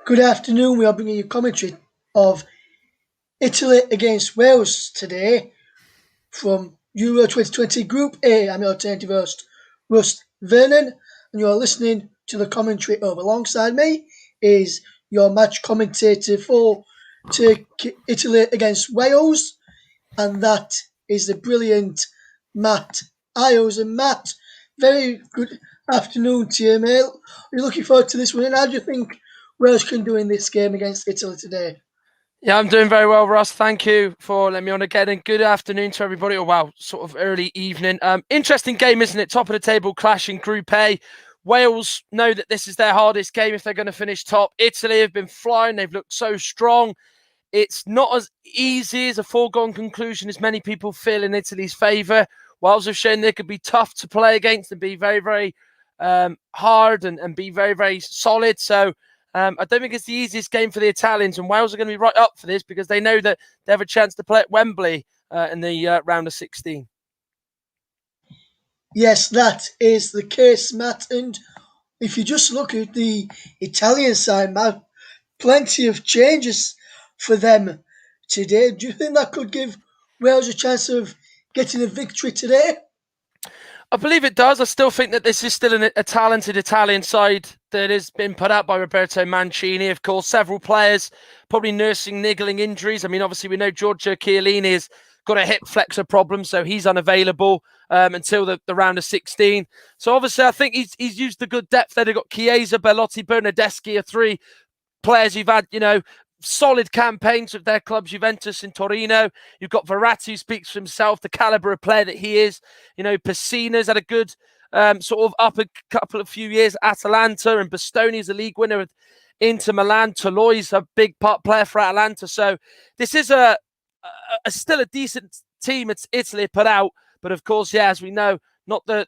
Good afternoon. We are bringing you commentary of Italy against Wales today from Euro 2020 Group A. I'm your alternative host, Rust Vernon, and you're listening to the commentary of. Alongside me is your match commentator for Italy against Wales, and that is the brilliant Matt Iles. And Matt, very good afternoon to you, mate. Are you looking forward to this one? And how do you think Wales can do in this game against Italy today? Yeah, I'm doing very well, Ross. Thank you for letting me on again. And good afternoon to everybody. Or, wow, sort of early evening. Interesting game, isn't it? Top of the table clash in Group A. Wales know that this is their hardest game if they're going to finish top. Italy have been flying. They've looked so strong. It's not as easy as a foregone conclusion as many people feel in Italy's favour. Wales have shown they could be tough to play against and be very, very hard and be very, very solid. So I don't think it's the easiest game for the Italians, and Wales are going to be right up for this because they know that they have a chance to play at Wembley in the round of 16. Yes, that is the case, Matt. And if you just look at the Italian side, Matt, plenty of changes for them today. Do you think that could give Wales a chance of getting a victory today? I believe it does. I still think that this is still a talented Italian side that has been put out by Roberto Mancini. Of course, several players probably nursing niggling injuries. I mean, obviously, we know Giorgio Chiellini has got a hip flexor problem, so he's unavailable until the round of 16. So obviously, I think he's used the good depth there. They've got Chiesa, Belotti, Bernardeschi are three players who've had, solid campaigns with their clubs, Juventus and Torino. You've got Verratti, who speaks for himself, the calibre of player that he is. Pessina's had a good sort of up a couple of few years at Atalanta, and Bastoni's a league winner with Inter Milan. Toloi's a big part player for Atalanta. So this is a still a decent team it's Italy put out. But of course, yeah, as we know, not the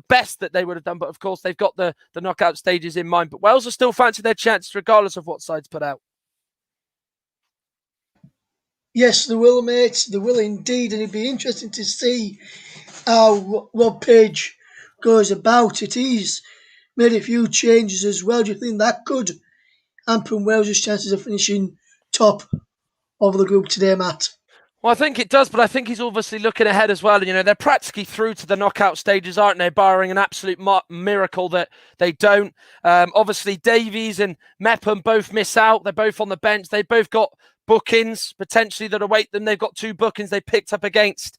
best that they would have done. But of course, they've got the knockout stages in mind. But Wales will still fancy their chances regardless of what side's put out. Yes, they will, mate. They will indeed, and it'd be interesting to see how Rob Page goes about it. He's made a few changes as well. Do you think that could hamper Wales' chances of finishing top of the group today, Matt? Well, I think it does, but I think he's obviously looking ahead as well. They're practically through to the knockout stages, aren't they? Barring an absolute miracle that they don't. Obviously, Davies and Mepham both miss out. They're both on the bench. They both got bookings potentially that await them. They've got two bookings they picked up against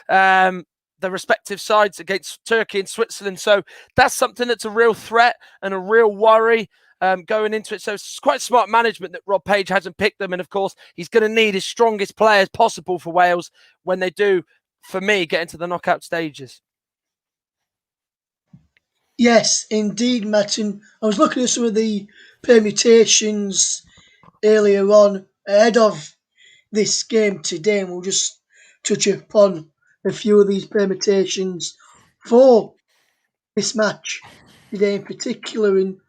the respective sides, against Turkey and Switzerland. So that's something that's a real threat and a real worry. Going into it. So it's quite smart management that Rob Page hasn't picked them. And of course, he's going to need his strongest players possible for Wales when they do, for me, get into the knockout stages. Yes, indeed, Matt. And I was looking at some of the permutations earlier on ahead of this game today, and we'll just touch upon a few of these permutations for this match today in particular. In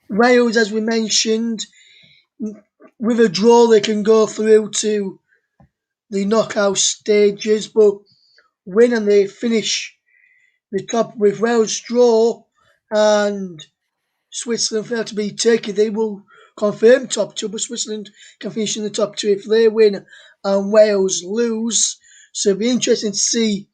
Wales, as we mentioned, with a draw, they can go through to the knockout stages, but win and they finish the top with Wales draw and Switzerland fail to beat Turkey. They will confirm top two, but Switzerland can finish in the top two if they win and Wales lose. So it'll be interesting to see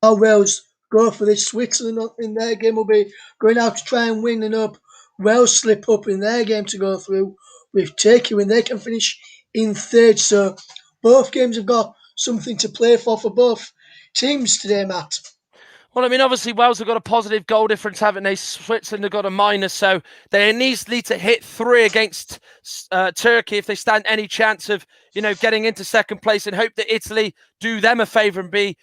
how Wales go for this. Switzerland in their game will be going out to try and win and hope Wales slip up in their game to go through with Turkey when they can finish in third. So both games have got something to play for both teams today, Matt. Well, I mean, obviously, Wales have got a positive goal difference, haven't they? Switzerland have got a minus, so they need to hit 3 against Turkey if they stand any chance of, getting into second place, and hope that Italy do them a favour and be,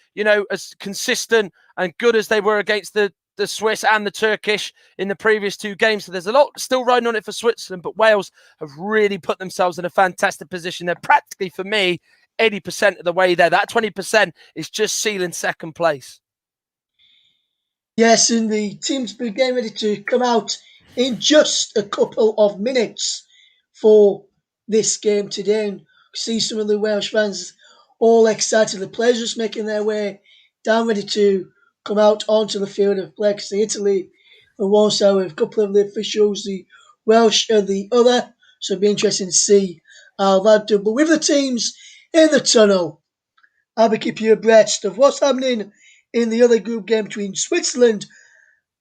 as consistent and good as they were against the Swiss and the Turkish in the previous 2 games. So there's a lot still riding on it for Switzerland, but Wales have really put themselves in a fantastic position. They're practically, for me, 80% of the way there. That 20% is just sealing second place. Yes, and the teams be getting ready to come out in just a couple of minutes for this game today. And see some of the Welsh fans all excited. The players just making their way down, ready to come out onto the field of play. Because Italy on one side with a couple of the officials, the Welsh are the other. So it'll be interesting to see how that do. But with the teams in the tunnel, I'll be keeping you abreast of what's happening in the other group game between Switzerland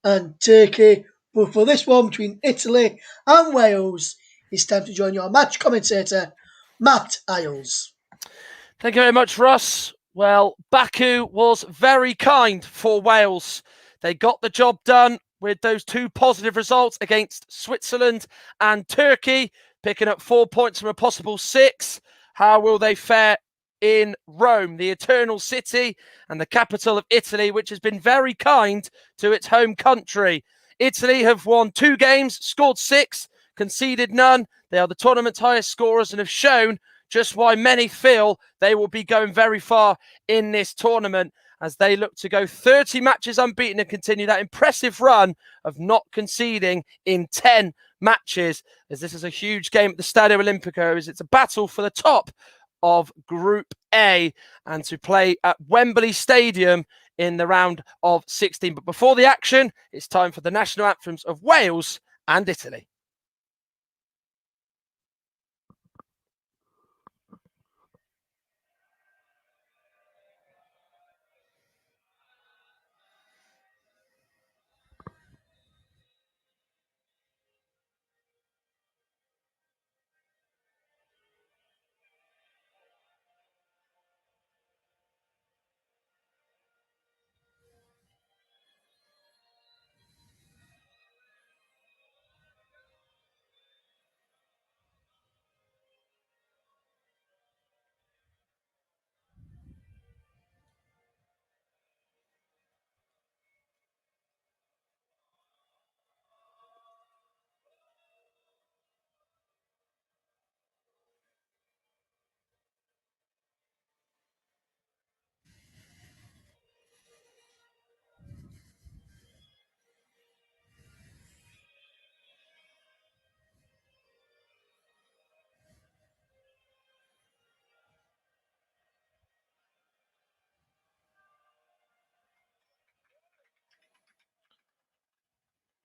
and Turkey. But for this one between Italy and Wales, it's time to join your match commentator, Matt Isles. Thank you very much, Russ. Well, Baku was very kind for Wales. They got the job done with those 2 positive results against Switzerland and Turkey, picking up 4 points from a possible 6. How will they fare in Rome, the eternal city and the capital of Italy, which has been very kind to its home country? Italy have won 2 games, scored 6, conceded none. They are the tournament's highest scorers and have shown just why many feel they will be going very far in this tournament as they look to go 30 matches unbeaten and continue that impressive run of not conceding in 10 matches, as this is a huge game at the Stadio Olimpico, as it's a battle for the top of Group A and to play at Wembley Stadium in the round of 16. But before the action, it's time for the national anthems of Wales and Italy.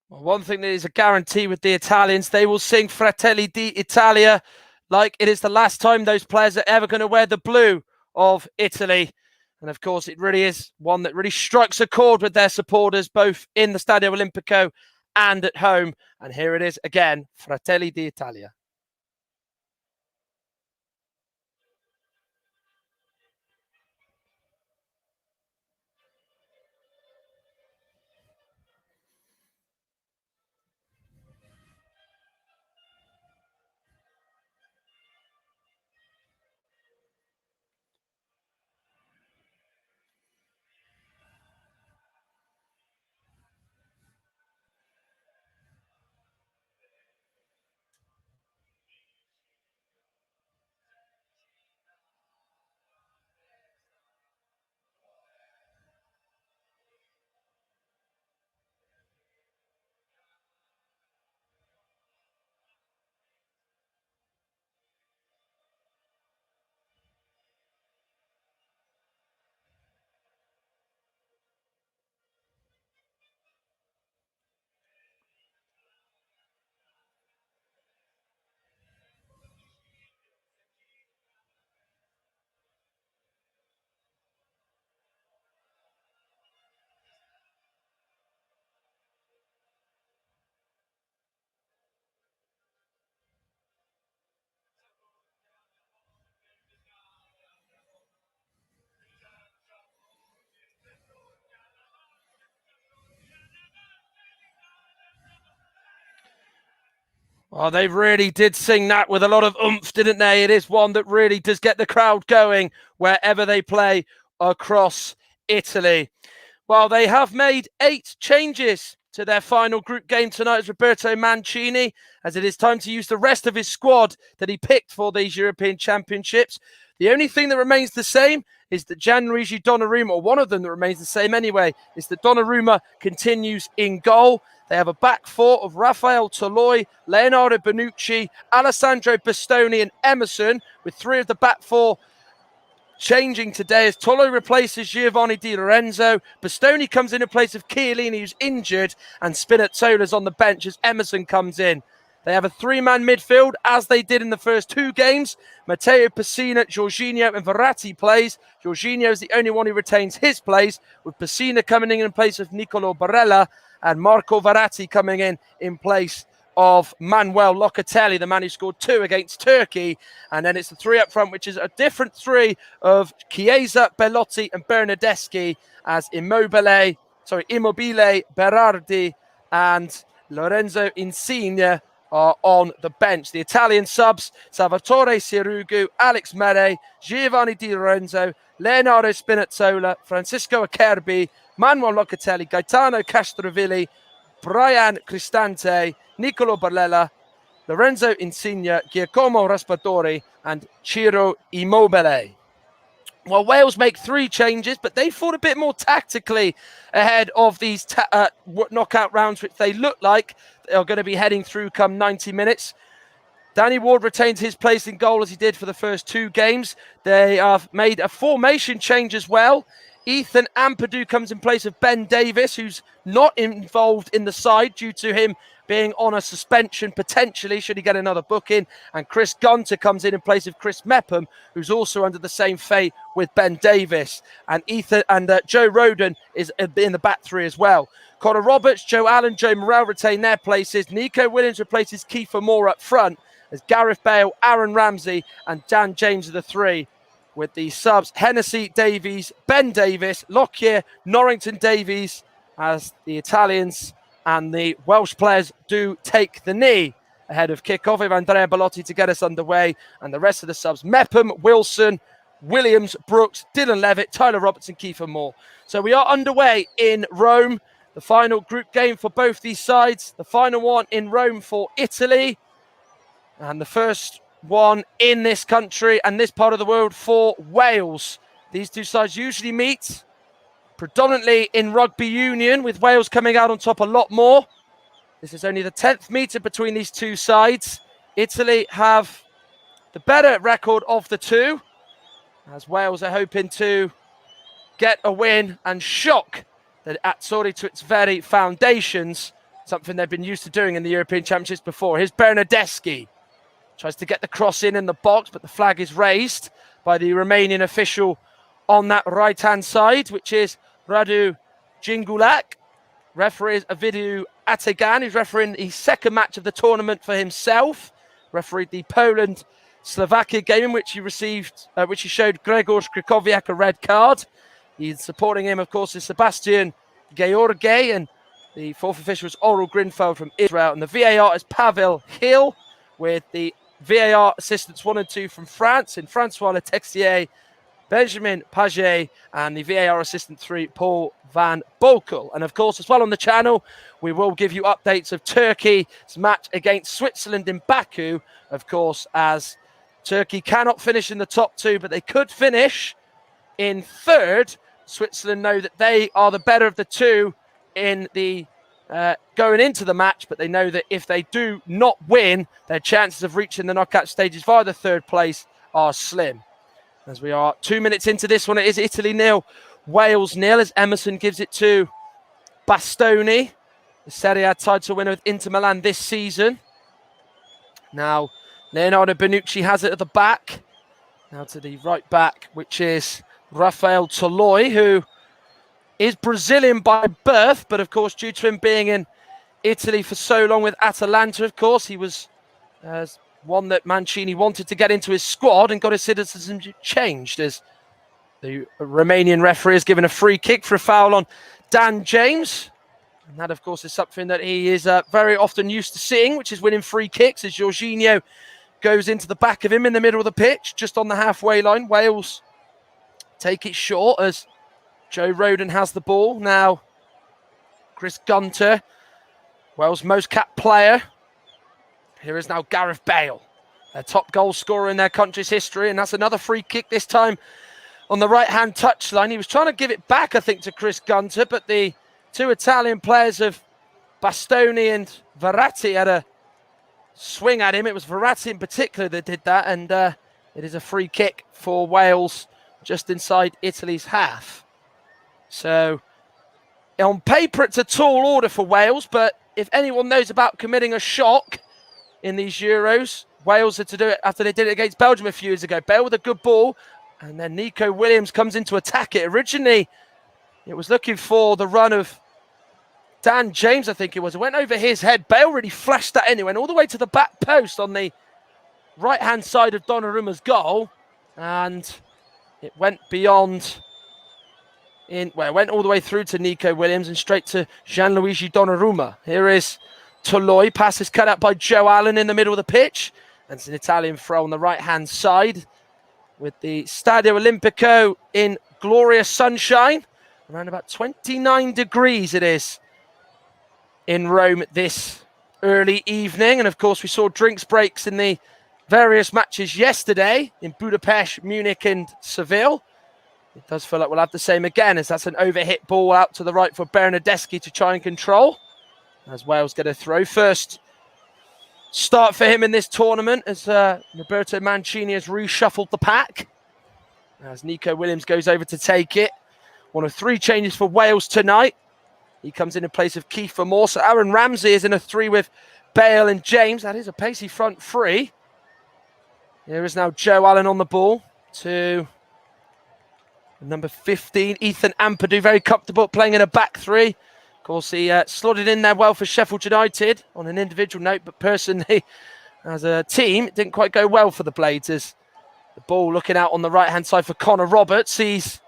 Well, one thing that is a guarantee with the Italians, they will sing Fratelli d'Italia like it is the last time those players are ever going to wear the blue of Italy. And of course, it really is one that really strikes a chord with their supporters, both in the Stadio Olimpico and at home. And here it is again, Fratelli d'Italia. Well, they really did sing that with a lot of oomph, didn't they? It is one that really does get the crowd going wherever they play across Italy. Well, they have made 8 changes to their final group game tonight as Roberto Mancini, as it is time to use the rest of his squad that he picked for these European Championships. The only thing that remains the same is that Gianluigi Donnarumma, or one of them that remains the same anyway, is that Donnarumma continues in goal. They have a back 4 of Rafael Toloi, Leonardo Bonucci, Alessandro Bastoni and Emerson, with 3 of the back 4 changing today as Toloi replaces Giovanni Di Lorenzo. Bastoni comes in place of Chiellini, who's injured, and Spinazzola's on the bench as Emerson comes in. They have a 3-man midfield, as they did in the first 2 games. Matteo Pessina, Jorginho and Verratti plays. Jorginho is the only one who retains his place, with Pessina coming in place of Nicolo Barella and Marco Verratti coming in place of Manuel Locatelli, the man who scored 2 against Turkey. And then it's the 3 up front, which is a different 3 of Chiesa, Belotti and Bernardeschi, as Immobile, Berardi and Lorenzo Insigne are on the bench. The Italian subs: Salvatore Sirigu, Alex Mere, Giovanni Di Lorenzo, Leonardo Spinazzola, Francisco Acerbi, Manuel Locatelli, Gaetano Castrovilli, Brian Cristante, Nicolo Barella, Lorenzo Insigne, Giacomo Raspadori and Ciro Immobile. Well, Wales make 3 changes, but they fought a bit more tactically ahead of these knockout rounds, which they look like they are going to be heading through come 90 minutes. Danny Ward retains his place in goal as he did for the first 2 games. They have made a formation change as well. Ethan Ampadu comes in place of Ben Davies, who's not involved in the side due to him being on a suspension, potentially, should he get another booking. And Chris Gunter comes in place of Chris Mepham, who's also under the same fate with Ben Davies. And Joe Rodon is in the back 3 as well. Connor Roberts, Joe Allen, Joe Morrell retain their places. Nico Williams replaces Kiefer Moore up front, as Gareth Bale, Aaron Ramsey and Dan James are the 3. With the subs: Hennessy, Davies, Ben Davies, Lockyer, Norrington, Davies, as the Italians and the Welsh players do take the knee ahead of kickoff with Andrea Belotti to get us underway. And the rest of the subs: Mepham, Wilson, Williams, Brooks, Dylan Levitt, Tyler Robertson, Kiefer Moore. So we are underway in Rome. The final group game for both these sides. The final one in Rome for Italy. And the first one in this country and this part of the world for Wales. These 2 sides usually meet predominantly in rugby union, with Wales coming out on top a lot more. This is only the 10th meeting between these 2 sides. Italy have the better record of the 2, as Wales are hoping to get a win and shock the Azzurri to its very foundations, something they've been used to doing in the European Championships before. Here's Bernardeschi. Tries to get the cross in the box, but the flag is raised by the Romanian official on that right-hand side, which is Radu Jingulak. Referee is Ovidiu Ategan, who's refereeing the second match of the tournament for himself. Refereed the Poland-Slovakia game in which he showed Gregor Skrikowiak a red card. He's supporting him, of course, is Sebastian George, and the 4th official is Oral Grinfeld from Israel, and the VAR is Pavel Hill, with the VAR assistants 1 and 2 from France, and Francois Letexier, Benjamin Paget, and the VAR assistant 3, Paul Van Bokel. And of course, as well on the channel, we will give you updates of Turkey's match against Switzerland in Baku, of course, as Turkey cannot finish in the top 2, but they could finish in 3rd. Switzerland know that they are the better of the 2 in the going into the match, but they know that if they do not win, their chances of reaching the knockout stages via the 3rd place are slim. As we are 2 minutes into this one, it is Italy 0, Wales 0, as Emerson gives it to Bastoni, the Serie A title winner with Inter Milan this season. Now, Leonardo Bonucci has it at the back. Now to the right back, which is Rafael Toloi, who is Brazilian by birth, but of course, due to him being in Italy for so long with Atalanta, of course, he was one that Mancini wanted to get into his squad and got his citizenship changed, as the Romanian referee has given a free kick for a foul on Dan James. And that, of course, is something that he is very often used to seeing, which is winning free kicks, as Jorginho goes into the back of him in the middle of the pitch, just on the halfway line. Wales take it short as Joe Rodon has the ball. Now, Chris Gunter, Wales' most capped player. Here is now Gareth Bale, their top goal scorer in their country's history. And that's another free kick, this time on the right-hand touchline. He was trying to give it back, I think, to Chris Gunter, but the 2 Italian players of Bastoni and Verratti had a swing at him. It was Verratti in particular that did that. And it is a free kick for Wales just inside Italy's half. So, on paper, it's a tall order for Wales, but if anyone knows about committing a shock in these Euros. Wales had to do it after they did it against Belgium a few years ago. Bale with a good ball, and then Nico Williams comes in to attack it. Originally, it was looking for the run of Dan James, I think it was. It went over his head. Bale really flashed that in. It went all the way to the back post on the right-hand side of Donnarumma's goal, and it went beyond... it went all the way through to Nico Williams and straight to Gianluigi Donnarumma. Here is Toloi. Pass is cut out by Joe Allen in the middle of the pitch. And it's an Italian throw on the right-hand side with the Stadio Olimpico in glorious sunshine. Around about 29 degrees it is in Rome this early evening. And of course, we saw drinks breaks in the various matches yesterday in Budapest, Munich and Seville. It does feel like we'll have the same again, as that's an overhit ball out to the right for Bernardeschi to try and control. As Wales get a throw. First start for him in this tournament as Roberto Mancini has reshuffled the pack. As Nico Williams goes over to take it. One of 3 changes for Wales tonight. He comes in place of Kiefer Moore. So Aaron Ramsey is in a 3 with Bale and James. That is a pacey front 3. Here is now Joe Allen on the ball to number 15, Ethan Ampadu, very comfortable playing in a back 3. Of course, he slotted in there well for Sheffield United on an individual note, but personally, as a team, it didn't quite go well for the Blades. As the ball looking out on the right-hand side for Connor Roberts, sees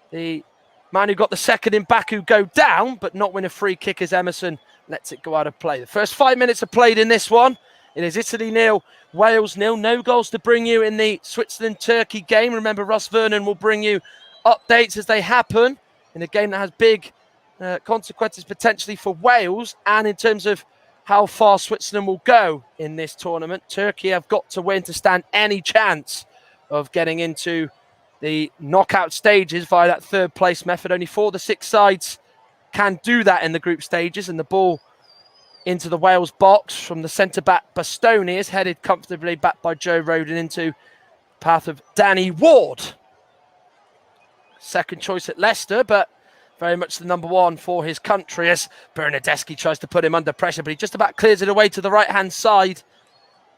the man who got the second in Baku go down, but not win a free kick as Emerson lets it go out of play. The first 5 minutes are played in this one. It is Italy 0, Wales 0. No goals to bring you in the Switzerland-Turkey game. Remember, Russ Vernon will bring you updates as they happen in a game that has big consequences potentially for Wales, and in terms of how far Switzerland will go in this tournament. Turkey have got to win to stand any chance of getting into the knockout stages via that third place method. Only 4 of the 6 sides can do that in the group stages, and the ball into the Wales box from the centre-back Bastoni is headed comfortably back by Joe Rodon into the path of Danny Ward. Second choice at Leicester, but very much the number 1 for his country as Bernardeschi tries to put him under pressure, but he just about clears it away to the right-hand side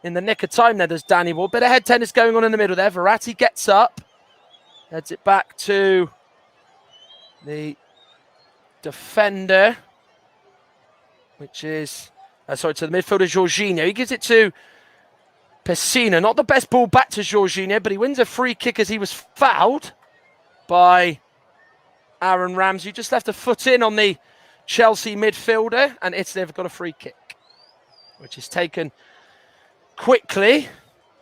in the nick of time there. There's Danny Ward. Bit of head tennis going on in the middle there. Verratti gets up, heads it back to the defender, which is, to the midfielder Jorginho. He gives it to Pessina. Not the best ball back to Jorginho, but he wins a free kick as he was fouled by Aaron Ramsey. Just left a foot in on the Chelsea midfielder, and Italy have got a free kick, which is taken quickly.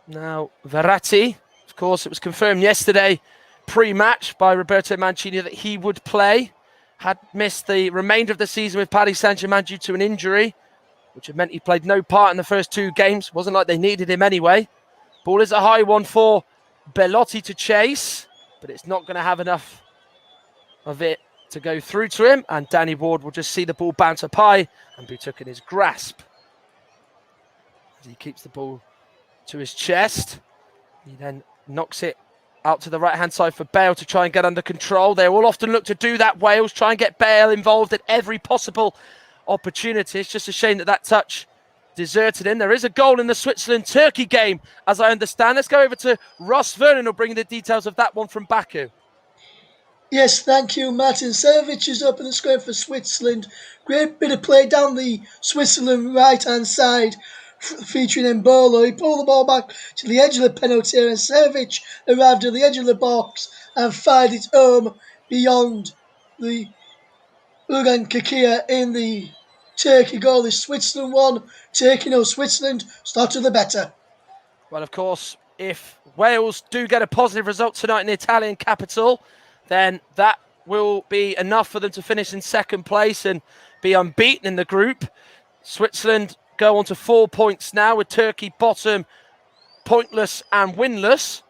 Now, Verratti, of course, it was confirmed yesterday pre-match by Roberto Mancini that he would play. Had missed the remainder of the season with Paris Saint-Germain due to an injury, which had meant he played no part in the first 2 games. Wasn't like they needed him anyway. Ball is a high one for Belotti to chase, but it's not going to have enough of it to go through to him, and Danny Ward will just see the ball bounce up high and be took in his grasp. As he keeps the ball to his chest, he then knocks it out to the right-hand side for Bale to try and get under control. They will often look to do that, Wales, try and get Bale involved at every possible opportunity. It's just a shame that that touch deserted him. There is a goal in the Switzerland-Turkey game, as I understand. Let's go over to Ross Vernon, who'll bring the details of that one from Baku. Yes, thank you, Martin. Sevic is up in the square for Switzerland. Great bit of play down the Switzerland right-hand side, featuring Embolo. He pulled the ball back to the edge of the penalty area, and Sevic arrived at the edge of the box and fired it home beyond the Ugan Kakia in the Turkey goal. Is Switzerland 1, Turkey 0. Switzerland, start to the better. Well, of course, if Wales do get a positive result tonight in the Italian capital, then that will be enough for them to finish in second place and be unbeaten in the group. Switzerland go on to 4 points now, with Turkey bottom, pointless and winless.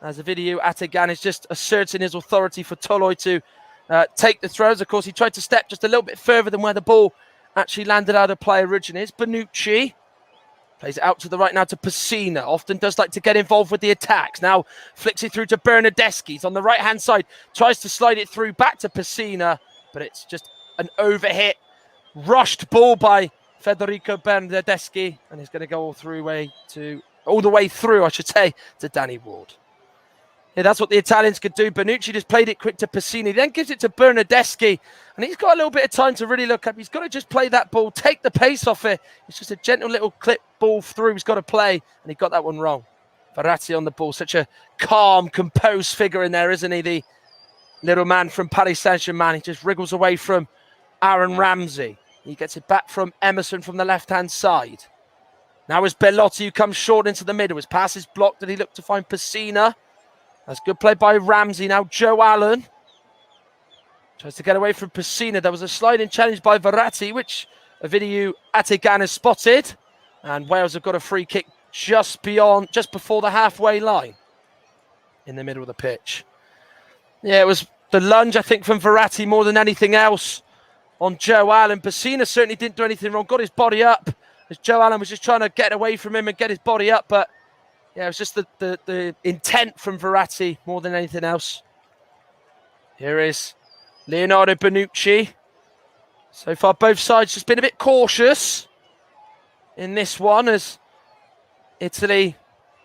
As the video, Atagan is just asserting his authority for Toloi to take the throws. Of course, he tried to step just a little bit further than where the ball actually landed out of play originally. It's Bonucci. Plays it out to the right now to Pessina. Often does like to get involved with the attacks. Now flicks it through to Bernardeschi. He's on the right-hand side. Tries to slide it through back to Pessina. But it's just an overhit, rushed ball by Federico Bernardeschi, and he's going to go all the way through, I should say, to Danny Ward. Yeah, that's what the Italians could do. Bonucci just played it quick to Pacini, then gives it to Bernardeschi, and he's got a little bit of time to really look up. He's got to just play that ball, take the pace off it. It's just a gentle little clip ball through. He's got to play, and he got that one wrong. Verratti on the ball, such a calm, composed figure in there, isn't he? The little man from Paris Saint-Germain. He just wriggles away from Aaron Ramsey. He gets it back from Emerson from the left-hand side. Now it's Belotti who comes short into the middle. His pass is blocked, and he looked to find Pessina. That's good play by Ramsey. Now Joe Allen tries to get away from Pessina. There was a sliding challenge by Verratti, which Ovidiu Atigan has spotted. And Wales have got a free kick just before the halfway line in the middle of the pitch. Yeah, it was the lunge, I think, from Verratti more than anything else on Joe Allen. Pessina certainly didn't do anything wrong. Got his body up as Joe Allen was just trying to get away from him and get his body up. But yeah, it was just the intent from Verratti more than anything else. Here is Leonardo Bonucci. So far, both sides just been a bit cautious in this one, as Italy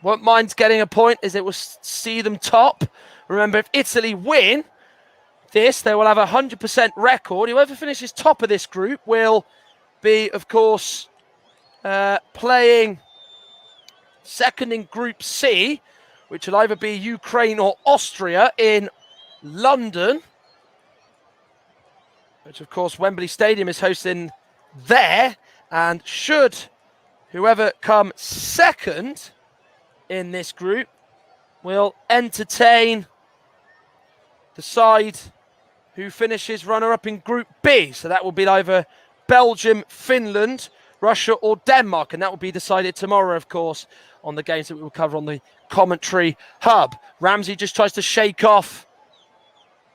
won't mind getting a point, as it will see them top. Remember, if Italy win this, they will have a 100% record. Whoever finishes top of this group will be, of course, playing second in Group C, which will either be Ukraine or Austria in London, which, of course, Wembley Stadium is hosting there. And should whoever come second in this group will entertain the side who finishes runner-up in Group B. So that will be either Belgium, Finland, Russia or Denmark. And that will be decided tomorrow, of course, on the games that we will cover on the commentary hub. Ramsey just tries to shake off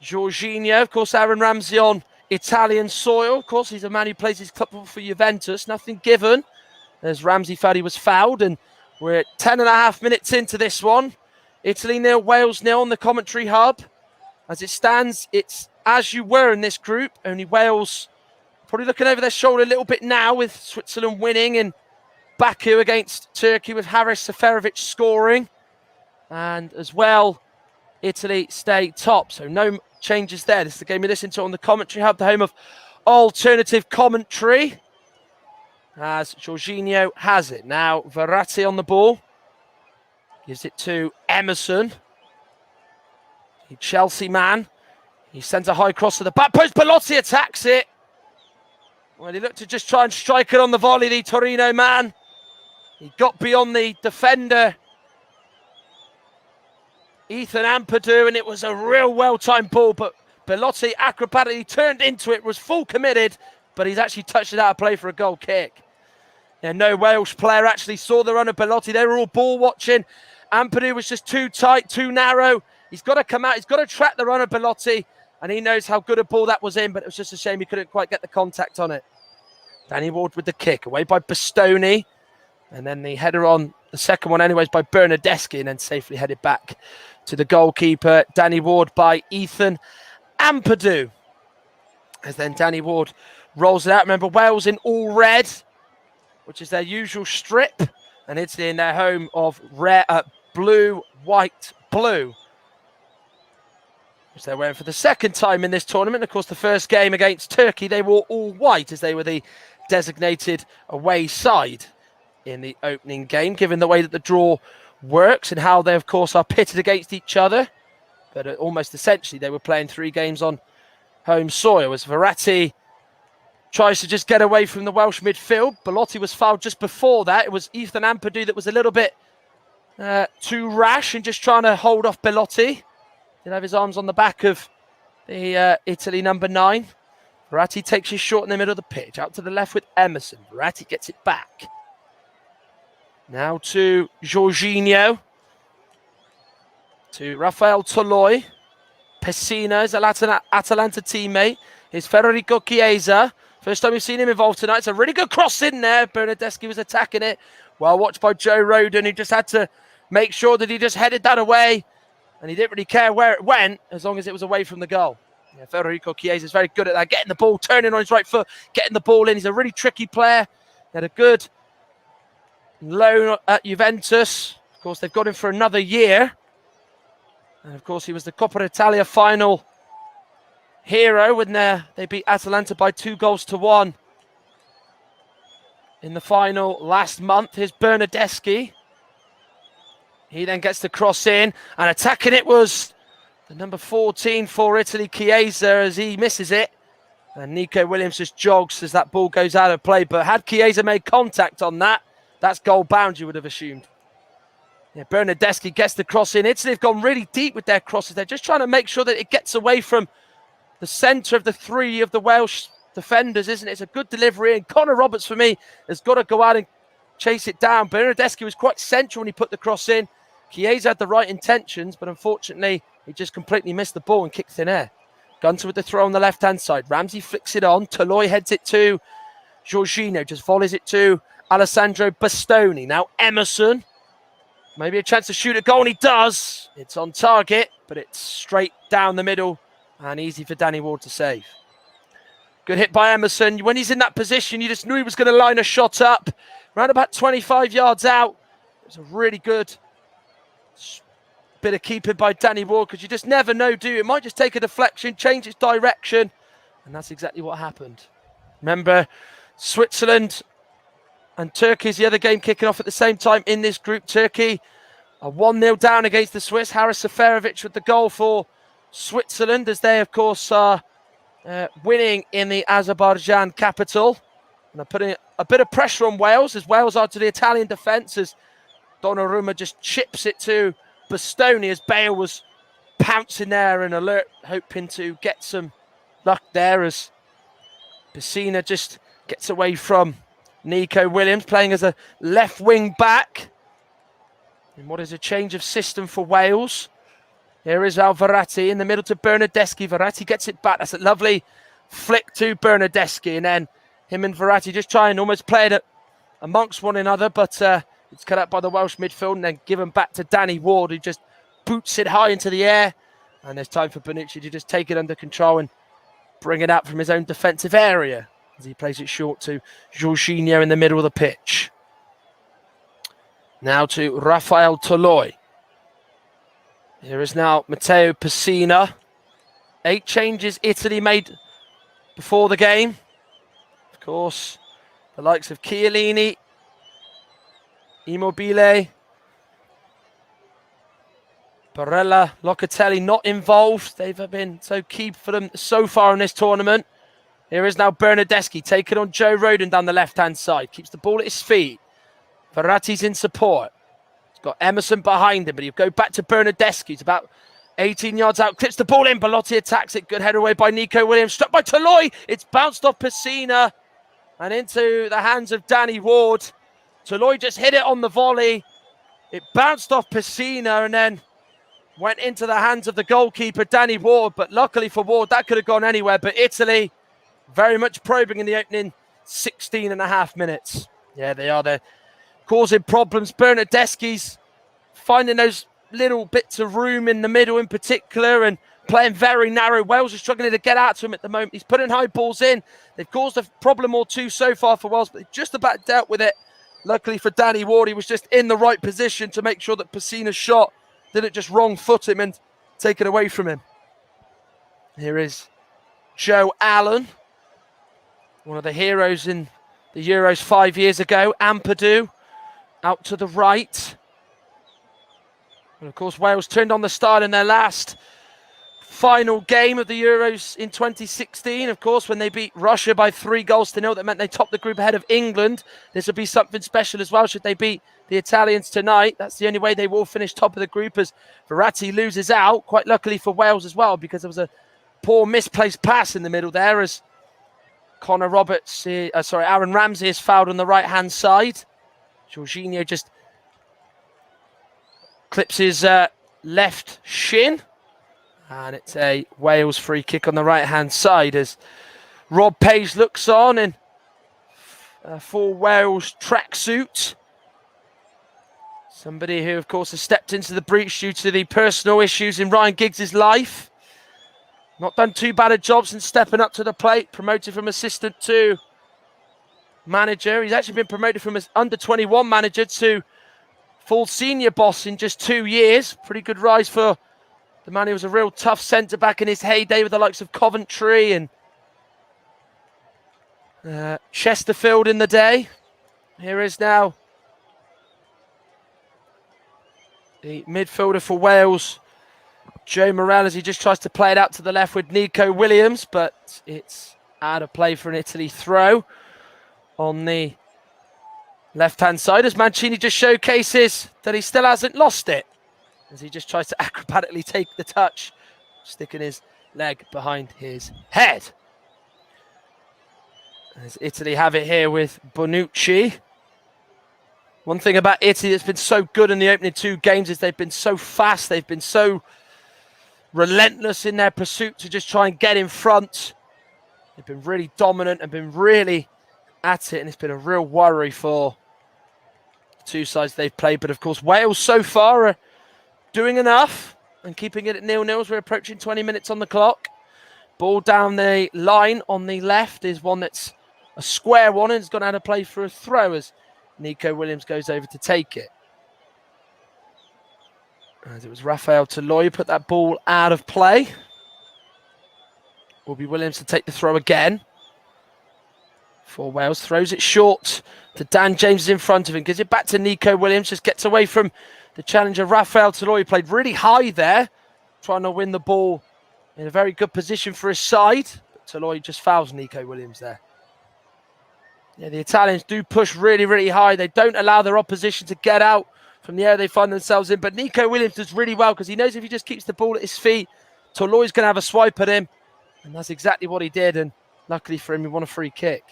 Jorginho. Of course, Aaron Ramsey on Italian soil. Of course, he's a man who plays his club for Juventus. Nothing given, as Ramsey felt he was fouled. And we're at 10.5 minutes into this one. Italy 0, Wales 0 on the commentary hub. As it stands, it's as you were in this group. Only Wales probably looking over their shoulder a little bit now, with Switzerland winning in Baku against Turkey, with Haris Seferovic scoring. And as well, Italy stay top. So no changes there. This is the game you listen to on the commentary hub, the home of alternative commentary, as Jorginho has it. Now Verratti on the ball. Gives it to Emerson. The Chelsea man. He sends a high cross to the back post. Belotti attacks it. Well, he looked to just try and strike it on the volley, the Torino man. He got beyond the defender, Ethan Ampadu, and it was a real well-timed ball, but Belotti acrobatically turned into it, was full committed, but he's actually touched it out of play for a goal kick. Yeah, no Welsh player actually saw the run of Belotti. They were all ball watching. Ampadu was just too tight, too narrow. He's got to come out. He's got to track the run of Belotti, and he knows how good a ball that was in, but it was just a shame he couldn't quite get the contact on it. Danny Ward with the kick, away by Bastoni, and then the header on the second one anyways by Bernardeschi, and then safely headed back to the goalkeeper, Danny Ward, by Ethan Ampadu. As then Danny Ward rolls it out. Remember, Wales in all red, which is their usual strip, and Italy in their home of blue, white, blue, which they're wearing for the second time in this tournament. Of course, the first game against Turkey, they wore all white, as they were the designated away side in the opening game, given the way that the draw works and how they, of course, are pitted against each other. But almost essentially, they were playing 3 games on home soil, as Verratti tries to just get away from the Welsh midfield. Belotti was fouled just before that. It was Ethan Ampadu that was a little bit too rash and just trying to hold off Belotti. Did have his arms on the back of the Italy number 9. Verratti takes his shot in the middle of the pitch, out to the left with Emerson. Verratti gets it back. Now to Jorginho. To Rafael Toloi. Pessina is an Atalanta teammate. Here's Federico Chiesa. First time we've seen him involved tonight. It's a really good cross in there. Bernardeschi was attacking it. Well watched by Joe Rodon, who just had to make sure that he just headed that away. And he didn't really care where it went, as long as it was away from the goal. Yeah, Federico Chiesa is very good at that. Getting the ball, turning on his right foot, getting the ball in. He's a really tricky player. He had a good loan at Juventus. Of course, they've got him for another year. And of course, he was the Coppa Italia final hero when they beat Atalanta by 2-1 in the final last month. Here's Bernardeschi. He then gets the cross in, and attacking it was the number 14 for Italy, Chiesa, as he misses it. And Nico Williams just jogs as that ball goes out of play. But had Chiesa made contact on that, that's goal bound, you would have assumed. Yeah, Bernardeschi gets the cross in. Italy have gone really deep with their crosses. They're just trying to make sure that it gets away from the centre of the three of the Welsh defenders, isn't it? It's a good delivery, and Connor Roberts, for me, has got to go out and chase it down. Bernardeschi was quite central when he put the cross in. Chiesa had the right intentions, but unfortunately, he just completely missed the ball and kicked thin air. Gunter with the throw on the left-hand side. Ramsey flicks it on. Toloi heads it to Jorginho, just volleys it to Alessandro Bastoni. Now Emerson, maybe a chance to shoot a goal, and he does. It's on target, but it's straight down the middle and easy for Danny Ward to save. Good hit by Emerson. When he's in that position, you just knew he was going to line a shot up. Around about 25 yards out. It was a really good bit of keeping by Danny Ward, because you just never know, do you? It might just take a deflection, change its direction, and that's exactly what happened. Remember, Switzerland and Turkey is the other game kicking off at the same time in this group. Turkey are 1-0 down against the Swiss. Haris Seferovic with the goal for Switzerland, as they, of course, are winning in the Azerbaijan capital. And they're putting a bit of pressure on Wales, as Wales are to the Italian defence, as Donnarumma just chips it to Bastoni, as Bale was pouncing there and alert, hoping to get some luck there, as Pessina just gets away from Nico Williams, playing as a left wing back in what is a change of system for Wales. Here is Verratti in the middle to Bernardeschi. Verratti gets it back. That's a lovely flick to Bernardeschi, and then him and Verratti just try and almost play it amongst one another, but it's cut out by the Welsh midfield and then given back to Danny Ward, who just boots it high into the air. And there's time for Bonucci to just take it under control and bring it out from his own defensive area, as he plays it short to Jorginho in the middle of the pitch. Now to Rafael Toloi. Here is now Matteo Pessina. 8 changes Italy made before the game. Of course, the likes of Chiellini, Immobile, Barella, Locatelli not involved. They've been so key for them so far in this tournament. Here is now Bernardeschi taking on Joe Rodon down the left-hand side. Keeps the ball at his feet. Verratti's in support. He's got Emerson behind him, but he'll go back to Bernardeschi. He's about 18 yards out, clips the ball in. Belotti attacks it. Good header away by Nico Williams. Struck by Toloi. It's bounced off Pessina and into the hands of Danny Ward. Toloi just hit it on the volley. It bounced off Pessina and then went into the hands of the goalkeeper, Danny Ward. But luckily for Ward, that could have gone anywhere. But Italy very much probing in the opening 16 and a half minutes. Yeah, they are there, causing problems. Bernardeschi's finding those little bits of room in the middle in particular and playing very narrow. Wales are struggling to get out to him at the moment. He's putting high balls in. They've caused a problem or two so far for Wales, but they've just about dealt with it. Luckily for Danny Ward, he was just in the right position to make sure that Pessina's shot didn't just wrong foot him and take it away from him. Here is Joe Allen, one of the heroes in the Euros 5 years ago. Ampadu out to the right. And of course, Wales turned on the style in their last final game of the Euros in 2016. Of course, when they beat Russia by 3-0. That meant they topped the group ahead of England. This will be something special as well should they beat the Italians tonight. That's the only way they will finish top of the group, as Verratti loses out. Quite luckily for Wales as well, because there was a poor misplaced pass in the middle there, as Aaron Ramsey is fouled on the right-hand side. Jorginho just clips his left shin. And it's a Wales free kick on the right-hand side, as Rob Page looks on in a full Wales tracksuit. Somebody who, of course, has stepped into the breach due to the personal issues in Ryan Giggs' life. Not done too bad a job since stepping up to the plate, promoted from assistant to manager. He's actually been promoted from his under-21 manager to full senior boss in just 2 years. Pretty good rise for the man who was a real tough centre-back in his heyday with the likes of Coventry and Chesterfield in the day. Here is now the midfielder for Wales, Joe Morel, as he just tries to play it out to the left with Nico Williams, but it's out of play for an Italy throw on the left-hand side as Mancini just showcases that he still hasn't lost it, as he just tries to acrobatically take the touch, sticking his leg behind his head. As Italy have it here with Bonucci. One thing about Italy that's been so good in the opening 2 games is they've been so fast, they've been so relentless in their pursuit to just try and get in front. They've been really dominant and been really at it, and it's been a real worry for the 2 sides they've played. But of course, Wales so far are doing enough and keeping it at 0-0 as we're approaching 20 minutes on the clock. Ball down the line on the left is one that's a square one and has gone out of play for a throw as Nico Williams goes over to take it. As it was Rafael Toloi who put that ball out of play. Will be Williams to take the throw again. For Wales, throws it short to Dan James in front of him. Gives it back to Nico Williams, just gets away from the challenger Rafael Toloi. He played really high there, trying to win the ball in a very good position for his side. But Toloi just fouls Nico Williams there. Yeah, the Italians do push really, really high. They don't allow their opposition to get out from the area they find themselves in. But Nico Williams does really well because he knows if he just keeps the ball at his feet, Toloi's going to have a swipe at him. And that's exactly what he did. And luckily for him, he won a free kick.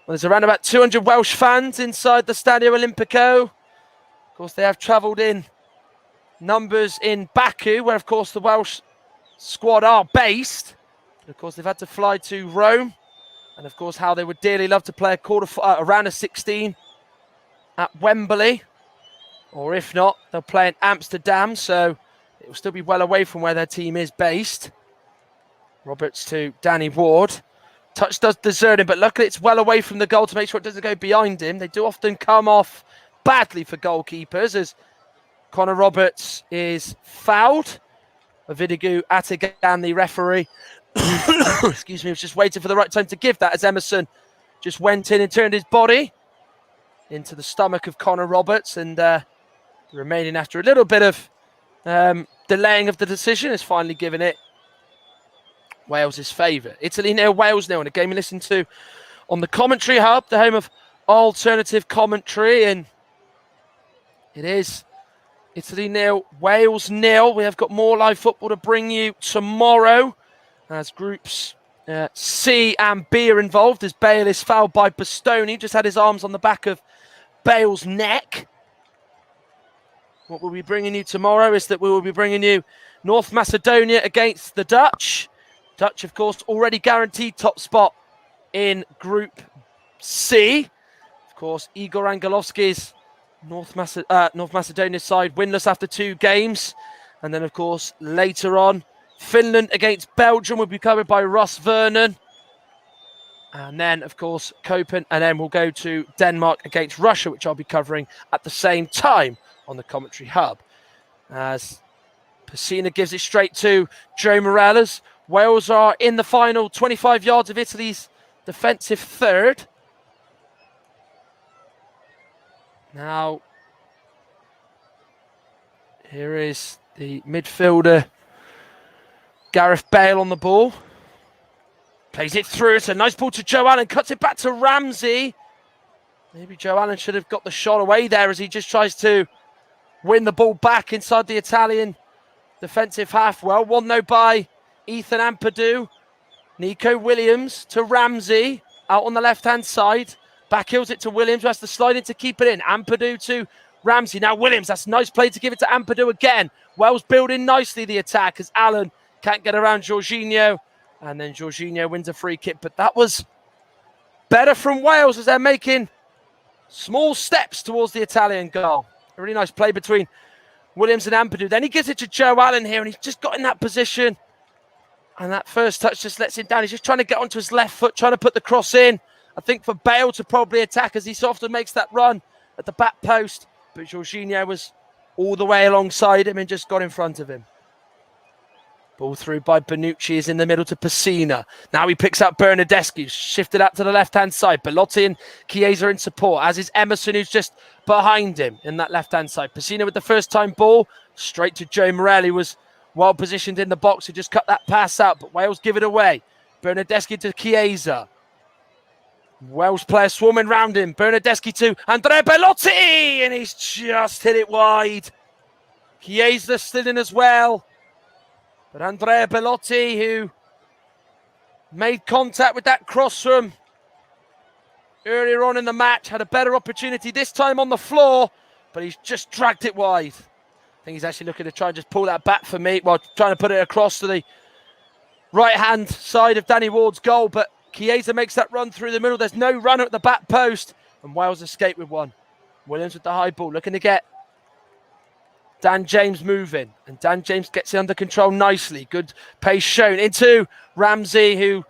Well, there's around about 200 Welsh fans inside the Stadio Olimpico. Of course, they have travelled in numbers in Baku, where, of course, the Welsh squad are based. But, of course, they've had to fly to Rome. And, of course, how they would dearly love to play a round of 16 at Wembley. Or if not, they'll play in Amsterdam. So it will still be well away from where their team is based. Roberts to Danny Ward. Touch does desert him, but luckily it's well away from the goal to make sure it doesn't go behind him. They do often come off badly for goalkeepers as Connor Roberts is fouled. Ovidigu Atagan, the referee, excuse me, was just waiting for the right time to give that as Emerson just went in and turned his body into the stomach of Connor Roberts, and remaining after a little bit of delaying of the decision is finally given it Wales' favour. Italy 0, Wales 0, and a game you listen to on the Commentary Hub, the home of alternative commentary, and it is Italy 0, Wales 0. We have got more live football to bring you tomorrow as groups C and B are involved as Bale is fouled by Bastoni. Just had his arms on the back of Bale's neck. What we'll be bringing you tomorrow is that we will be bringing you North Macedonia against the Dutch. Dutch, of course, already guaranteed top spot in Group C. Of course, Igor Angelovski's North Macedonia side winless after 2 games. And then, of course, later on, Finland against Belgium will be covered by Ross Vernon. And then, of course, Copenhagen. And then we'll go to Denmark against Russia, which I'll be covering at the same time on the Commentary Hub. As Pessina gives it straight to Joe Morales. Wales are in the final 25 yards of Italy's defensive third. Now, here is the midfielder, Gareth Bale on the ball. Plays it through. It's a nice ball to Joe Allen. Cuts it back to Ramsey. Maybe Joe Allen should have got the shot away there as he just tries to win the ball back inside the Italian defensive half. Well, 1-0 by Ethan Ampadu. Nico Williams to Ramsey out on the left-hand side. Backhills it to Williams, who has to slide in to keep it in. Ampadu to Ramsey. Now Williams, that's a nice play to give it to Ampadu again. Wales building nicely the attack as Allen can't get around Jorginho. And then Jorginho wins a free kick. But that was better from Wales as they're making small steps towards the Italian goal. A really nice play between Williams and Ampadu. Then he gives it to Joe Allen here, and he's just got in that position. And that first touch just lets him down. He's just trying to get onto his left foot, trying to put the cross in. I think, for Bale to probably attack as he so often makes that run at the back post. But Jorginho was all the way alongside him and just got in front of him. Ball through by Bonucci is in the middle to Pessina. Now he picks up Bernardeschi, shifted out to the left-hand side. Belotti and Chiesa in support, as is Emerson, who's just behind him in that left-hand side. Pessina with the first-time ball, straight to Joe Morelli, was well positioned in the box. He just cut that pass out, but Wales give it away. Bernardeschi to Chiesa. Welsh player swarming round him. Bernardeschi to Andrea Belotti, and he's just hit it wide. Chiesa still in as well. But Andrea Belotti, who made contact with that cross from earlier on in the match, had a better opportunity this time on the floor, but he's just dragged it wide. I think he's actually looking to try and just pull that back for me, while trying to put it across to the right-hand side of Danny Ward's goal, but Chiesa makes that run through the middle. There's no runner at the back post, and Wales escape with one. Williams with the high ball, looking to get Dan James moving, and Dan James gets it under control nicely. Good pace shown into Ramsey, who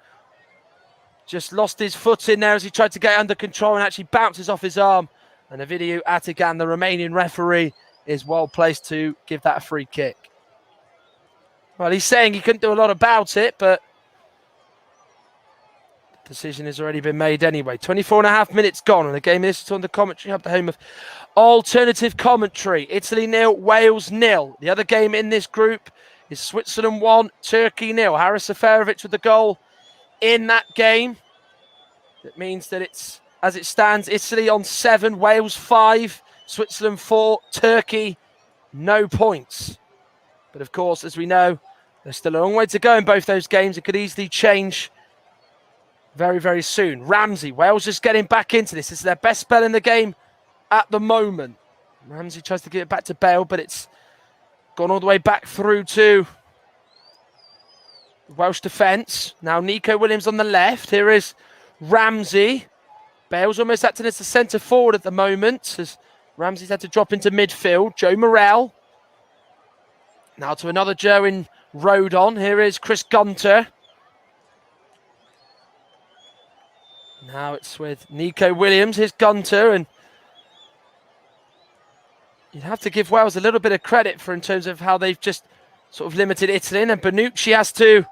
just lost his foot in there as he tried to get under control and actually bounces off his arm. And Ovidiu Atagan, the Romanian referee, is well placed to give that a free kick. Well, he's saying he couldn't do a lot about it, but the decision has already been made anyway. 24 and a half minutes gone, and the game is on the commentary hub, the home of alternative commentary. Italy 0, Wales 0. The other game in this group is Switzerland 1, Turkey 0. Haris Seferovic with the goal in that game. That means that it's, as it stands, Italy on 7, Wales 5, Switzerland 4, Turkey no points. But of course, as we know, there's still a long way to go in both those games. It could easily change very, very soon. Ramsey, Wales just getting back into this. This is their best spell in the game at the moment. Ramsey tries to get it back to Bale, but it's gone all the way back through to Welsh defence. Now Nico Williams on the left. Here is Ramsey. Bale's almost acting as the centre forward at the moment, as Ramsey's had to drop into midfield. Joe Morel. Now to another Joe in Rodon. Here is Chris Gunter. Now it's with Nico Williams. Here's Gunter, and you'd have to give Wales a little bit of credit for in terms of how they've just sort of limited Italy. And Bonucci has to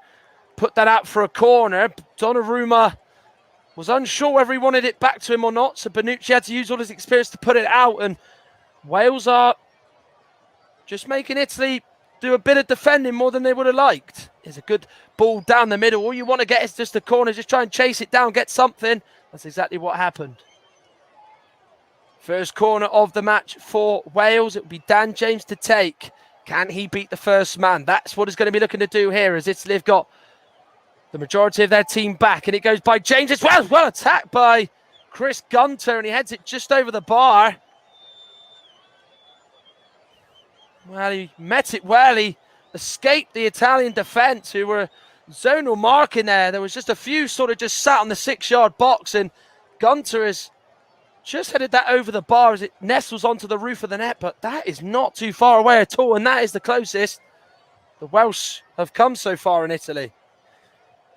put that out for a corner. Donnarumma was unsure whether he wanted it back to him or not, so Bonucci had to use all his experience to put it out, and Wales are just making Italy do a bit of defending more than they would have liked. It's a good ball down the middle. All you want to get is just a corner, just try and chase it down, get something. That's exactly what happened. First corner of the match for Wales. It will be Dan James to take. Can he beat the first man? That's what he's going to be looking to do here, as Italy have got the majority of their team back. And it goes by James as well. Well attacked by Chris Gunter, and he heads it just over the bar. Well, he met it well. He escaped the Italian defence, who were zonal marking there. There was just a few sort of just sat on the 6-yard box, and Gunter has just headed that over the bar as it nestles onto the roof of the net, but that is not too far away at all, and that is the closest the Welsh have come so far in Italy.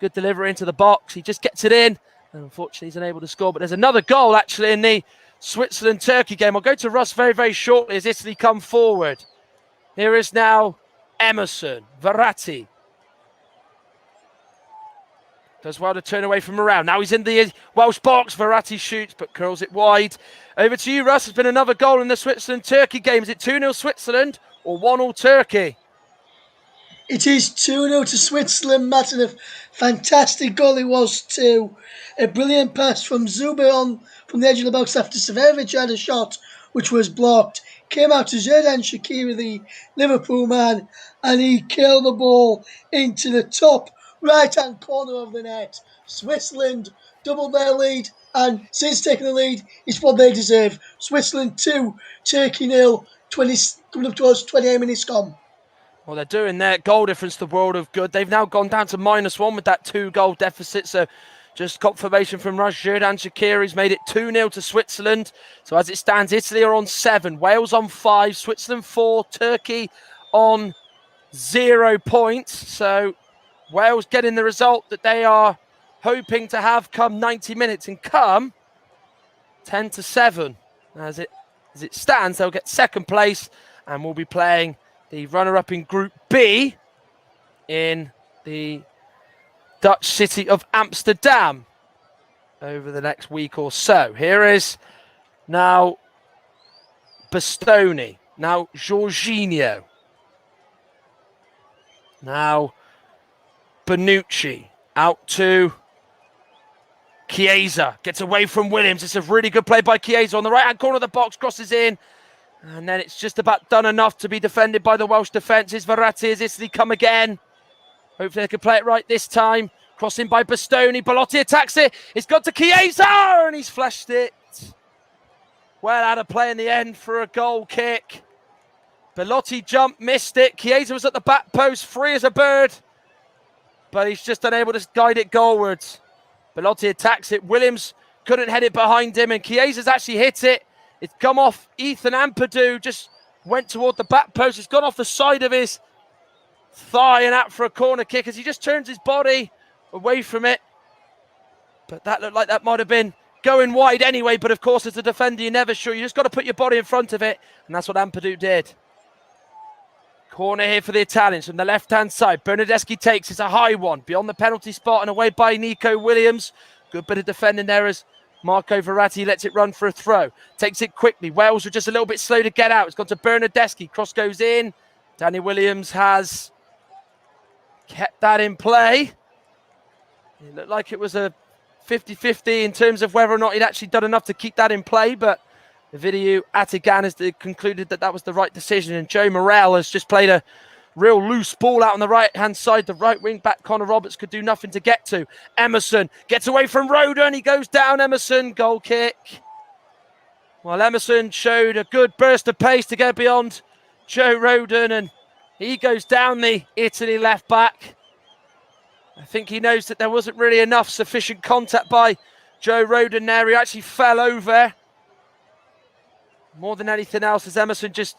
Good delivery into the box. He just gets it in, and unfortunately he's unable to score, but there's another goal actually in the Switzerland-Turkey game. I'll go to Russ very, very shortly as Italy come forward. Here is now Emerson, Verratti. Does well to turn away from around. Now he's in the Welsh box. Verratti shoots, but curls it wide. Over to you, Russ. There's been another goal in the Switzerland-Turkey game. Is it 2-0 Switzerland or 1-1 Turkey? It is 2-0 to Switzerland, Matt, and a fantastic goal it was too. A brilliant pass from Zuber on from the edge of the box after Seferovic had a shot, which was blocked. Came out to Xherdan Shaqiri, the Liverpool man, and he killed the ball into the top right-hand corner of the net. Switzerland doubled their lead, and since taking the lead, it's what they deserve. Switzerland 2, Turkey 0, coming up towards 28 minutes gone. Well, they're doing their goal difference the world of good. They've now gone down to -1 with that 2-goal deficit, so just confirmation from Rush. Xherdan Shaqiri's made it 2-0 to Switzerland. So as it stands, Italy are on 7, Wales on 5, Switzerland 4, Turkey on 0 points. So Wales getting the result that they are hoping to have come 90 minutes and come 10-7. As it stands, they'll get second place and we'll be playing the runner-up in Group B in the Dutch city of Amsterdam over the next week or so. Here is now Bastoni, now Jorginho, now Bonucci, out to Chiesa, gets away from Williams. It's a really good play by Chiesa on the right-hand corner of the box, crosses in, and then it's just about done enough to be defended by the Welsh defence. Is Verratti, as Italy come again? Hopefully they can play it right this time. Crossing by Bastoni, Belotti attacks it. It's got to Chiesa, and he's flashed it. Well out of play in the end for a goal kick. Belotti jumped, missed it. Chiesa was at the back post, free as a bird, but he's just unable to guide it goalwards. Belotti attacks it. Williams couldn't head it behind him, and Chiesa's actually hit it. It's come off Ethan Ampadu, just went toward the back post. It's gone off the side of his thigh and out for a corner kick as he just turns his body away from it. But that looked like that might have been going wide anyway. But of course, as a defender, you're never sure. You just got to put your body in front of it. And that's what Ampadu did. Corner here for the Italians from the left-hand side. Bernardeschi takes. It's a high one beyond the penalty spot and away by Nico Williams. Good bit of defending there as Marco Verratti lets it run for a throw. Takes it quickly. Wales were just a little bit slow to get out. It's gone to Bernardeschi. Cross goes in. Danny Williams has kept that in play. It looked like it was a 50-50 in terms of whether or not he'd actually done enough to keep that in play, but the video Atigan has concluded that that was the right decision, and Joe Morel has just played a real loose ball out on the right-hand side. The right wing back, Connor Roberts, could do nothing to get to. Emerson gets away from Roden. He goes down, Emerson. Goal kick. Well, Emerson showed a good burst of pace to get beyond Joe Roden, and he goes down, the Italy left back. I think he knows that there wasn't really enough sufficient contact by Joe Roden there. He actually fell over. More than anything else, as Emerson just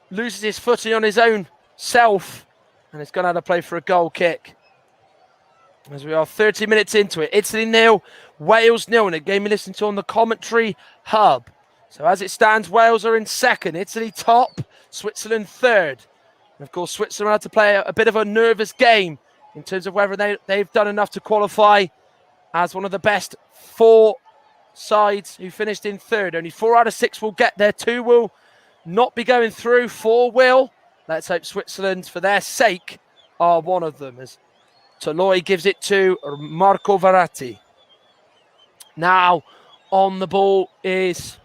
loses his footing on his own self, and it's gone out of play for a goal kick. As we are 30 minutes into it, Italy 0, Wales 0, and a game you listen to on the commentary hub. So as it stands, Wales are in second, Italy top, Switzerland third. And of course, Switzerland had to play a bit of a nervous game in terms of whether they've done enough to qualify as one of the best four sides who finished in third. Only 4 out of 6 will get there. 2 will not be going through. 4 will. Let's hope Switzerland, for their sake, are one of them. As Toloi gives it to Marco Verratti. Now on the ball is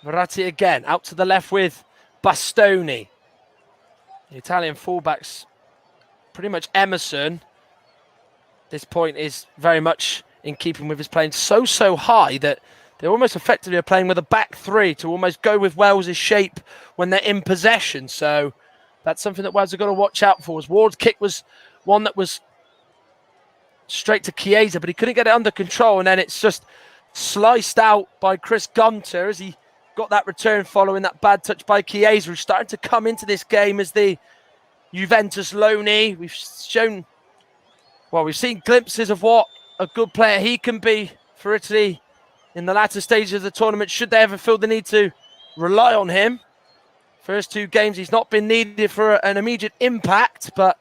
Verratti again. Out to the left with Bastoni. The Italian fullbacks, pretty much Emerson, this point is very much in keeping with his playing so high that they almost effectively are playing with a back three to almost go with Wales' shape when they're in possession. So that's something that Wales have got to watch out for. As Ward's kick was one that was straight to Chiesa, but he couldn't get it under control, and then it's just sliced out by Chris Gunter as he got that return following that bad touch by Chiesa, who's starting to come into this game as the Juventus loanee. We've seen glimpses of what a good player he can be for Italy in the latter stages of the tournament, should they ever feel the need to rely on him. First 2 games, he's not been needed for an immediate impact, but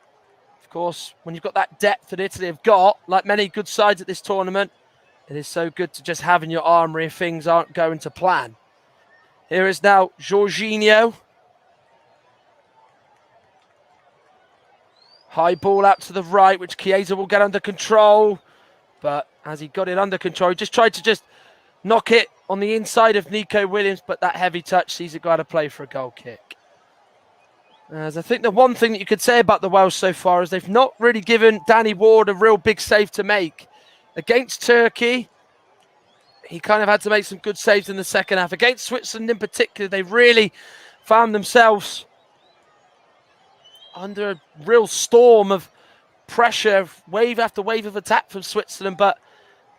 of course, when you've got that depth that Italy have got, like many good sides at this tournament, it is so good to just have in your armoury if things aren't going to plan. Here is now Jorginho. High ball out to the right, which Chiesa will get under control. But as he got it under control, he just tried to just knock it on the inside of Nico Williams, but that heavy touch sees it go out of play for a goal kick. As I think the one thing that you could say about the Welsh so far is they've not really given Danny Ward a real big save to make. Against Turkey, he kind of had to make some good saves in the second half. Against Switzerland in particular, they really found themselves under a real storm of pressure, wave after wave of attack from Switzerland. But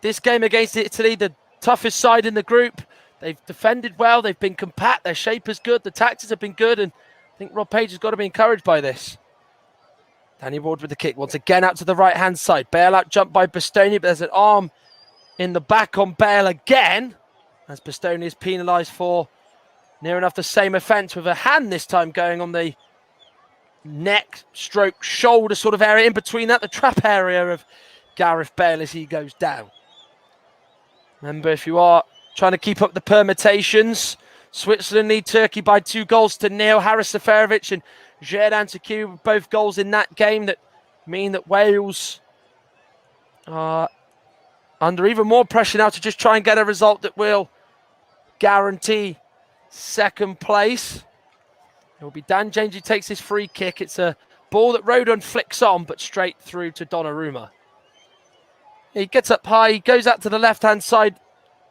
this game against Italy, the toughest side in the group, they've defended well, they've been compact, their shape is good, the tactics have been good, and I think Rob Page has got to be encouraged by this. Danny Ward with the kick. Once again out to the right-hand side. Bale out jump by Bastoni, but there's an arm in the back on Bale again. As Bastoni is penalised for near enough the same offence, with a hand this time going on the neck stroke shoulder sort of area, in between that, the trap area of Gareth Bale as he goes down. Remember, if you are trying to keep up the permutations, Switzerland lead Turkey by 2-0. Haris Seferovic and Xherdan Shaqiri with both goals in that game that mean that Wales are under even more pressure now to just try and get a result that will guarantee second place. It will be Dan James who takes his free kick. It's a ball that Rodon flicks on, but straight through to Donnarumma. He gets up high, he goes out to the left-hand side,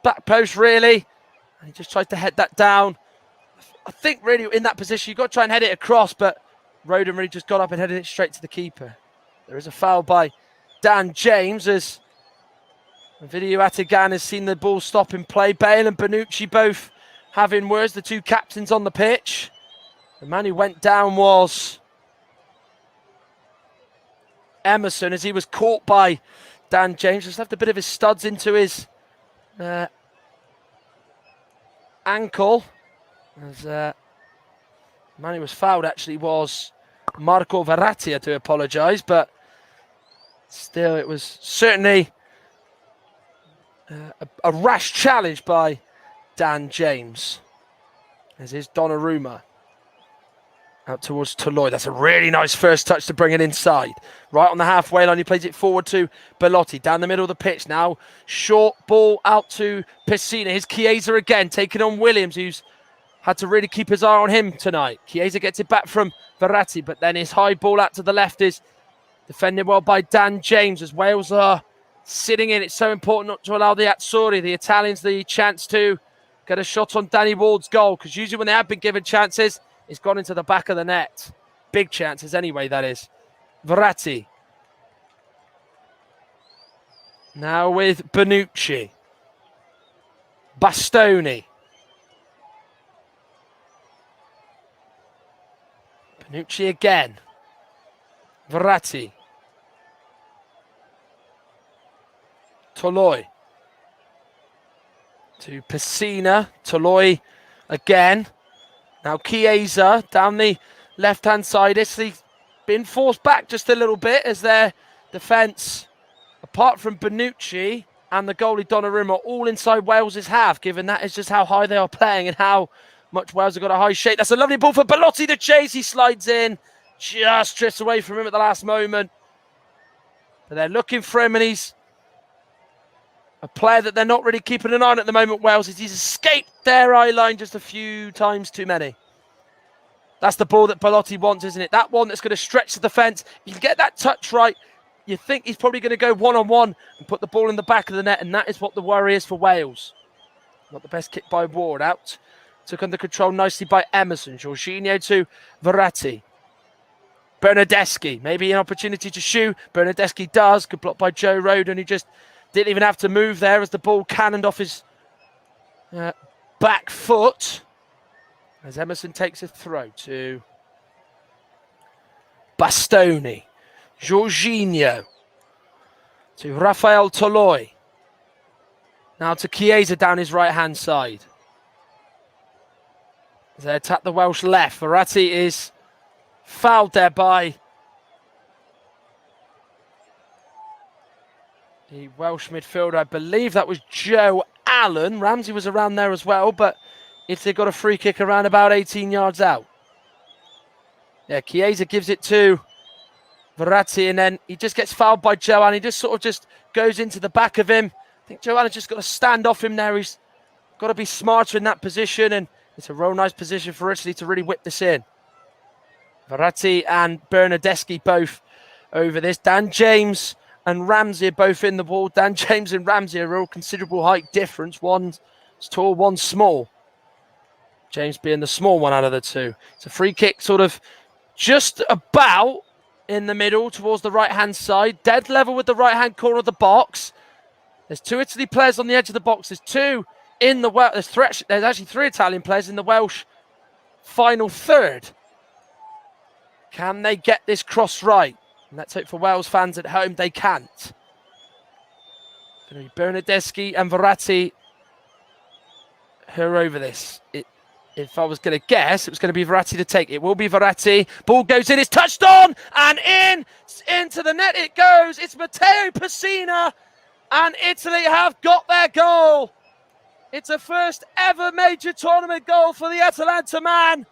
back post really, and he just tries to head that down. I think really in that position, you've got to try and head it across, but Rodon really just got up and headed it straight to the keeper. There is a foul by Dan James as Video Atagan has seen the ball stop in play. Bale and Bonucci both having words, the two captains on the pitch. The man who went down was Emerson as he was caught by Dan James. Just left a bit of his studs into his ankle. As the man who was fouled actually was Marco Verratti. I do apologise, but still it was certainly a rash challenge by Dan James. As is Donnarumma out towards Toloi. That's a really nice first touch to bring it inside. Right on the halfway line, he plays it forward to Belotti. Down the middle of the pitch now. Short ball out to Pessina. Here's Chiesa again, taking on Williams, who's had to really keep his eye on him tonight. Chiesa gets it back from Verratti, but then his high ball out to the left is defended well by Dan James as Wales are sitting in. It's so important not to allow the Azzurri, the Italians, the chance to get a shot on Danny Ward's goal, because usually when they have been given chances, it's gone into the back of the net. Big chances anyway, that is. Verratti. Now with Bonucci. Bastoni. Bonucci again. Verratti. Toloi. To Pessina. Toloi again. Now Chiesa down the left-hand side. Italy been forced back just a little bit as their defence, apart from Bonucci and the goalie Donnarumma, all inside Wales's half, given that is just how high they are playing and how much Wales have got a high shape. That's a lovely ball for Belotti to chase. He slides in, just drifts away from him at the last moment. But they're looking for him, and he's a player that they're not really keeping an eye on at the moment, Wales. He's escaped their eye line just a few times too many. That's the ball that Belotti wants, isn't it? That one that's going to stretch the defence. If you get that touch right, you think he's probably going to go one-on-one and put the ball in the back of the net, and that is what the worry is for Wales. Not the best kick by Ward. Out. Took under control nicely by Emerson. Jorginho to Verratti. Bernardeschi. Maybe an opportunity to shoot. Bernardeschi does. Good block by Joe Rodon, who just didn't even have to move there as the ball cannoned off his back foot. As Emerson takes a throw to Bastoni. Jorginho to Rafael Toloi. Now to Chiesa down his right-hand side. As they attack the Welsh left. Verratti is fouled there by the Welsh midfielder. I believe that was Joe Allen. Ramsey was around there as well, but if they got a free kick around about 18 yards out. Yeah, Chiesa gives it to Verratti, and then he just gets fouled by Joe Allen. He just sort of just goes into the back of him. I think Joe Allen's just got to stand off him there. He's got to be smarter in that position, and it's a real nice position for Italy to really whip this in. Verratti and Bernardeschi both over this. Dan James and Ramsey are both in the ball. Dan James and Ramsey are a real considerable height difference. One's tall, one's small. James being the small one out of the two. It's a free kick sort of just about in the middle towards the right-hand side. Dead level with the right-hand corner of the box. There's two Italy players on the edge of the box. There's two in the Welsh. There's actually three Italian players in the Welsh final third. Can they get this cross right? And let's hope for Wales fans at home they can't. It's going to be Bernardeschi and Verratti who are over this. If I was going to guess, it was going to be Verratti to take. It will be Verratti. Ball goes in, it's touched on, and into the net it goes. It's Matteo Pessina, and Italy have got their goal. It's a first ever major tournament goal for the Atalanta man.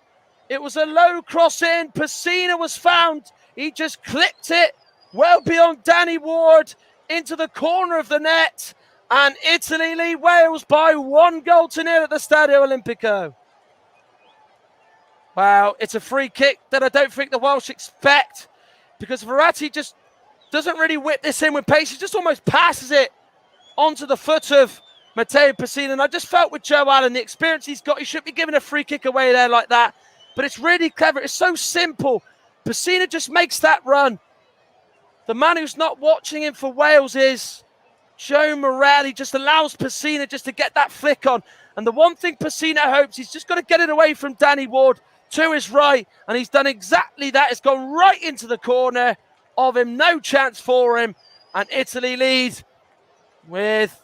It was a low cross in. Pessina was found. He just clipped it well beyond Danny Ward into the corner of the net. And Italy lead Wales by 1-0 at the Stadio Olimpico. Wow, it's a free kick that I don't think the Welsh expect, because Verratti just doesn't really whip this in with pace. He just almost passes it onto the foot of Matteo Pessina. And I just felt with Joe Allen, the experience he's got, he shouldn't be giving a free kick away there like that. But it's really clever. It's so simple. Pessina just makes that run. The man who's not watching him for Wales is Joe Morel. He just allows Pessina just to get that flick on. And the one thing Pessina hopes, he's just got to get it away from Danny Ward to his right. And he's done exactly that. It's gone right into the corner of him. No chance for him. And Italy lead with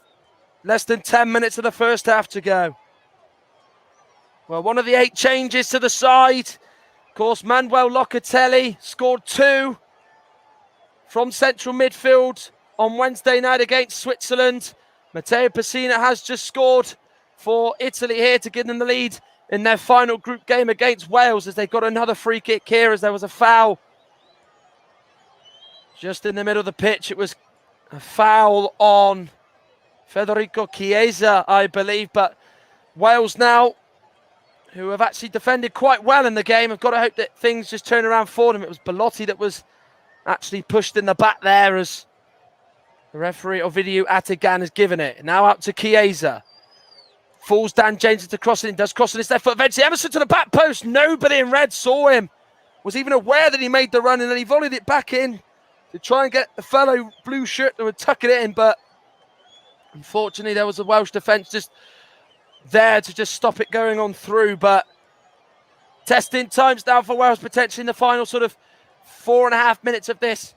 less than 10 minutes of the first half to go. Well, one of the 8 changes to the side. Of course, Manuel Locatelli scored 2 from central midfield on Wednesday night against Switzerland. Matteo Pessina has just scored for Italy here to give them the lead in their final group game against Wales, as they got another free kick here as there was a foul just in the middle of the pitch. It was a foul on Federico Chiesa, I believe, but Wales now, who have actually defended quite well in the game, have got to hope that things just turn around for them. It was Belotti that was actually pushed in the back there as the referee Ovidiu Atagan has given it. Now out to Chiesa. Falls Dan James into crossing, does cross on his left foot. Eventually Emerson to the back post. Nobody in red saw him, was even aware that he made the run, and then he volleyed it back in to try and get the fellow blue shirt that would tuck it in. But unfortunately, there was a Welsh defence just there to just stop it going on through. But testing times now for Wales, potentially in the final sort of 4.5 minutes of this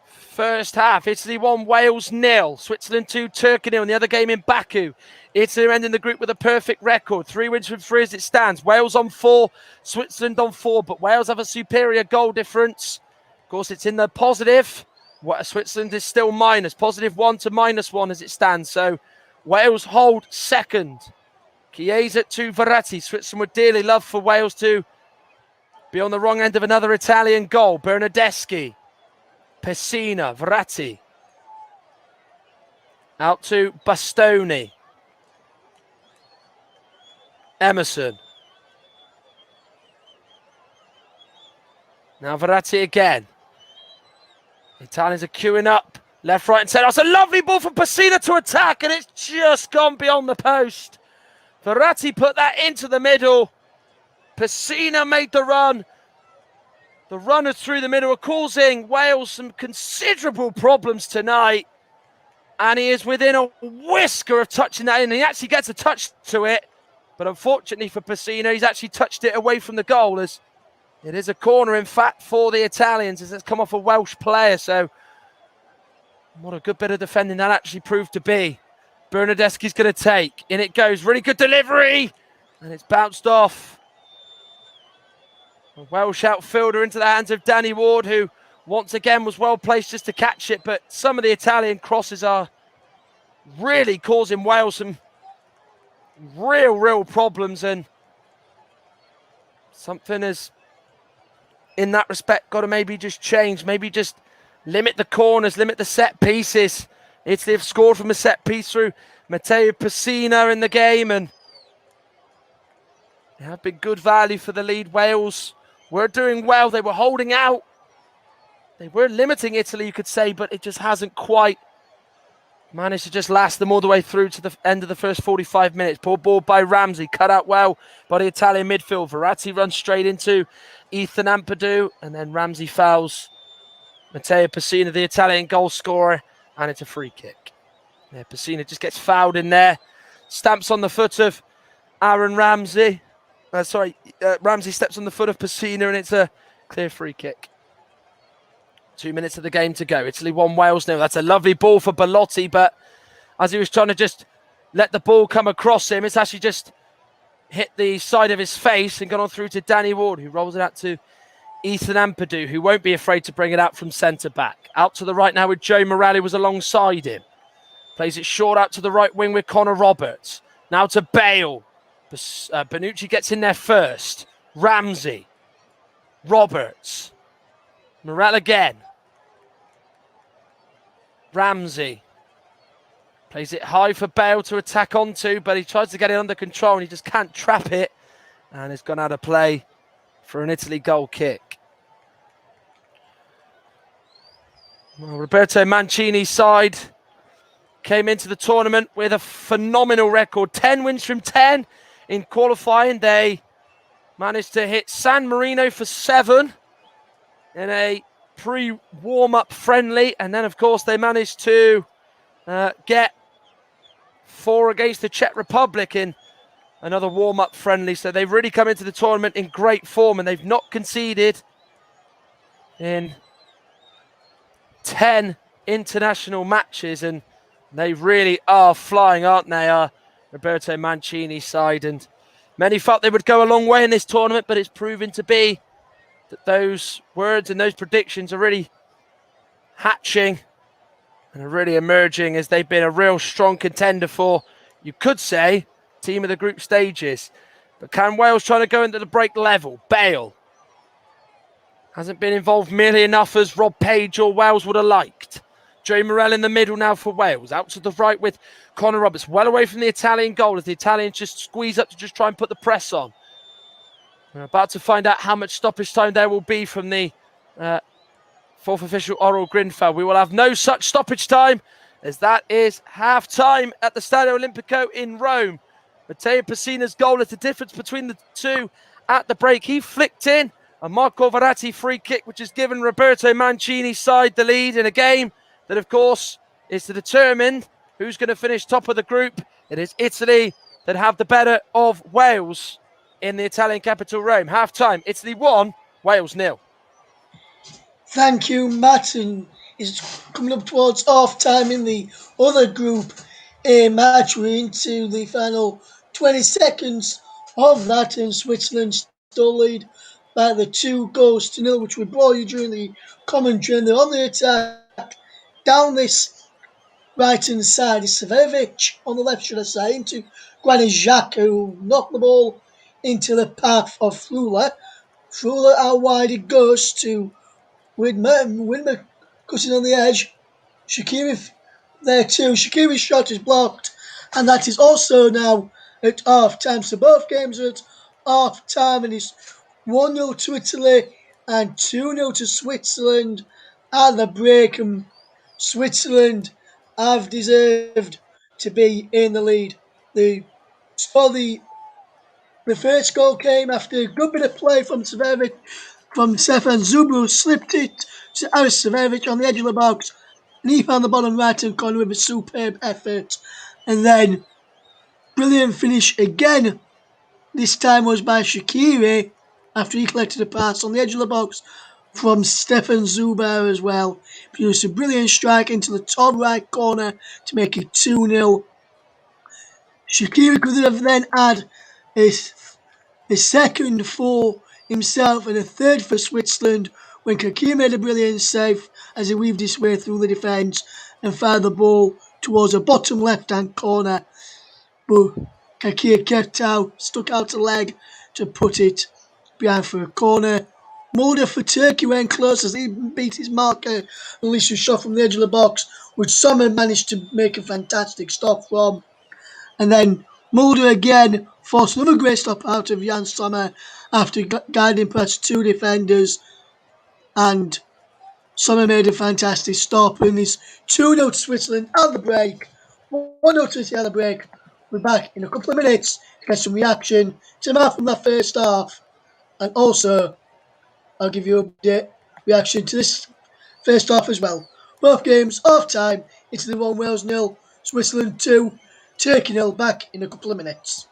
first half. Italy 1, Wales 0. Switzerland 2, Turkey 0 in the other game in Baku. Italy are ending the group with a perfect record. 3 wins from 3 as it stands. Wales on 4, Switzerland on 4, but Wales have a superior goal difference. Of course, it's in the positive. Switzerland is still minus. +1 to -1 as it stands. So Wales hold second. Chiesa to Verratti. Switzerland would dearly love for Wales to be on the wrong end of another Italian goal. Bernardeschi, Pessina, Verratti. Out to Bastoni. Emerson. Now Verratti again. The Italians are queuing up. Left, right and centre. That's a lovely ball from Pessina to attack, and it's just gone beyond the post. Verratti put that into the middle. Pessina made the run. The runners through the middle are causing Wales some considerable problems tonight. And he is within a whisker of touching that in. He actually gets a touch to it. But unfortunately for Pessina, he's actually touched it away from the goal, as it is a corner, in fact, for the Italians, as it's come off a Welsh player. So what a good bit of defending that actually proved to be. Bernardeschi's going to take. In it goes. Really good delivery. And it's bounced off. A Welsh outfielder into the hands of Danny Ward, who once again was well placed just to catch it. But some of the Italian crosses are really causing Wales some real problems. And something has, in that respect, got to maybe just change. Maybe just limit the corners, limit the set pieces. Italy have scored from a set piece through Matteo Pessina in the game, and they have been good value for the lead. Wales were doing well. They were holding out. They were limiting Italy, you could say, but it just hasn't quite managed to just last them all the way through to the end of the first 45 minutes. Poor ball by Ramsey, cut out well by the Italian midfield. Verratti runs straight into Ethan Ampadu, and then Ramsey fouls Matteo Pessina, the Italian goal scorer, and it's a free kick. Yeah, Pessina just gets fouled in there. Stamps on the foot of Aaron Ramsey. Ramsey steps on the foot of Pessina, and it's a clear free kick. 2 minutes of the game to go. Italy 1, Wales 0. That's a lovely ball for Belotti, but as he was trying to just let the ball come across him, it's actually just hit the side of his face and gone on through to Danny Ward, who rolls it out to Ethan Ampadu, who won't be afraid to bring it out from centre-back. Out to the right now with Joe Morale, was alongside him. Plays it short out to the right wing with Connor Roberts. Now to Bale. Bonucci gets in there first. Ramsey. Roberts. Morale again. Ramsey. Plays it high for Bale to attack onto, but he tries to get it under control and he just can't trap it. And it's gone out of play for an Italy goal kick. Well, Roberto Mancini's side came into the tournament with a phenomenal record. 10 wins from 10 in qualifying. They managed to hit San Marino for 7 in a pre-warm-up friendly. And then, of course, they managed to get 4 against the Czech Republic in another warm-up friendly. So they've really come into the tournament in great form, and they've not conceded in 10 international matches, and they really are flying, aren't they, Roberto Mancini's side? And many felt they would go a long way in this tournament, but it's proven to be that those words and those predictions are really hatching and are really emerging, as they've been a real strong contender for, you could say, team of the group stages. But can Wales try to go into the break level? Bale hasn't been involved nearly enough as Rob Page or Wales would have liked. Joe Morel in the middle now for Wales. Out to the right with Connor Roberts. Well away from the Italian goal as the Italians just squeeze up to just try and put the press on. We're about to find out how much stoppage time there will be from the fourth official, Oral Grinfeld. We will have no such stoppage time, as that is half-time at the Stadio Olimpico in Rome. Matteo Pessina's goal is the difference between the two at the break. He flicked in a Marco Verratti free kick, which has given Roberto Mancini's side the lead in a game that, of course, is to determine who's going to finish top of the group. It is Italy that have the better of Wales in the Italian capital, Rome. Half-time, Italy 1, Wales 0. Thank you, Matt. And it's coming up towards half-time in the other Group A match. We're into the final 20 seconds of that, and Switzerland still lead by the 2-0, which we brought you during the commentary. And they're on the attack down this right-hand side is Severovic, on the left, should I say, into Granit Xhaka, who knocked the ball into the path of Freuler. Freuler out wide it goes to Widmer cutting on the edge. Shaqiri there too. Shaqiri's shot is blocked, and that is also now at half-time. So both games are at half-time, and it's 1-0 to Italy and 2-0 to Switzerland at the break. And Switzerland have deserved to be in the lead. The first goal came after a good bit of play from Severovic, from Stefan Zubru, slipped it to Aris Severovic on the edge of the box, and he found the bottom right-hand corner with a superb effort. And then, brilliant finish again. This time was by Shaqiri, after he collected a pass on the edge of the box from Stefan Zuber as well. Produced a brilliant strike into the top right corner to make it 2-0. Shaqiri could have then had a second for himself and a third for Switzerland when Kakir made a brilliant save as he weaved his way through the defence and fired the ball towards a bottom left-hand corner. But Kakir kept out, stuck out a leg to put it behind for a corner. Mulder for Turkey went close as he beat his marker and released a shot from the edge of the box, which Sommer managed to make a fantastic stop from. And then Mulder again forced another great stop out of Jan Sommer after guiding past 2 defenders, and Sommer made a fantastic stop. And it's 2-0 to Switzerland at the break, 1-0 to Italy at the break. We're back in a couple of minutes to get some reaction to Matt from that first half, and also I'll give you a reaction to this first half as well. Both games half time, Italy 1, Wales 0, Switzerland 2, Turkey 0. Back in a couple of minutes.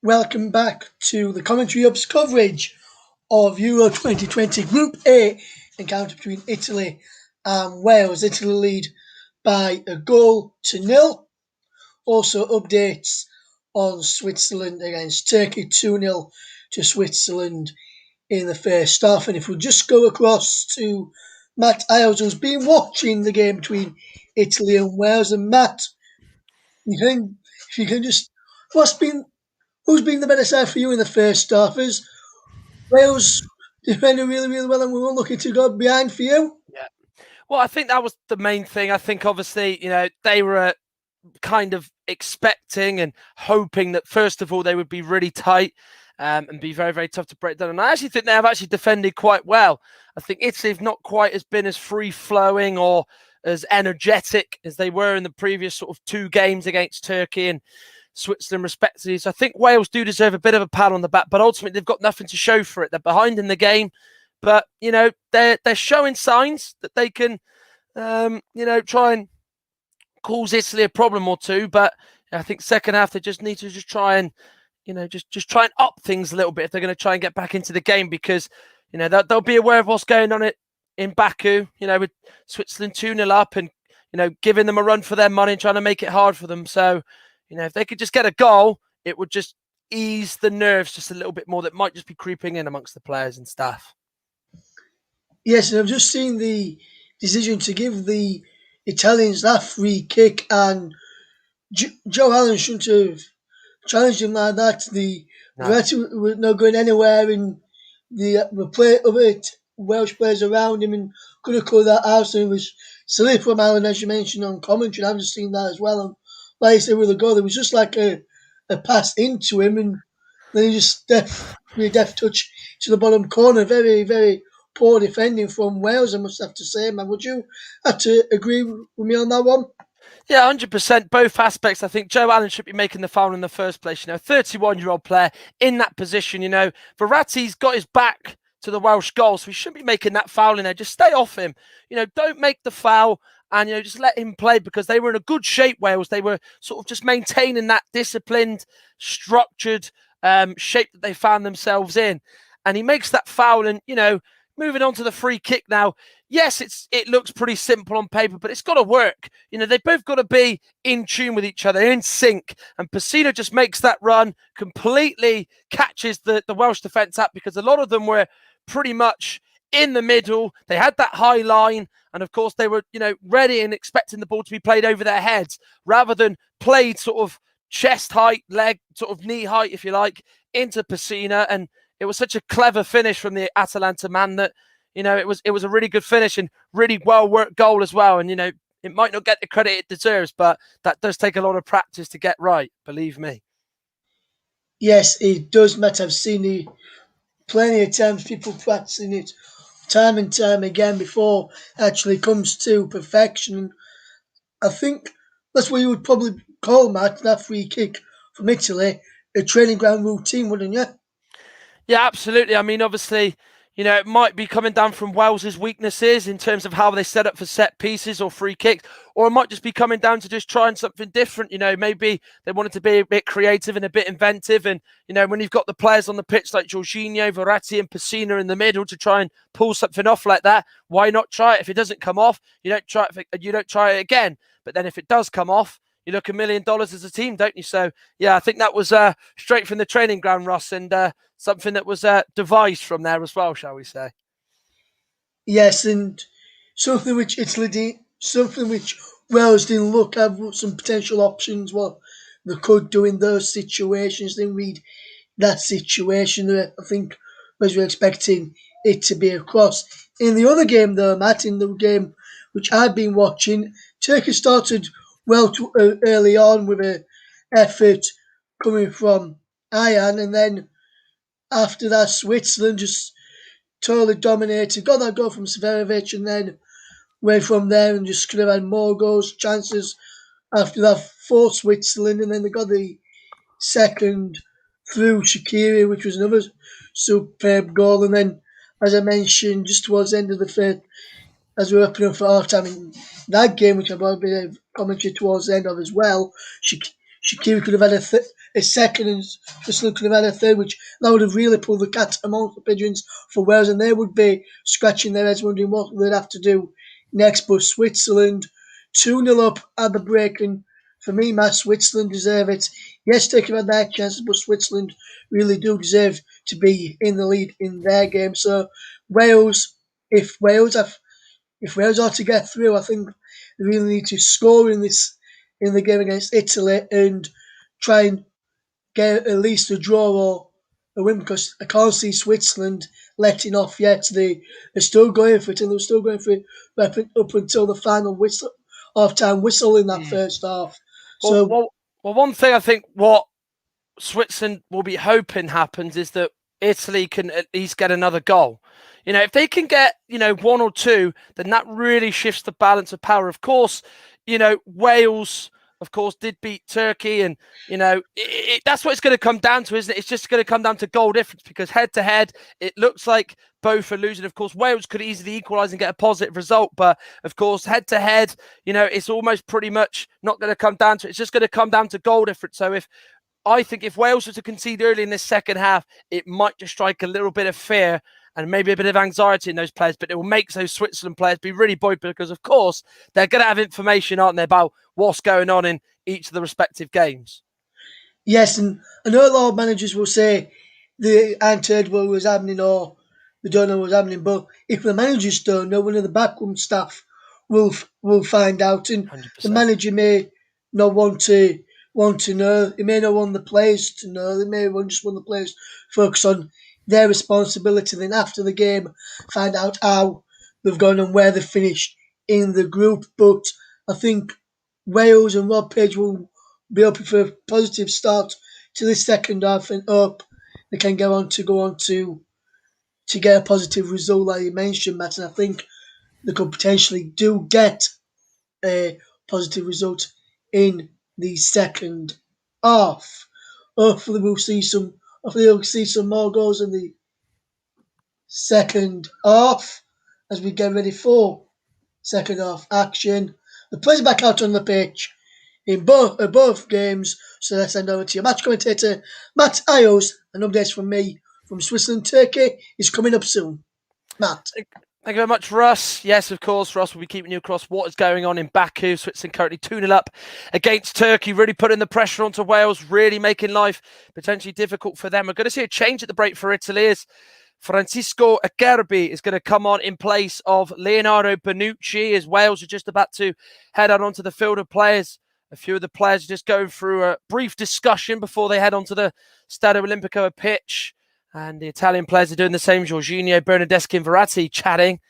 Welcome back to the Commentary Hub's coverage of Euro 2020 Group A encounter between Italy and Wales. Italy lead by a goal to nil. Also updates on Switzerland against Turkey, 2-0 to Switzerland in the first half. And if we just go across to Matt Iles, who's been watching the game between Italy and Wales. And Matt, if you can just, who's been the better side for you in the first half? Is Wales defended really, really well and we were looking to go behind for you? Yeah. Well, I think that was the main thing. I think obviously, they were kind of expecting and hoping that first of all they would be really tight and be very, very tough to break down. And I actually think they have actually defended quite well. I think Italy have not quite been as free flowing or as energetic as they were in the previous sort of two games against Turkey and Switzerland, respectively. So I think Wales do deserve a bit of a pat on the back, but ultimately they've got nothing to show for it. They're behind in the game, but they're showing signs that they can, try and cause Italy a problem or two. But I think second half they just need to just try and, just try and up things a little bit if they're going to try and get back into the game, because they'll be aware of what's going on in Baku. With Switzerland 2-0 up and giving them a run for their money and trying to make it hard for them. So if they could just get a goal, it would just ease the nerves just a little bit more that might just be creeping in amongst the players and staff. Yes, and I've just seen the decision to give the Italians that free kick, and Joe Allen shouldn't have challenged him like that. The Verratti was not going anywhere, and the play of it, Welsh players around him, and could have called that out. So it was silly from Allen, as you mentioned on commentary. I've just seen that as well. And like I said with the goal, it was just like a pass into him, and then he just deft touch to the bottom corner. Very, very poor defending from Wales, I must have to say. Man, would you have to agree with me on that one? Yeah, 100%. Both aspects. I think Joe Allen should be making the foul in the first place. 31-year-old player in that position. Verratti's got his back to the Welsh goal, so he shouldn't be making that foul in there. Just stay off him. Don't make the foul and, just let him play, because they were in a good shape, Wales. They were sort of just maintaining that disciplined, structured shape that they found themselves in. And he makes that foul and, moving on to the free kick now. Yes, it looks pretty simple on paper, but it's got to work. They've both got to be in tune with each other, in sync. And Pessina just makes that run, completely catches the Welsh defence up, because a lot of them were pretty much in the middle. They had that high line, and of course they were, ready and expecting the ball to be played over their heads, rather than played sort of chest height, leg, sort of knee height, if you like, into Pessina. And it was such a clever finish from the Atalanta man that, it was a really good finish and really well-worked goal as well. And, it might not get the credit it deserves, but that does take a lot of practice to get right, believe me. Yes, it does, Matt. I've seen it plenty of times, people practicing it time and time again before it actually comes to perfection. I think that's what you would probably call, Matt, that free kick from Italy, a training ground routine, wouldn't you? Yeah, absolutely. I mean, obviously, it might be coming down from Wales's weaknesses in terms of how they set up for set pieces or free kicks, or it might just be coming down to just trying something different. Maybe they wanted to be a bit creative and a bit inventive. And, when you've got the players on the pitch like Jorginho, Verratti and Pessina in the middle to try and pull something off like that, why not try it? If it doesn't come off, you don't try it again. But then if it does come off, you look $1 million as a team, don't you? So, yeah, I think that was straight from the training ground, Ross, and something that was devised from there as well, shall we say. Yes, and something which Wales didn't look at, some potential options, what they could do in those situations. Then read that situation. I think was we're expecting it to be across. In the other game, though, Matt, in the game which I've been watching, Turkey started well early on with an effort coming from Ayan, and then after that, Switzerland just totally dominated, got that goal from Severovic, and then went from there and just could have had more goals, chances after that for Switzerland, and then they got the second through Shaqiri, which was another superb goal. And then, as I mentioned, just towards the end of the third, as we were opening up for half time in that game, which I've got a bit of commentary towards the end of as well, Shaqiri could have had a second and Switzerland could have had a third, which that would have really pulled the cat amongst the pigeons for Wales, and they would be scratching their heads wondering what they'd have to do next. But Switzerland 2-0 up at the break, and for me, Matt, Switzerland deserve it. Yes, they could have had their chances, but Switzerland really do deserve to be in the lead in their game. So Wales, if Wales are to get through, I think they really need to score in the game against Italy and try and get at least a draw or a win, because I can't see Switzerland letting off yet. They are still going for it, and they're still going for it up until the final whistle, half-time whistle in that first half. Well, one thing I think what Switzerland will be hoping happens is that Italy can at least get another goal. If they can get, one or two, then that really shifts the balance of power. Of course, Wales, of course, did beat Turkey, and, that's what it's going to come down to, isn't it? It's just going to come down to goal difference, because head-to-head, it looks like both are losing. Of course, Wales could easily equalise and get a positive result, but, of course, head-to-head, it's almost pretty much not going to come down to it. It's just going to come down to goal difference. So I think if Wales were to concede early in this second half, it might just strike a little bit of fear and maybe a bit of anxiety in those players, but it will make those Switzerland players be really buoyant, because, of course, they're going to have information, aren't they, about what's going on in each of the respective games. Yes, and I know a lot of managers will say they aren't heard what was happening or they don't know what's happening, but if the managers don't know, one of the backroom staff will find out, and 100%. the manager may not want to know. He may not want the players to know. They may just want the players to focus on their responsibility. Then after the game, find out how they've gone and where they finished in the group. But I think Wales and Rob Page will be hoping for a positive start to the second half and hope they can go on to get a positive result, like you mentioned, Matt. And I think they could potentially do get a positive result in the second half. Hopefully we'll see some more goals in the second half as we get ready for second half action. The players back out on the pitch in both games. So let's send over to your match commentator, Matt Ayos, and updates from me from Switzerland. Turkey is coming up soon. Matt. Thank you very much, Russ. Yes, of course, Russ will be keeping you across what is going on in Baku. Switzerland currently 2-0 up against Turkey, really putting the pressure onto Wales, really making life potentially difficult for them. We're going to see a change at the break for Italy as Francisco Acerbi is going to come on in place of Leonardo Bonucci, as Wales are just about to head out onto the field of players. A few of the players are just going through a brief discussion before they head onto the Stadio Olimpico pitch. And the Italian players are doing the same. Jorginho, Bernardeschi and Verratti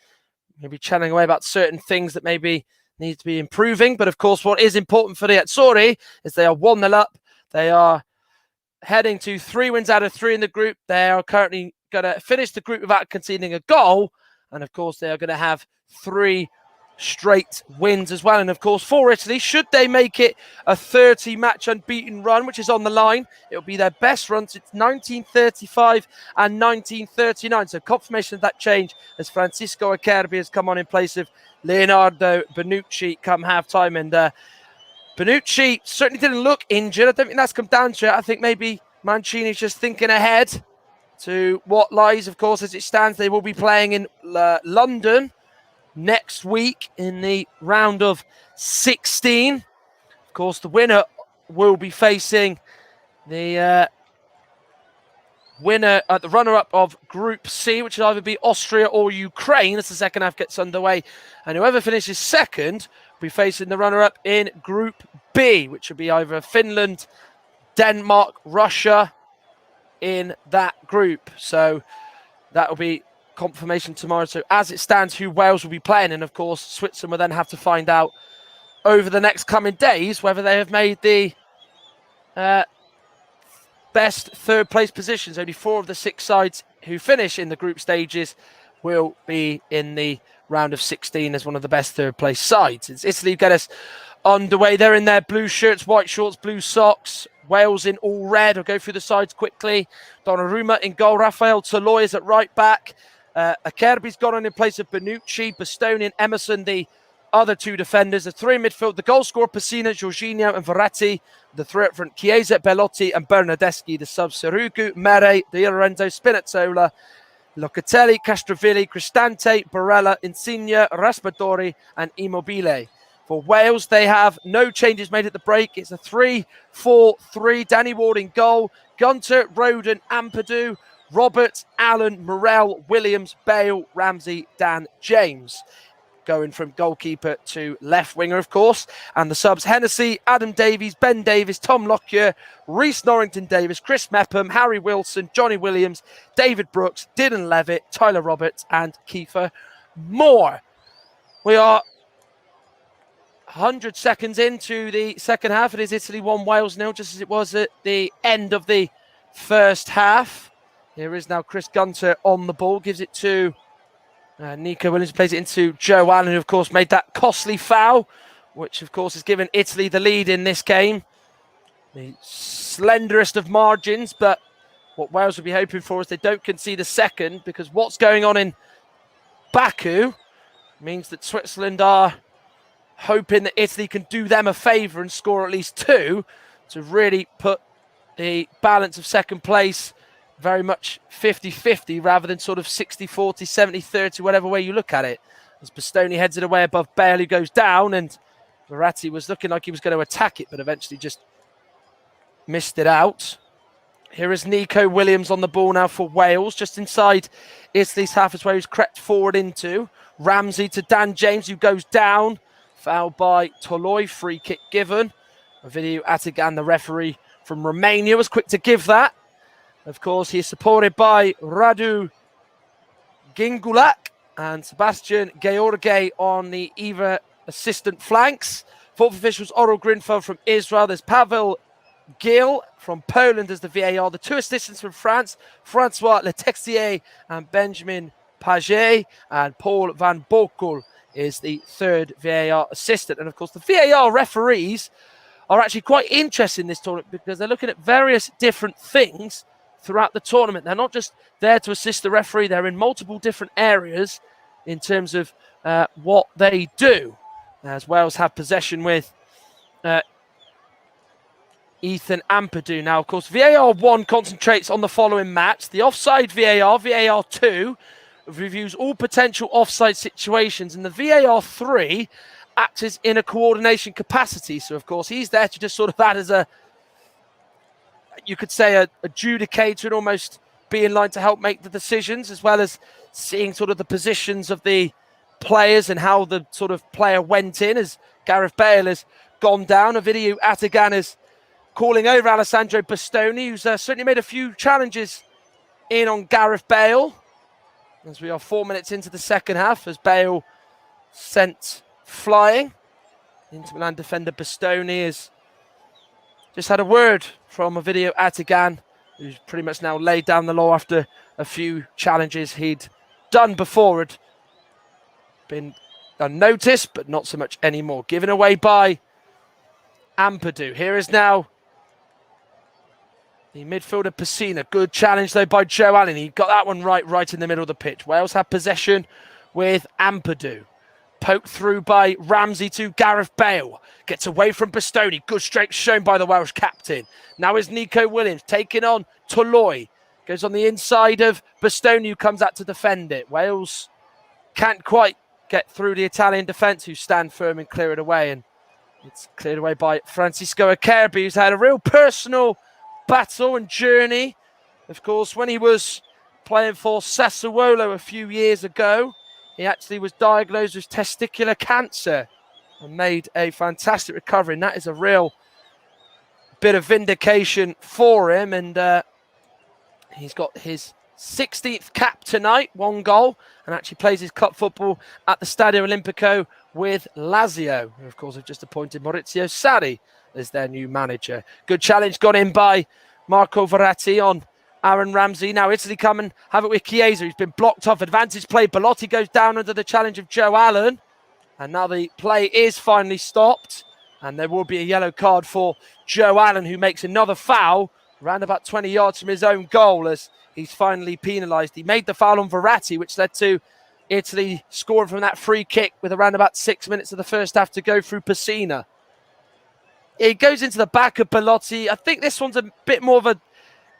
maybe chatting away about certain things that maybe need to be improving. But of course, what is important for the Azzurri is they are 1-0 up. They are heading to 3 wins out of 3 in the group. They are currently going to finish the group without conceding a goal. And of course, they are going to have 3 straight wins as well. And of course, for Italy, should they make it a 30-match unbeaten run, which is on the line, it'll be their best run since 1935 and 1939. So confirmation of that change as Francisco Acerbi has come on in place of Leonardo Bonucci come half-time. And Bonucci certainly didn't look injured. I don't think that's come down to it. I think maybe Mancini's just thinking ahead to what lies. Of course, as it stands, they will be playing in London next week in the round of 16. Of course, the winner will be facing the runner-up of Group C, which will either be Austria or Ukraine as the second half gets underway. And whoever finishes second will be facing the runner-up in Group B, which will be either Finland, Denmark, Russia in that group. So that will be confirmation tomorrow. So as it stands, who Wales will be playing, and of course Switzerland will then have to find out over the next coming days whether they have made the best third place positions. Only 4 of the 6 sides who finish in the group stages will be in the round of 16 as one of the best third place sides. It's Italy get us underway. They're in their blue shirts, white shorts, blue socks. Wales in all red. I'll go through the sides quickly. Donnarumma in goal. Rafael Toloi is at right back. Acerbi's gone on in place of Bonucci, Bastoni and Emerson, the other 2 defenders. The 3 in midfield, the goal scorer, Pessina, Jorginho and Verratti. the three up front, Chiesa, Bellotti and Bernardeschi. The subs, Sirigu, Mere, Di Lorenzo, Spinazzola, Locatelli, Castrovilli, Cristante, Barella, Insigne, Raspadori and Immobile. For Wales, they have no changes made at the break. It's a 3-4-3. Danny Ward in goal. Gunter, Roden, Ampadu, Roberts, Allen, Morel, Williams, Bale, Ramsey, Dan, James. Going from goalkeeper to left winger, of course. And the subs, Hennessy, Adam Davies, Ben Davies, Tom Lockyer, Reece Norrington Davis, Chris Mepham, Harry Wilson, Johnny Williams, David Brooks, Dylan Levitt, Tyler Roberts and Kiefer Moore. We are 100 seconds into the second half. It is Italy 1, Wales 0, just as it was at the end of the first half. Here is now Chris Gunter on the ball, gives it to Nico Williams, plays it into Joe Allen, who of course made that costly foul, which of course has given Italy the lead in this game. The slenderest of margins, but what Wales will be hoping for is they don't concede a second, because what's going on in Baku means that Switzerland are hoping that Italy can do them a favour and score at least 2 to really put the balance of second place very much 50-50 rather than sort of 60-40, 70-30, whatever way you look at it. As Bastoni heads it away above Bale, who goes down, and Verratti was looking like he was going to attack it, but eventually just missed it out. Here is Nico Williams on the ball now for Wales, just inside Italy's half is where he's crept forward into. Ramsey to Dan James, who goes down. Fouled by Toloi, free kick given. Ovidiu Atagan, the referee from Romania, was quick to give that. Of course, he is supported by Radu Gingulak and Sebastian George on the EVA assistant flanks. Fourth officials, Oral Grinfeld from Israel. There's Pavel Gil from Poland as the VAR. The 2 assistants from France, Francois Letexier and Benjamin Paget, and Paul Van Bokel is the 3rd VAR assistant. And of course, the VAR referees are actually quite interested in this tournament because they're looking at various different things throughout the tournament. They're not just there to assist the referee, they're in multiple different areas in terms of what they do. As Wales have possession with Ethan Ampadu. Now, of course, VAR 1 concentrates on the following match. The offside VAR, VAR 2, reviews all potential offside situations, and the VAR 3 acts as in a coordination capacity. So, of course, he's there to just sort of act as a, you could say, a adjudicator and almost be in line to help make the decisions, as well as seeing sort of the positions of the players and how the sort of player went in, as Gareth Bale has gone down. Ovidiu Atagan is calling over Alessandro Bastoni, who's certainly made a few challenges in on Gareth Bale. As we are 4 minutes into the second half, as Bale sent flying. Inter Milan defender Bastoni has just had a word from Ovidiu Atagan, who's pretty much now laid down the law after a few challenges he'd done before. Had been unnoticed, but not so much anymore. Given away by Ampadu. Here is now the midfielder Pessina. Good challenge though by Joe Allen. He got that one right in the middle of the pitch. Wales have possession with Ampadu. Poked through by Ramsey to Gareth Bale. Gets away from Bastoni. Good strength shown by the Welsh captain. Now is Nico Williams taking on Toloi. Goes on the inside of Bastoni, who comes out to defend it. Wales can't quite get through the Italian defence, who stand firm and clear it away. And it's cleared away by Francisco Acerbi, who's had a real personal battle and journey. Of course, when he was playing for Sassuolo a few years ago, he actually was diagnosed with testicular cancer and made a fantastic recovery. And that is a real bit of vindication for him. And he's got his 16th cap tonight, 1 goal, and actually plays his cup football at the Stadio Olimpico with Lazio, who of course have just appointed Maurizio Sarri as their new manager. Good challenge got in by Marco Verratti on Aaron Ramsey. Now Italy come and have it with Chiesa, who's been blocked off. Advantage play. Bellotti goes down under the challenge of Joe Allen. And now the play is finally stopped. And there will be a yellow card for Joe Allen, who makes another foul around about 20 yards from his own goal as he's finally penalised. He made the foul on Verratti, which led to Italy scoring from that free kick with around about 6 minutes of the first half to go through Pessina. He goes into the back of Belotti. I think this one's a bit more of a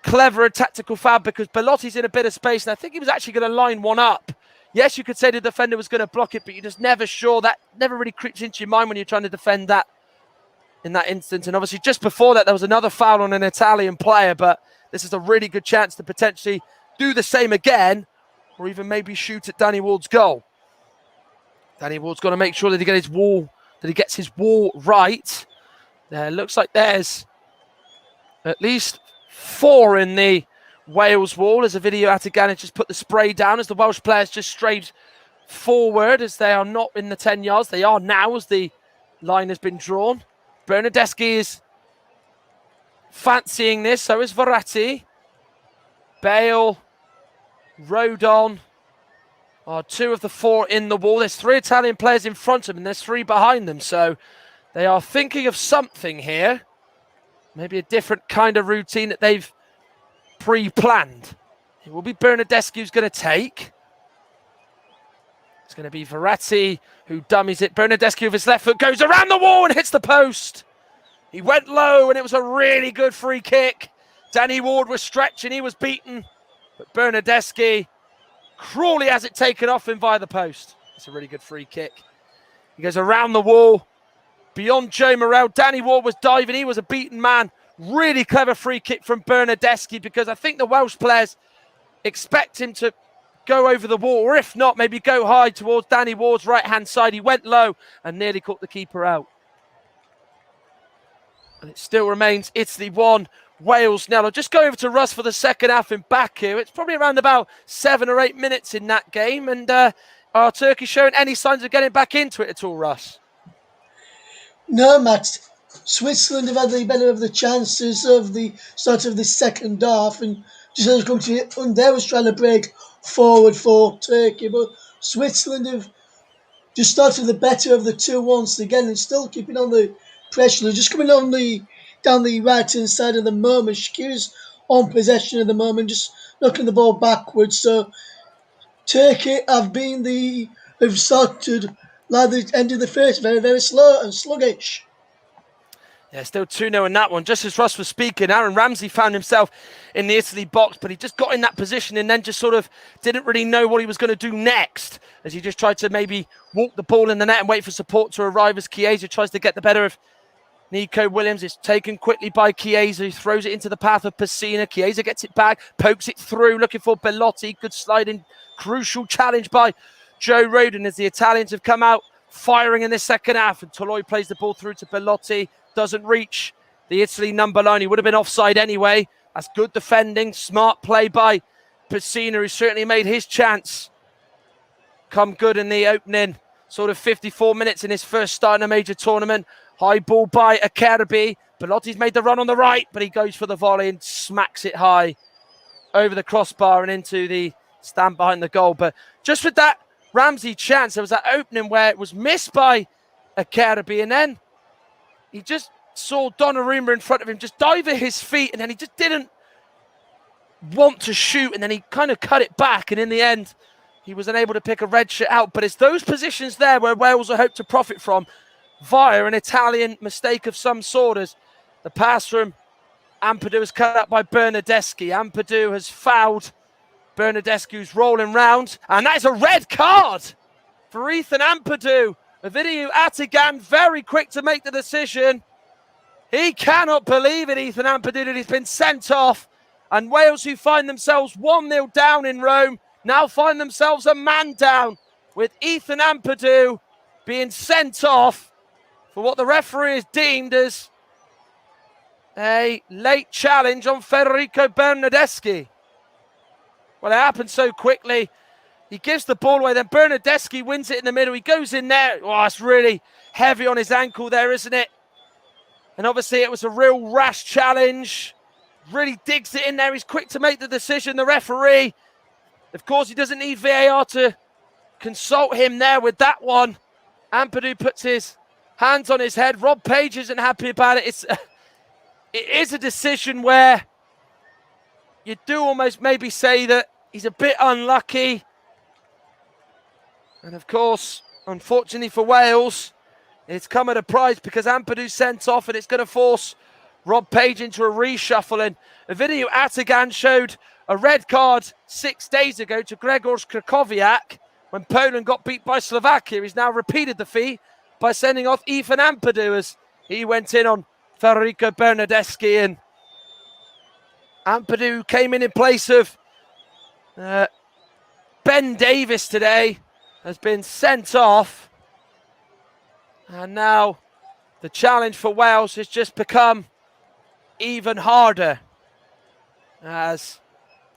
cleverer tactical foul because Belotti's in a bit of space, and I think he was actually going to line one up. Yes, you could say the defender was going to block it, but you're just never sure. That never really creeps into your mind when you're trying to defend that in that instance. And obviously just before that, there was another foul on an Italian player, but this is a really good chance to potentially do the same again, or even maybe shoot at Danny Ward's goal. Danny Ward's got to make sure that he gets his wall right. There looks like there's at least 4 in the Wales wall as a video Attigan just put the spray down as the Welsh players just strayed forward as they are not in the 10 yards. They are now as the line has been drawn. Bernardeschi is fancying this, so is Verratti. Bale, Rodon are 2 of the 4 in the wall. There's 3 Italian players in front of them and there's 3 behind them, so they are thinking of something here. Maybe a different kind of routine that they've pre-planned. It will be Bernardeschi who's going to take. It's going to be Verratti who dummies it. Bernardeschi with his left foot goes around the wall and hits the post. He went low and it was a really good free kick. Danny Ward was stretching, he was beaten. But Bernardeschi cruelly has it taken off him via the post. It's a really good free kick. He goes around the wall. Beyond Joe Morrell, Danny Ward was diving. He was a beaten man. Really clever free kick from Bernardeschi because I think the Welsh players expect him to go over the wall, or if not, maybe go high towards Danny Ward's right-hand side. He went low and nearly caught the keeper out. And it still remains Italy 1, Wales 0. I'll just go over to Russ for the second half in Baku. It's probably around about 7 or 8 minutes in that game. And are Turkey showing any signs of getting back into it at all, Russ? No, Matt. Switzerland have had the better of the chances of the start of the second half, and just as come to it, and they was trying to break forward for Turkey, but Switzerland have just started the better of the 2 once again and still keeping on the pressure. They're just coming on down the right hand side at the moment. Shaqiri's on possession at the moment, just knocking the ball backwards. So Turkey have started like the end of the first, very, very slow and sluggish. Yeah, still 2-0 in that one. Just as Russ was speaking, Aaron Ramsey found himself in the Italy box, but he just got in that position and then just sort of didn't really know what he was going to do next as he just tried to maybe walk the ball in the net and wait for support to arrive as Chiesa tries to get the better of Nico Williams. It's taken quickly by Chiesa, who throws it into the path of Pessina. Chiesa gets it back, pokes it through, looking for Belotti. Good sliding, crucial challenge by Joe Rodon as the Italians have come out firing in the second half, and Toloi plays the ball through to Belotti. Doesn't reach the Italy number line. He would have been offside anyway. That's good defending. Smart play by Pessina, who certainly made his chance come good in the opening sort of 54 minutes in his first start in a major tournament. High ball by Acerbi. Belotti's made the run on the right, but he goes for the volley and smacks it high over the crossbar and into the stand behind the goal. But just with that Ramsey chance, there was that opening where it was missed by Acerbi, and then he just saw Donnarumma in front of him just dive at his feet, and then he just didn't want to shoot, and then he kind of cut it back, and in the end, he was unable to pick a red shirt out. But it's those positions there where Wales will hope to profit from via an Italian mistake of some sort, as the pass from Ampadu is cut up by Bernardeschi. Ampadu has fouled Bernardeschi, who's rolling round, and that is a red card for Ethan Ampadu. Ovidiu Attigan very quick to make the decision. He cannot believe it, Ethan Ampadu, that he's been sent off. And Wales, who find themselves 1-0 down in Rome, now find themselves a man down, with Ethan Ampadu being sent off for what the referee has deemed as a late challenge on Federico Bernardeschi. Well, it happened so quickly. He gives the ball away, then Bernardeschi wins it in the middle. He goes in there. Oh, it's really heavy on his ankle there, isn't it? And obviously it was a real rash challenge. Really digs it in there. He's quick to make the decision. The referee, of course, he doesn't need VAR to consult him there with that one. Ampadu puts his hands on his head. Rob Page isn't happy about it. It is a decision where you do almost maybe say that he's a bit unlucky. And of course, unfortunately for Wales, It's come at a price because Ampadu sent off, and it's going to force Rob Page into a reshuffle. And Ovidiu Atagan showed a red card 6 days ago to Grzegorz Krychowiak when Poland got beat by Slovakia. He's now repeated the feat by sending off Ethan Ampadu as he went in on Federico Bernardeschi, and Ampadu came in place of Ben Davies today, has been sent off. And now the challenge for Wales has just become even harder, as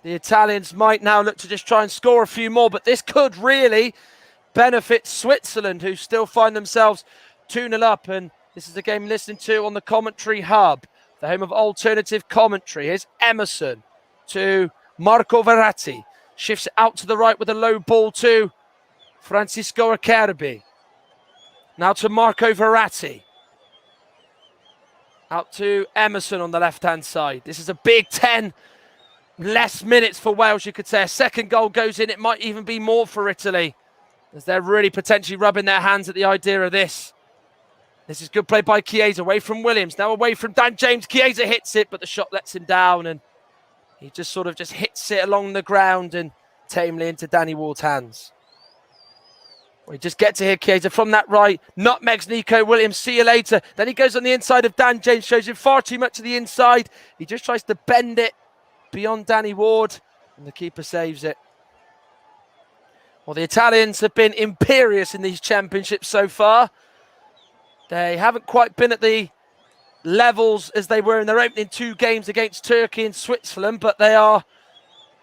the Italians might now look to just try and score a few more. But this could really benefit Switzerland, who still find themselves 2-0 up. And this is the game listening to on the Commentary Hub, the home of alternative commentary. Here's Emerson to Marco Verratti. Shifts it out to the right with a low ball to Francisco Acerbi. Now to Marco Verratti. Out to Emerson on the left-hand side. This is a big 10 less minutes for Wales, you could say. A second goal goes in. It might even be more for Italy, as they're really potentially rubbing their hands at the idea of this. This is good play by Chiesa, away from Williams. Now away from Dan James. Chiesa hits it, but the shot lets him down, and he just sort of just hits it along the ground and tamely into Danny Ward's hands. We just get to here, Chiesa from that right. Nutmegs Nico Williams. See you later. Then he goes on the inside of Dan James. Shows him far too much to the inside. He just tries to bend it beyond Danny Ward, and the keeper saves it. Well, the Italians have been imperious in these championships so far. They haven't quite been at the levels as they were in their opening 2 games against Turkey and Switzerland, but they are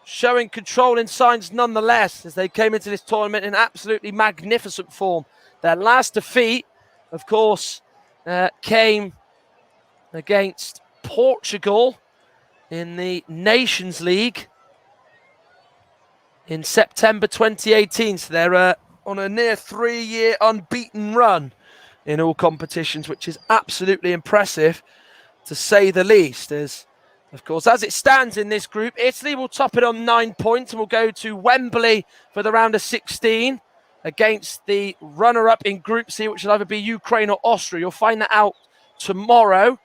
showing controlling signs nonetheless, as they came into this tournament in absolutely magnificent form. Their last defeat, of course, came against Portugal in the Nations League in September 2018. So they're on a near 3-year unbeaten run in all competitions, which is absolutely impressive, to say the least. As, of course, as it stands in this group, Italy will top it on 9 points and will go to Wembley for the round of 16 against the runner-up in Group C, which will either be Ukraine or Austria. You'll find that out tomorrow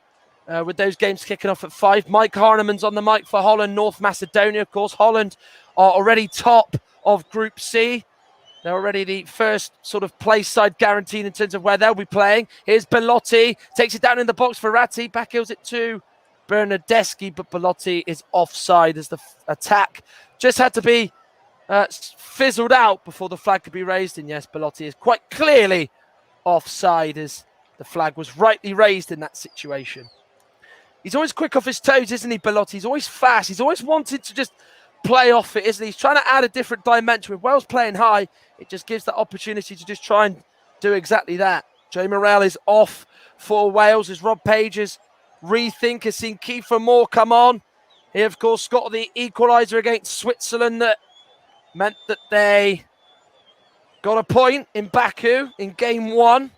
with those games kicking off at 5. Mike Harneman's on the mic for Holland, North Macedonia. Of course, Holland are already top of Group C. They're already the first sort of place side guaranteed in terms of where they'll be playing. Here's Belotti, takes it down in the box for Verratti, backheels it to Bernardeschi, but Belotti is offside as the attack just had to be fizzled out before the flag could be raised. And yes, Belotti is quite clearly offside, as the flag was rightly raised in that situation. He's always quick off his toes, isn't he, Belotti? He's always fast. He's always wanted to just play off it, isn't he? He's trying to add a different dimension. With Wales playing high, it just gives that opportunity to just try and do exactly that. Joe Morrell is off for Wales as Rob Page's rethink has seen Kiefer Moore come on. He, of course, got the equaliser against Switzerland that meant that they got a point in Baku in game 1.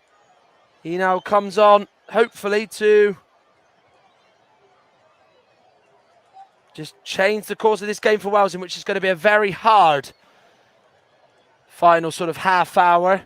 He now comes on, hopefully, to just change the course of this game for Wales, in which is going to be a very hard final sort of half hour.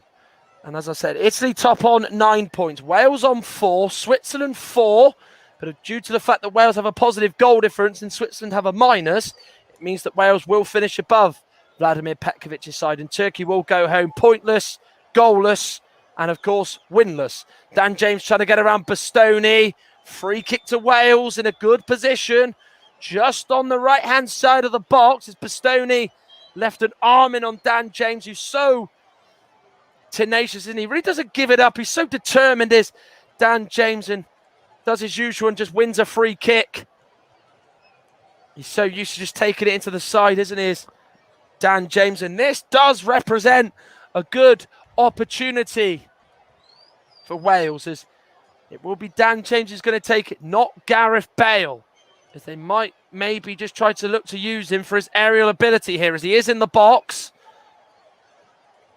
And as I said, Italy top on 9 points, Wales on 4, Switzerland 4. But due to the fact that Wales have a positive goal difference and Switzerland have a minus, it means that Wales will finish above Vladimir Petkovic's side, and Turkey will go home pointless, goalless, and of course winless. Dan James trying to get around Bastoni. Free kick to Wales in a good position, just on the right-hand side of the box, as Bastoni left an arm in on Dan James, who's so tenacious, and he really doesn't give it up. He's so determined, is Dan James, and does his usual and just wins a free kick. He's so used to just taking it into the side, isn't he, Dan James? And this does represent a good opportunity for Wales, as it will be Dan James who's going to take it, not Gareth Bale, as they might maybe just try to look to use him for his aerial ability here, as he is in the box.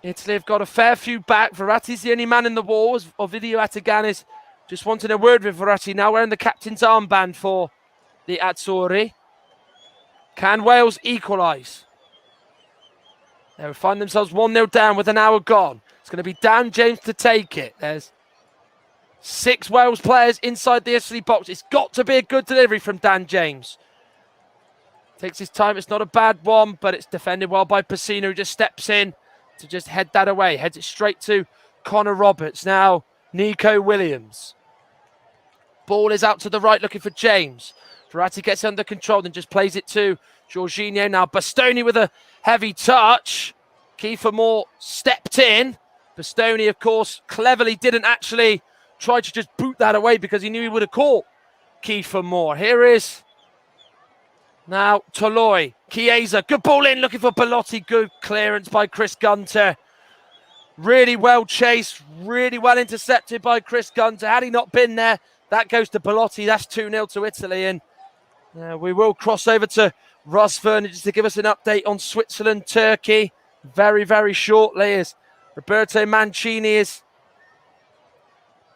Italy have got a fair few back. Verratti's the only man in the wall, as Ovidiu Atagan is just wanting a word with Verratti, now wearing the captain's armband for the Azzurri. Can Wales equalise? They will find themselves 1-0 down with an hour gone. It's going to be Dan James to take it. There's 6 Wales players inside the Italy box. It's got to be a good delivery from Dan James. Takes his time. It's not a bad one, but it's defended well by Pessina, who just steps in to just head that away. Heads it straight to Connor Roberts. Now Nico Williams. Ball is out to the right looking for James. Verratti gets under control and just plays it to Jorginho. Now Bastoni with a heavy touch. Kiefer Moore stepped in. Bastoni, of course, cleverly didn't actually try to just boot that away because he knew he would have caught Kiefer Moore. Here is now Toloi. Chiesa, good ball in, looking for Belotti. Good clearance by Chris Gunter. Really well chased, really well intercepted by Chris Gunter. Had he not been there, that goes to Belotti. That's 2-0 to Italy. And we will cross over to Russ Vernon just to give us an update on Switzerland-Turkey very, very shortly, as Roberto Mancini is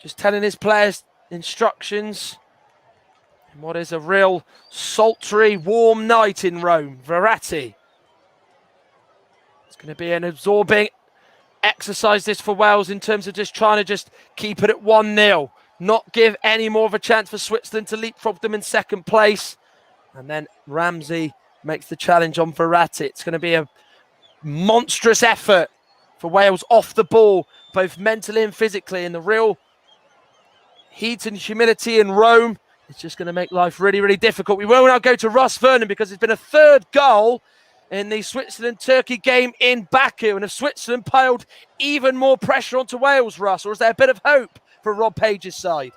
just telling his players instructions. And what is a real sultry, warm night in Rome. Verratti. It's going to be an absorbing exercise this for Wales in terms of just trying to just keep it at 1-0. Not give any more of a chance for Switzerland to leapfrog them in second place. And then Ramsey makes the challenge on Verratti. It's going to be a monstrous effort for Wales off the ball, both mentally and physically. In the real heat and humidity in Rome, it's just going to make life really, really difficult. We will now go to Russ Vernon because it's been a third goal in the Switzerland-Turkey game in Baku. And have Switzerland piled even more pressure onto Wales, Russ? Or is there a bit of hope for Rob Page's side?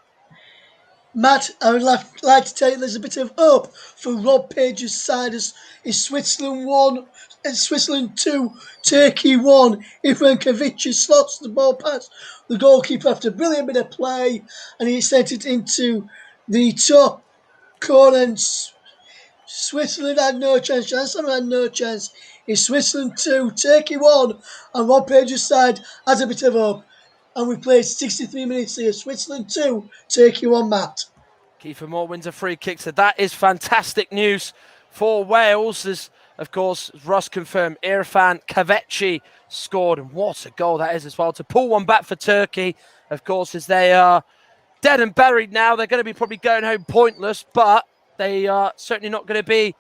Matt, I would like to tell you there's a bit of hope for Rob Page's side as Switzerland 1 and Switzerland 2, Turkey 1. Ivan Kovic slots the ball past the goalkeeper after a brilliant bit of play, and he sent it into the top corner. And Switzerland had no chance. Chancellor had no chance. It's Switzerland 2, Turkey 1, and Rob Page's side has a bit of hope. And we played 63 minutes here. Switzerland 2, Turkey 1, Matt. Kiefer Moore wins a free kick. So that is fantastic news for Wales. As, of course, Russ confirmed, Irfan Kaveci scored. And what a goal that is as well. To pull one back for Turkey, of course, as they are dead and buried now. They're going to be probably going home pointless, but they are certainly not going to be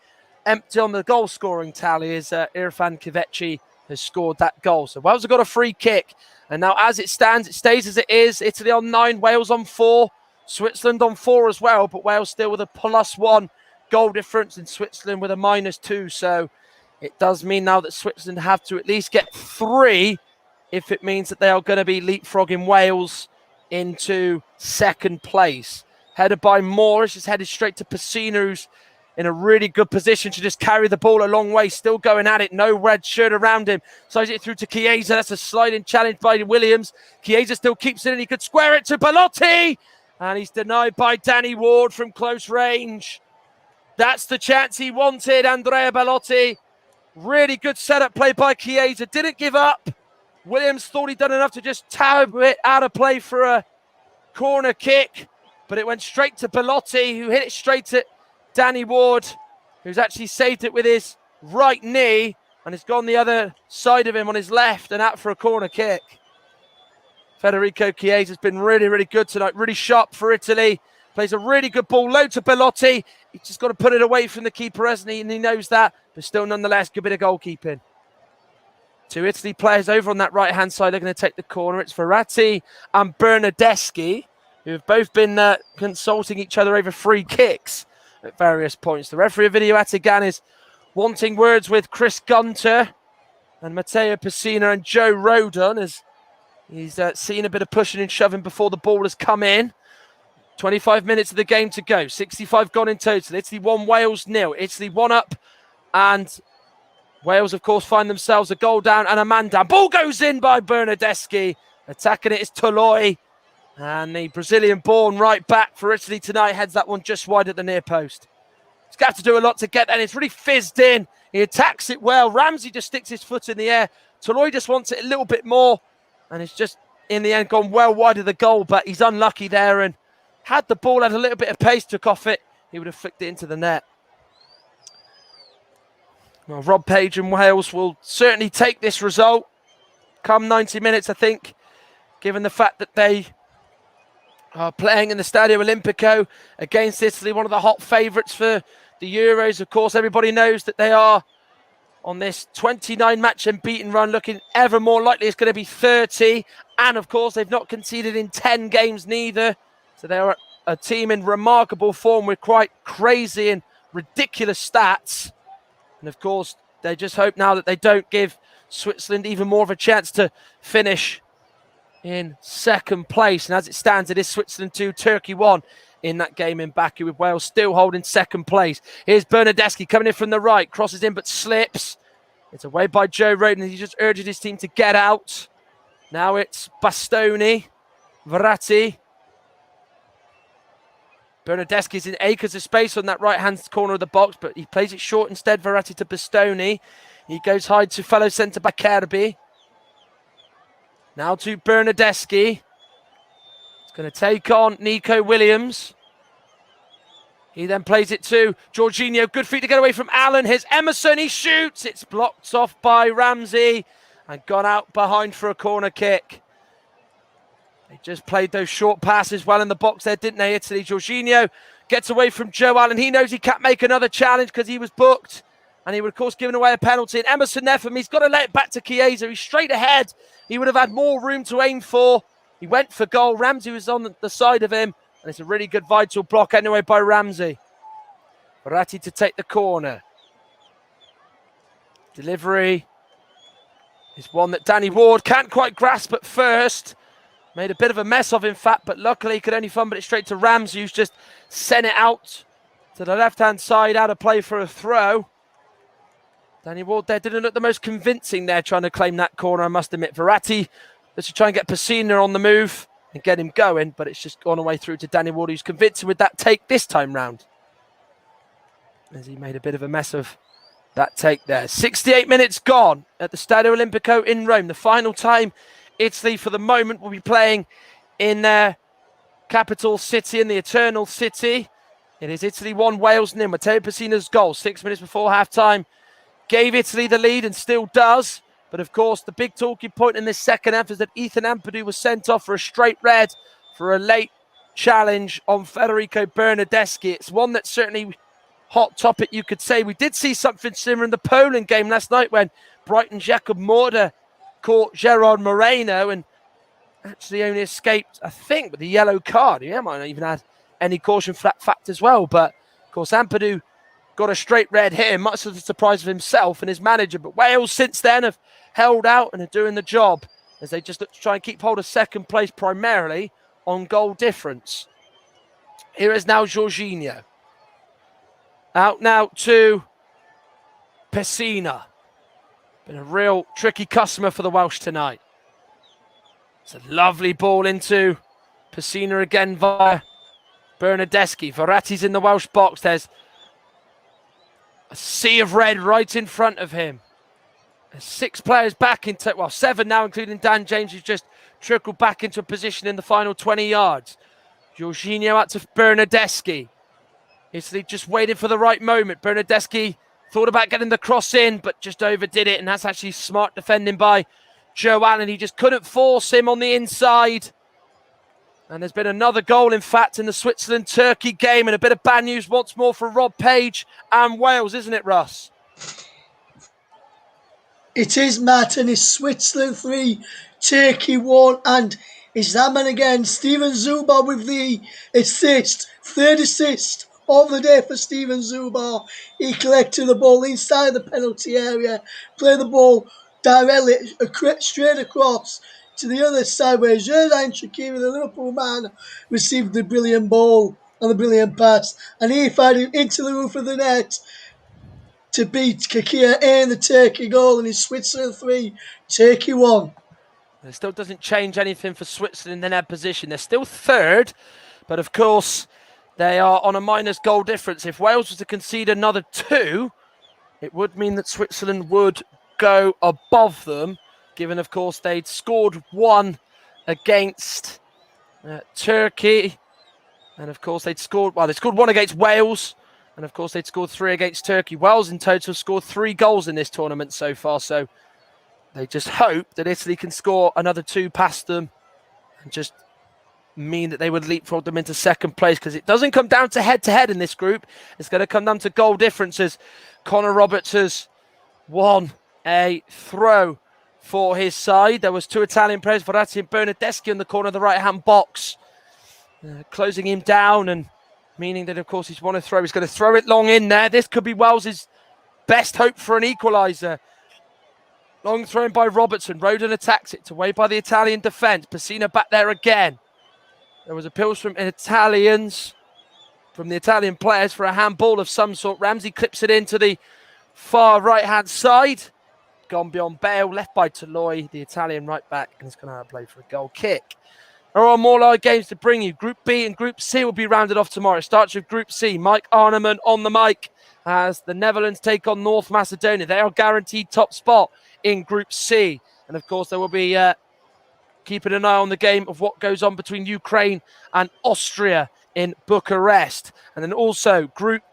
empty on the goal-scoring tally as Irfan Kaveci has scored that goal. So Wales have got a free kick. And now as it stands, it stays as it is. Italy on 9, Wales on 4, Switzerland on 4 as well, but Wales still with a +1 goal difference and Switzerland with a -2. So it does mean now that Switzerland have to at least get 3 if it means that they are going to be leapfrogging Wales into second place. Headed by Moore, it's just headed straight to Pessina, who's in a really good position to just carry the ball a long way, still going at it, no red shirt around him. Slides it through to Chiesa, that's a sliding challenge by Williams. Chiesa still keeps it and he could square it to Belotti, and he's denied by Danny Ward from close range. That's the chance he wanted, Andrea Belotti. Really good setup play by Chiesa, didn't give up. Williams thought he'd done enough to just tab it out of play for a corner kick, but it went straight to Belotti, who hit it straight at Danny Ward, who's actually saved it with his right knee, and it's gone the other side of him on his left and out for a corner kick. Federico Chiesa has been really, really good tonight, really sharp for Italy. Plays a really good ball, low to Belotti. He's just got to put it away from the keeper, hasn't he? And he knows that, but still nonetheless, good bit of goalkeeping. 2 Italy players over on that right-hand side are going to take the corner. It's Verratti and Bernardeschi, who have both been consulting each other over free kicks at various points. The referee, Video Atigan, is wanting words with Chris Gunter and Matteo Pessina and Joe Rodon, as he's seen a bit of pushing and shoving before the ball has come in. 25 minutes of the game to go. 65 gone in total. Italy 1, Wales 0. Italy 1 up, and Wales, of course, find themselves a goal down and a man down. Ball goes in by Bernardeschi. Attacking it is Toloi. And the Brazilian-born right back for Italy tonight heads that one just wide at the near post. He's got to do a lot to get that. It's really fizzed in. He attacks it well. Ramsey just sticks his foot in the air. Toloi just wants it a little bit more. And it's just, in the end, gone well wide of the goal. But he's unlucky there. And had the ball had a little bit of pace, took off it, he would have flicked it into the net. Well, Rob Page and Wales will certainly take this result come 90 minutes, I think, given the fact that they playing in the Stadio Olimpico against Italy, one of the hot favourites for the Euros. Of course, everybody knows that they are on this 29-match unbeaten run, looking ever more likely it's going to be 30. And, of course, they've not conceded in 10 games neither. So they are a team in remarkable form with quite crazy and ridiculous stats. And, of course, they just hope now that they don't give Switzerland even more of a chance to finish in second place. And as it stands, it is Switzerland 2, Turkey 1 in that game in Baku, with Wales still holding second place. Here's Bernardeschi coming in from the right, crosses in but slips. It's away by Joe Rodon. He just urges his team to get out. Now it's Bastoni, Verratti. Bernardeschi's in acres of space on that right-hand corner of the box, but he plays it short instead. Verratti to Bastoni. He goes high to fellow centre-back Kerby. Now to Bernardeschi. He's going to take on Nico Williams. He then plays it to Jorginho. Good feet to get away from Allen. Here's Emerson. He shoots. It's blocked off by Ramsey and gone out behind for a corner kick. They just played those short passes well in the box there, didn't they, Italy? Jorginho gets away from Joe Allen. He knows he can't make another challenge because he was booked. And he would, of course, given away a penalty. And Emerson there for me. He's got to let it back to Chiesa. He's straight ahead. He would have had more room to aim for. He went for goal. Ramsey was on the side of him. And it's a really good vital block anyway by Ramsey. Verratti to take the corner. Delivery is one that Danny Ward can't quite grasp at first. Made a bit of a mess of, in fact, but luckily he could only fumble it straight to Ramsey, who's just sent it out to the left-hand side, out of play for a throw. Danny Ward there didn't look the most convincing there, trying to claim that corner, I must admit. Verratti, let's try and get Pessina on the move and get him going, but it's just gone away through to Danny Ward, who's convincing with that take this time round, as he made a bit of a mess of that take there. 68 minutes gone at the Stadio Olimpico in Rome. The final time Italy, for the moment, will be playing in their capital city, in the Eternal City. It is Italy 1, Wales 0. Matteo Pessina's goal, 6 minutes before half-time, gave Italy the lead and still does. But, of course, the big talking point in this second half is that Ethan Ampadu was sent off for a straight red for a late challenge on Federico Bernardeschi. It's one that's certainly hot topic, you could say. We did see something similar in the Poland game last night when Brighton's Jakub Morda caught Gerard Moreno and actually only escaped, I think, with a yellow card. He might not even had any caution for that fact as well. But, of course, Ampadu got a straight red here, much to the surprise of himself and his manager. But Wales, since then, have held out and are doing the job as they just look to try and keep hold of second place primarily on goal difference. Here is now Jorginho. Out now to Pessina. Been a real tricky customer for the Welsh tonight. It's a lovely ball into Pessina again via Bernardeschi. Verratti's in the Welsh box. There's a sea of red right in front of him. There's 6 players back into, well, 7 now, including Dan James, who's just trickled back into a position in the final 20 yards. Jorginho out to Bernardeschi. Italy just waited for the right moment. Bernardeschi thought about getting the cross in, but just overdid it. And that's actually smart defending by Joe Allen. He just couldn't force him on the inside. And there's been another goal, in fact, in the Switzerland-Turkey game. And a bit of bad news once more for Rob Page and Wales, isn't it, Russ? It is, Matt, and it's Switzerland 3, Turkey 1. And it's that man again, Steven Zuber with the assist. 3rd assist of the day for Steven Zuber. He collected the ball inside the penalty area, played the ball directly straight across to the other side where Xherdan Shaqiri, the Liverpool man, received the brilliant ball and the brilliant pass, and he fired it into the roof of the net to beat Kakia in the Turkey goal, and it's Switzerland 3, Turkey 1. It still doesn't change anything for Switzerland in their position. They're still 3rd, but of course they are on a minus goal difference. If Wales was to concede another 2, it would mean that Switzerland would go above them, given, of course, they'd scored 1 against Turkey. And, of course, they scored 1 against Wales. And, of course, they'd scored 3 against Turkey. Wales, in total, scored 3 goals in this tournament so far. So they just hope that Italy can score another 2 past them and just mean that they would leapfrog them into second place, because it doesn't come down to head in this group. It's going to come down to goal differences. Connor Roberts has won a throw for his side. There was two Italian players, Verratti and Bernardeschi, in the corner of the right-hand box, closing him down, and meaning that, of course, he's won a throw. He's going to throw it long in there. This could be Wales' best hope for an equaliser. Long thrown by Robertson. Rodon attacks it, away by the Italian defence. Pessina back there again. There was appeals from the Italian players for a handball of some sort. Ramsey clips it into the far right-hand side. Gone beyond Bale, left by Toloi, the Italian right back, and it's going to have a play for a goal kick. There are more live games to bring you. Group B and Group C will be rounded off tomorrow. It starts with Group C. Mike Arneman on the mic as the Netherlands take on North Macedonia. They are guaranteed top spot in Group C. And of course, there will be keeping an eye on the game of what goes on between Ukraine and Austria in Bucharest. And then also Group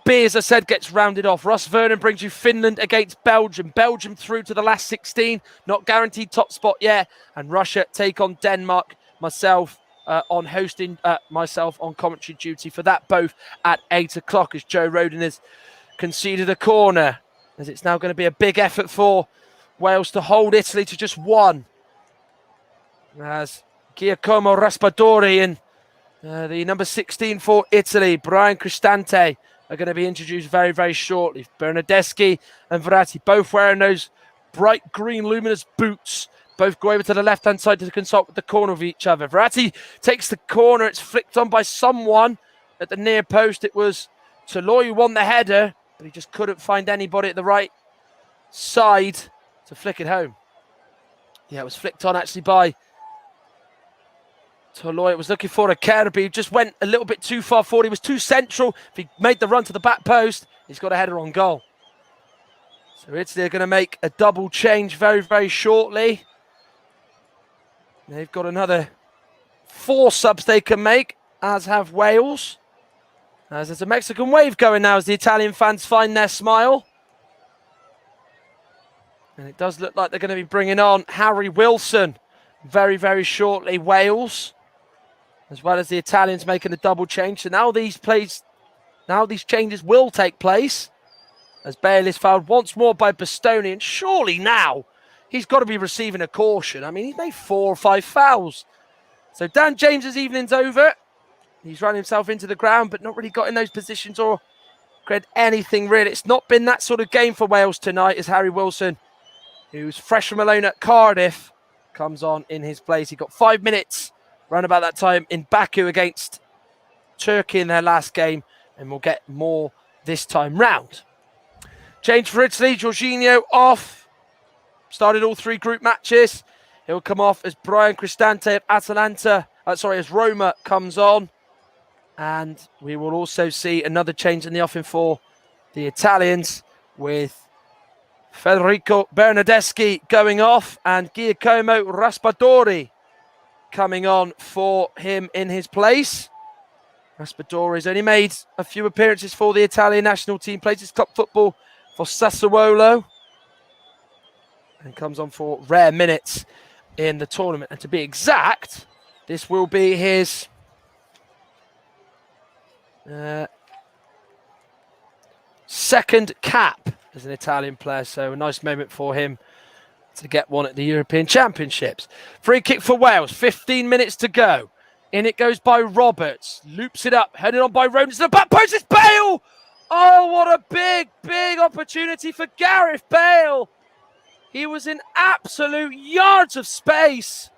B, as I said, gets rounded off. Russ Vernon brings you Finland against Belgium. Belgium through to the last 16, not guaranteed top spot yet. And Russia take on Denmark. Myself on commentary duty for that, both at 8 o'clock, as Joe Rodon has conceded a corner, as it's now going to be a big effort for Wales to hold Italy to just one. As Giacomo Raspadori and the number 16 for Italy, Brian Cristante, are going to be introduced very, very shortly. Bernardeschi and Verratti, both wearing those bright green luminous boots, both go over to the left-hand side to consult with the corner of each other. Verratti takes the corner. It's flicked on by someone at the near post. It was Toloi who won the header, but he just couldn't find anybody at the right side to flick it home. Yeah, it was flicked on actually by Toloi. Was looking for a Kerby. He just went a little bit too far forward. He was too central. If he made the run to the back post, he's got a header on goal. So Italy are going to make a double change very, very shortly. They've got another 4 subs they can make, as have Wales. As there's a Mexican wave going now as the Italian fans find their smile. And it does look like they're going to be bringing on Harry Wilson very, very shortly. Wales, as well as the Italians making a double change. So now these changes will take place as Bale is fouled once more by Bastoni. And surely now he's got to be receiving a caution. I mean, he's made 4 or 5 fouls. So Dan James's evening's over. He's run himself into the ground, but not really got in those positions or created anything really. It's not been that sort of game for Wales tonight, as Harry Wilson, who's fresh from a loan at Cardiff, comes on in his place. He got 5 minutes around about that time in Baku against Turkey in their last game, and we'll get more this time round. Change for Italy, Jorginho off. Started all 3 group matches. He'll come off as Brian Cristante of as Roma comes on. And we will also see another change in the offing for the Italians, with Federico Bernardeschi going off and Giacomo Raspadori coming on for him in his place. Raspadori's only made a few appearances for the Italian national team, plays his club football for Sassuolo, and comes on for rare minutes in the tournament. And to be exact, this will be his second cap as an Italian player, so a nice moment for him to get one at the European Championships. Free kick for Wales, 15 minutes to go. In it goes by Roberts, loops it up, headed on by Rodon to the back post. It's Bale! Oh, what a big, big opportunity for Gareth Bale. He was in absolute yards of space.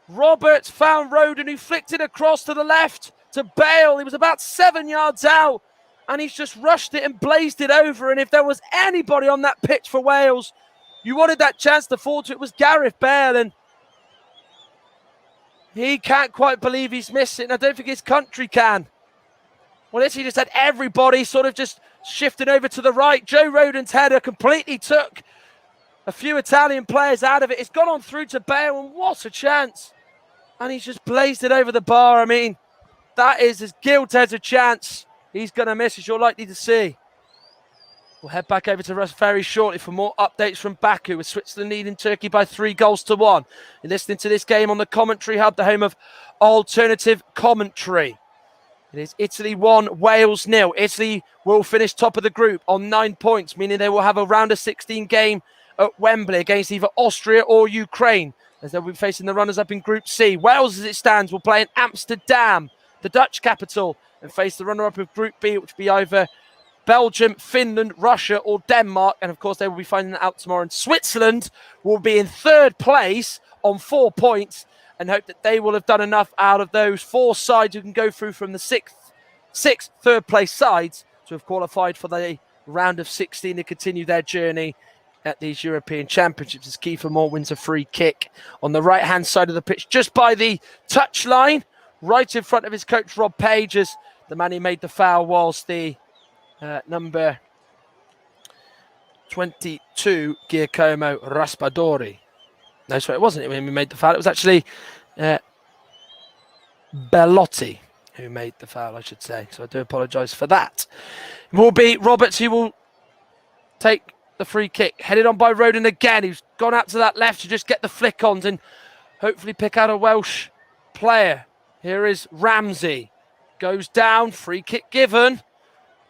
Roberts found Rodon, who flicked it across to the left to Bale. He was about 7 yards out, and he's just rushed it and blazed it over. And if there was anybody on that pitch for Wales you wanted that chance to fall to, it was Gareth Bale, and he can't quite believe he's missed it, and I don't think his country can. Well, literally just had everybody sort of just shifting over to the right. Joe Rodon's header completely took a few Italian players out of it. It's gone on through to Bale, and what a chance. And he's just blazed it over the bar. I mean, that is as gilt as a chance he's going to miss as you're likely to see. We'll head back over to Russ very shortly for more updates from Baku, with Switzerland leading Turkey by 3-1. You're listening to this game on the Commentary Hub, the home of alternative commentary. It is Italy 1, Wales 0. Italy will finish top of the group on 9 points, meaning they will have a round of 16 game at Wembley against either Austria or Ukraine, as they'll be facing the runners-up in Group C. Wales, as it stands, will play in Amsterdam, the Dutch capital, and face the runner-up of Group B, which will be either Belgium, Finland, Russia, or Denmark. And of course, they will be finding that out tomorrow. And Switzerland will be in third place on 4 points, and hope that they will have done enough out of those 4 sides who can go through from the six third place sides to have qualified for the round of 16 to continue their journey at these European Championships, as Kiefer Moore wins a free kick on the right-hand side of the pitch, just by the touchline, right in front of his coach, Rob Page, as the man who made the foul was the number 22, Giacomo Raspadori. No, sorry, it wasn't him who made the foul. It was actually Bellotti who made the foul, I should say. So I do apologise for that. It will be Roberts who will take the free kick. Headed on by Rodin again, who's gone out to that left to just get the flick-ons and hopefully pick out a Welsh player. Here is Ramsey. Goes down, free kick given.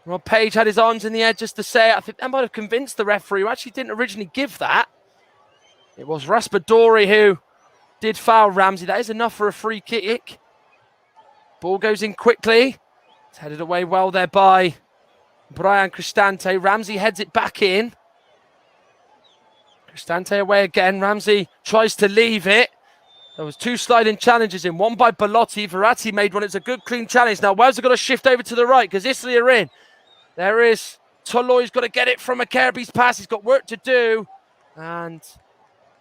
Rob Page had his arms in the air just to say it. I think that might have convinced the referee, who actually didn't originally give that. It was Raspadori who did foul Ramsey. That is enough for a free kick. Ball goes in quickly. It's headed away well there by Brian Cristante. Ramsey heads it back in. Cristante away again. Ramsey tries to leave it. There was 2 sliding challenges in. One by Bellotti. Verratti made one. It's a good, clean challenge. Now Wales have got to shift over to the right because Italy are in. There is Tolloy's got to get it from Akerbi's pass. He's got work to do. And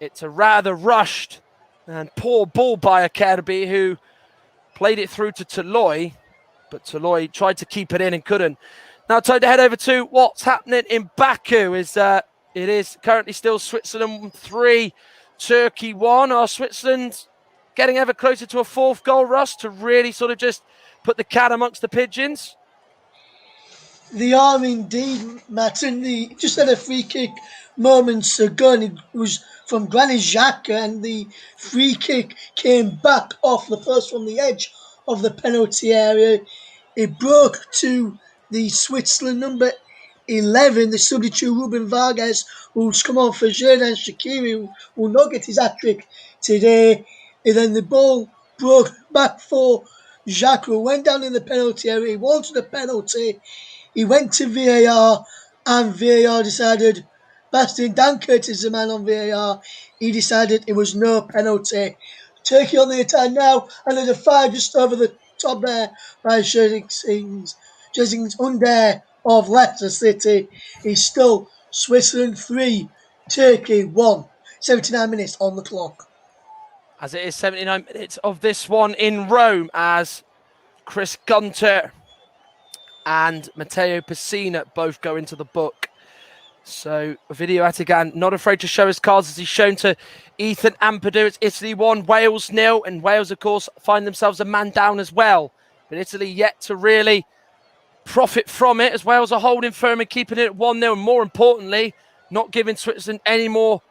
it's a rather rushed and poor ball by Akerbi, who played it through to Tolloy. But Tolloy tried to keep it in and couldn't. Now time to head over to what's happening in Baku. It is currently still Switzerland 3, Turkey 1. Are Switzerland getting ever closer to a 4th goal, Russ, to really sort of just put the cat amongst the pigeons? They are indeed, Matt, and they just had a free kick moments ago, and it was from Granit Xhaka, and the free kick came back off the post from the edge of the penalty area. It broke to the Switzerland number 11, the substitute Ruben Vargas, who's come on for Xherdan Shaqiri, who will not get his hat-trick today. And then the ball broke back for Xhaka, who went down in the penalty area. He wanted a penalty. He went to VAR, and VAR decided, Bastian Dankert is the man on VAR, he decided it was no penalty. Turkey on the attack now, and there's a fire just over the top there by Cengiz Under of Leicester City. It's still Switzerland 3, Turkey 1. 79 minutes on the clock. As it is 79 minutes of this one in Rome, as Chris Gunter and Matteo Pessina both go into the book. So Video Atigan not afraid to show his cards, as he's shown to Ethan Ampadu. It's Italy 1, Wales 0, and Wales, of course, find themselves a man down as well. But Italy yet to really profit from it, as Wales are holding firm and keeping it at 1-0, and more importantly, not giving Switzerland any more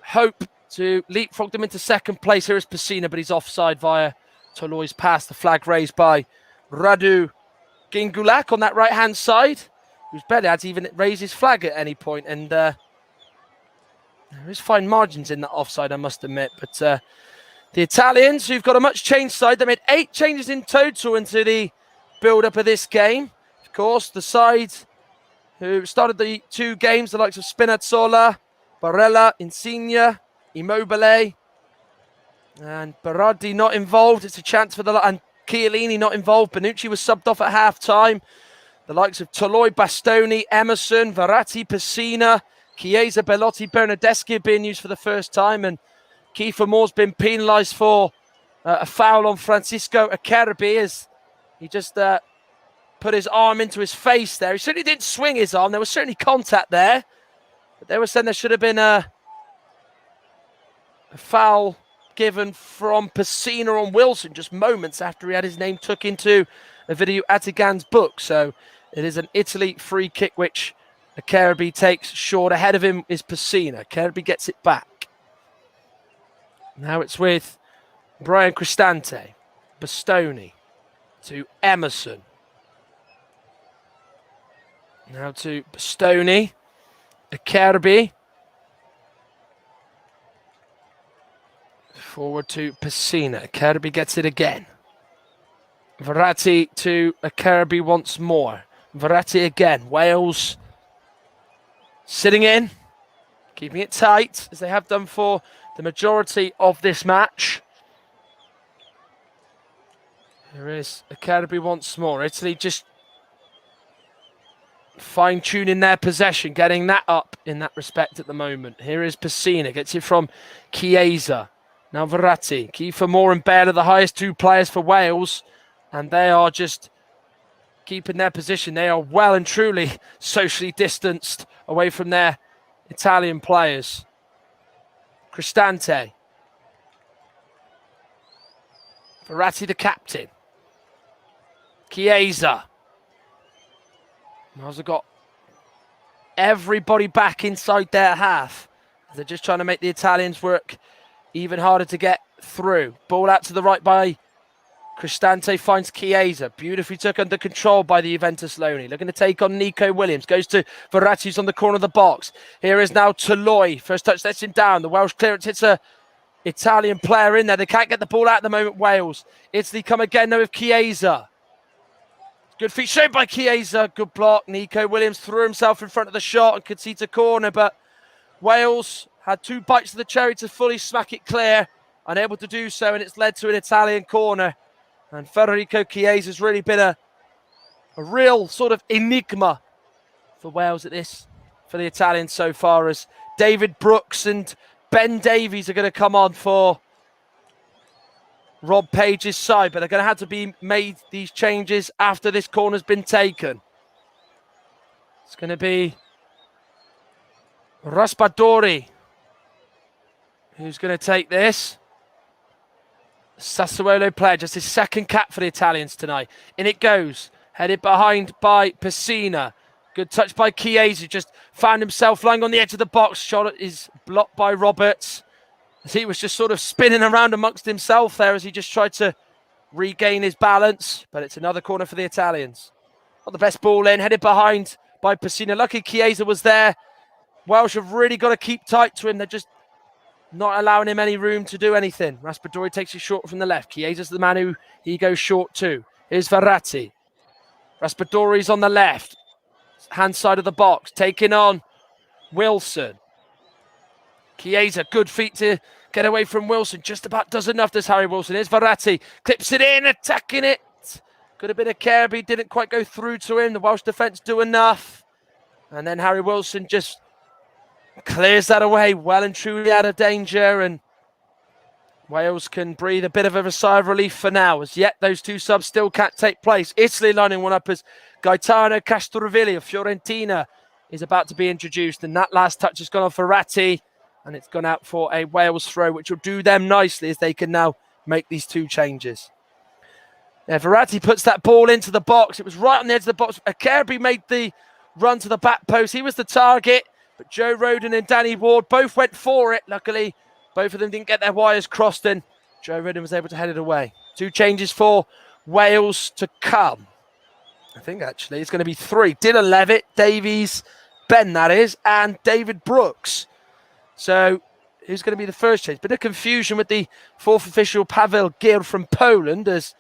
hope to leapfrog them into second place. Here is Pessina, but he's offside via Tolloy's pass. The flag raised by Radu Gingulak on that right-hand side, who's barely had to even raise his flag at any point. And there is fine margins in that offside, I must admit. But the Italians, who've got a much changed side, they made 8 changes in total into the build-up of this game. Of course, the side who started the 2 games, the likes of Spinazzola, Barella, Insigne, Immobile, and Berardi not involved. It's a chance for and Chiellini not involved. Bonucci was subbed off at half-time. The likes of Tolloy, Bastoni, Emerson, Verratti, Pessina, Chiesa, Bellotti, Bernardeschi are being used for the first time, and Kiefer Moore's been penalised for a foul on Francisco Akerbi, as he just put his arm into his face there. He certainly didn't swing his arm. There was certainly contact there, but they were saying there should have been a foul given from Pessina on Wilson just moments after he had his name took into a Video Atigan's book. So it is an Italy free kick, which Akerbi takes short. Ahead of him is Pessina. Akerbi gets it back. Now it's with Brian Cristante. Bastoni to Emerson. Now to Bastoni. Akerbi. Forward to Pessina. Akerbi gets it again. Verratti to Akerbi once more. Verratti again. Wales sitting in, keeping it tight, as they have done for the majority of this match. Here is Akerbi once more. Italy just fine-tuning their possession, getting that up in that respect at the moment. Here is Pessina, gets it from Chiesa. Now Verratti. Kiefer Moore and Bale are the highest two players for Wales, and they are just keeping their position. They are well and truly socially distanced away from their Italian players. Cristante. Verratti the captain. Chiesa. Wales have got everybody back inside their half. They're just trying to make the Italians work even harder to get through. Ball out to the right by Cristante, finds Chiesa. Beautifully took under control by the Juventus Loney. Looking to take on Nico Williams. Goes to Verratti, who's on the corner of the box. Here is now Toloi. First touch lets him down. The Welsh clearance hits a Italian player in there. They can't get the ball out at the moment, Wales. Italy come again now with Chiesa. Good feet shown by Chiesa. Good block. Nico Williams threw himself in front of the shot and conceded a corner, but Wales had two bites of the cherry to fully smack it clear. Unable to do so, and it's led to an Italian corner. And Federico Chiesa has really been a real sort of enigma for Wales at this, for the Italians so far, as David Brooks and Ben Davies are going to come on for Rob Page's side, but they're going to have to be made these changes after this corner's been taken. It's going to be Raspadori who's going to take this. Sassuolo player, just his second cap for the Italians tonight. In it goes, headed behind by Pessina. Good touch by Chiesa, just found himself lying on the edge of the box. Shot is blocked by Roberts, as he was just sort of spinning around amongst himself there as he just tried to regain his balance. But it's another corner for the Italians. Not the best ball in, headed behind by Pessina. Lucky Chiesa was there. Welsh have really got to keep tight to him. They're just not allowing him any room to do anything. Raspadori takes it short from the left. Chiesa's the man who he goes short to. Here's Verratti. Raspadori's on the left. Hand side of the box. Taking on Wilson. Chiesa, good feet to get away from Wilson. Just about does enough, this Harry Wilson. Here's Verratti. Clips it in, attacking it. Could have been Akerbi. Didn't quite go through to him. The Welsh defence do enough. And then Harry Wilson just clears that away, well and truly out of danger, and Wales can breathe a bit of a sigh of relief for now, as yet those two subs still can't take place. Italy lining one up as Gaetano Castrovilli of Fiorentina is about to be introduced, and that last touch has gone on Verratti, and it's gone out for a Wales throw, which will do them nicely as they can now make these two changes. Now, Verratti puts that ball into the box. It was right on the edge of the box. Akerbi made the run to the back post. He was the target. But Joe Rodon and Danny Ward both went for it. Luckily, both of them didn't get their wires crossed, and Joe Rodon was able to head it away. Two changes for Wales to come. I think actually it's going to be three. Dylan Levitt, Davies, Ben that is, and David Brooks. So who's going to be the first change? Bit of confusion with the fourth official, Paweł Gil from Poland, as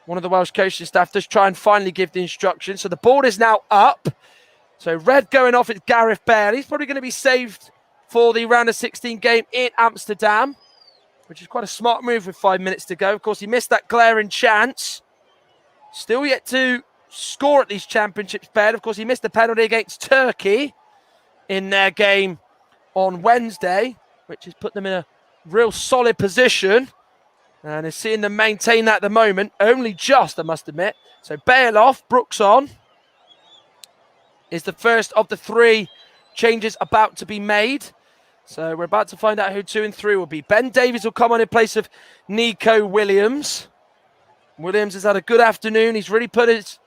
one of the Welsh coaching staff does try and finally give the instructions. So the board is now up. So red going off, it's Gareth Bale. He's probably going to be saved for the round of 16 game in Amsterdam, which is quite a smart move with 5 minutes to go. Of course, he missed that glaring chance. Still yet to score at these championships, Bale. Of course, he missed the penalty against Turkey in their game on Wednesday, which has put them in a real solid position. And is seeing them maintain that at the moment. Only just, I must admit. So Bale off, Brooks on. Is the first of the three changes about to be made. So we're about to find out who 2 and 3 will be. Ben Davies will come on in place of Nico Williams. Williams has had a good afternoon. He's really put his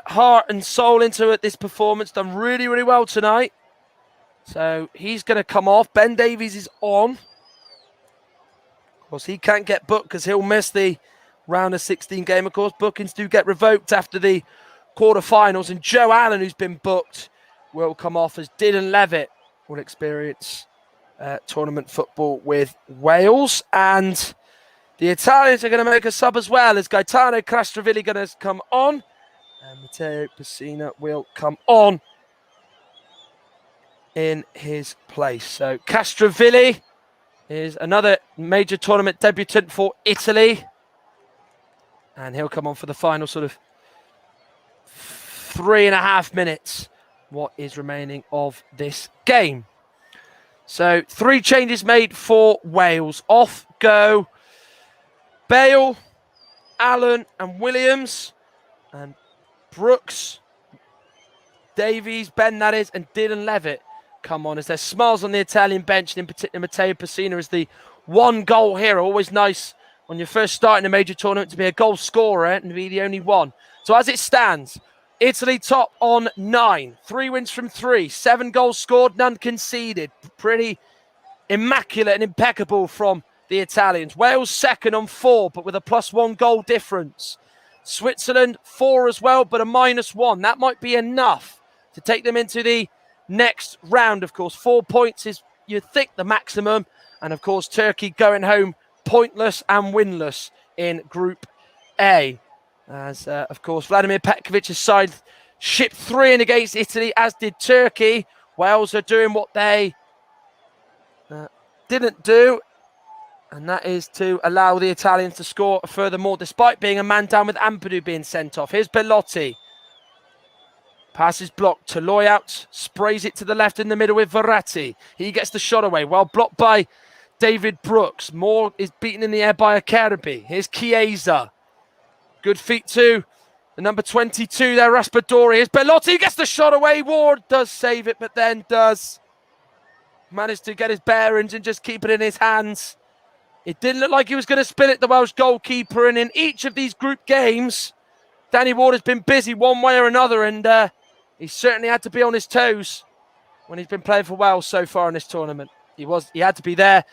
heart and soul into it, this performance. Done really, really well tonight. So he's going to come off. Ben Davies is on. Of course, he can't get booked because he'll miss the round of 16 game. Of course, bookings do get revoked after the quarterfinals. And Joe Allen, who's been booked, will come off as Dylan Levitt will experience tournament football with Wales. And the Italians are going to make a sub as well, as Gaetano Castrovilli going to come on. And Matteo Pessina will come on in his place. So Castrovilli is another major tournament debutant for Italy. And he'll come on for the final sort of 3.5 minutes, what is remaining of this game. So 3 changes made for Wales. Off go Bale, Allen and Williams, and Brooks, Davies, Ben that is, and Dylan Levitt come on as there's smiles on the Italian bench, and in particular Matteo Pessina is the 1-goal hero. Always nice when you're first starting a major tournament to be a goal scorer and be the only one. So as it stands, Italy top on 9, 3 wins from 3, 7 goals scored, none conceded. Pretty immaculate and impeccable from the Italians. Wales second on 4, but with a +1 goal difference. Switzerland 4 as well, but a -1. That might be enough to take them into the next round. Of course, 4 points is, you'd think, the maximum. And of course, Turkey going home pointless and winless in Group A. As, of course, Vladimir Petkovic's side shipped 3 in against Italy, as did Turkey. Wales are doing what they didn't do, and that is to allow the Italians to score furthermore, despite being a man down with Ampadu being sent off. Here's Bellotti. Passes blocked. Toloi out, sprays it to the left in the middle with Verratti. He gets the shot away, well blocked by David Brooks. Moore is beaten in the air by Acerbi. Here's Chiesa. Good feet too. The number 22 there, Raspadori. Here's Bellotti. He gets the shot away. Ward does save it, but then does manage to get his bearings and just keep it in his hands. It didn't look like he was going to spill it, the Welsh goalkeeper. And in each of these group games, Danny Ward has been busy one way or another. And he certainly had to be on his toes when he's been playing for Wales so far in this tournament. He had to be there.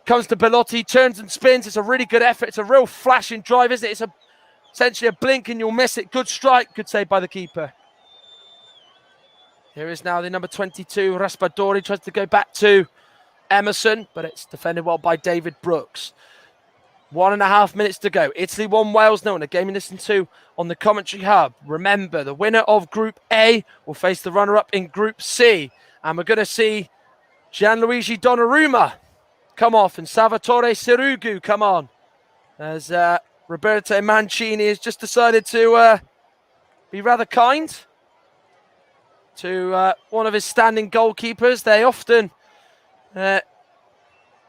Comes to Bellotti, turns and spins. It's a really good effort. It's a real flashing drive, isn't it? It's essentially a blink and you'll miss it. Good strike. Good save by the keeper. Here is now the number 22, Raspadori. Tries to go back to Emerson, but it's defended well by David Brooks. 1.5 minutes to go. Italy 1, Wales 0. And a game you listen to on the commentary hub. Remember, the winner of Group A will face the runner-up in Group C. And we're going to see Gianluigi Donnarumma come off and Salvatore Sirigu come on. As Roberto Mancini has just decided to be rather kind to one of his standing goalkeepers. They often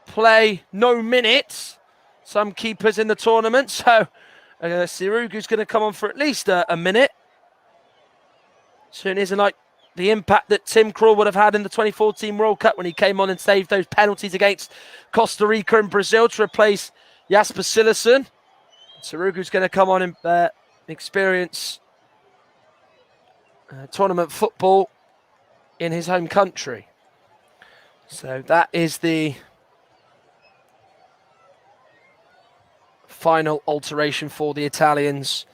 play no minutes, some keepers in the tournament. So Sirigu's going to come on for at least a minute. Certainly isn't like the impact that Tim Krul would have had in the 2014 World Cup when he came on and saved those penalties against Costa Rica and Brazil to replace Jasper Cillessen. Sirigu's going to come on and experience tournament football in his home country. So that is the final alteration for the Italians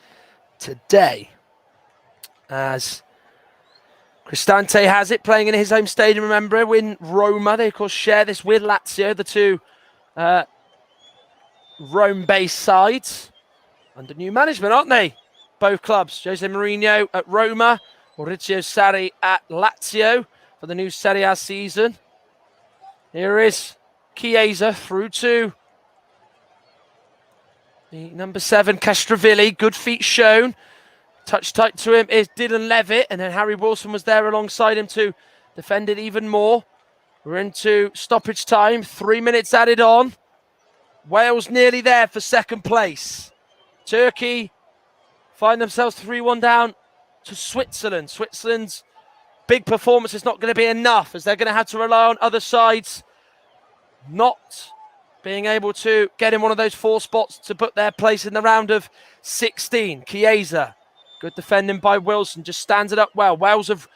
today. As Cristante has it, playing in his home stadium, remember, in Roma. They, of course, share this with Lazio, the two Rome-based sides. Under new management, aren't they? Both clubs. Jose Mourinho at Roma, Maurizio Sarri at Lazio for the new Serie A season. Here is Chiesa through to the number 7, Castrovilli. Good feet shown. Touch tight to him is Dylan Levitt, and then Harry Wilson was there alongside him to defend it even more. We're into stoppage time. 3 minutes added on. Wales nearly there for second place. Turkey find themselves 3-1 down to Switzerland. Switzerland's big performance is not going to be enough, as they're going to have to rely on other sides not being able to get in one of those 4 spots to put their place in the round of 16. Chiesa Good defending by Wilson, just stands it up well. Wales have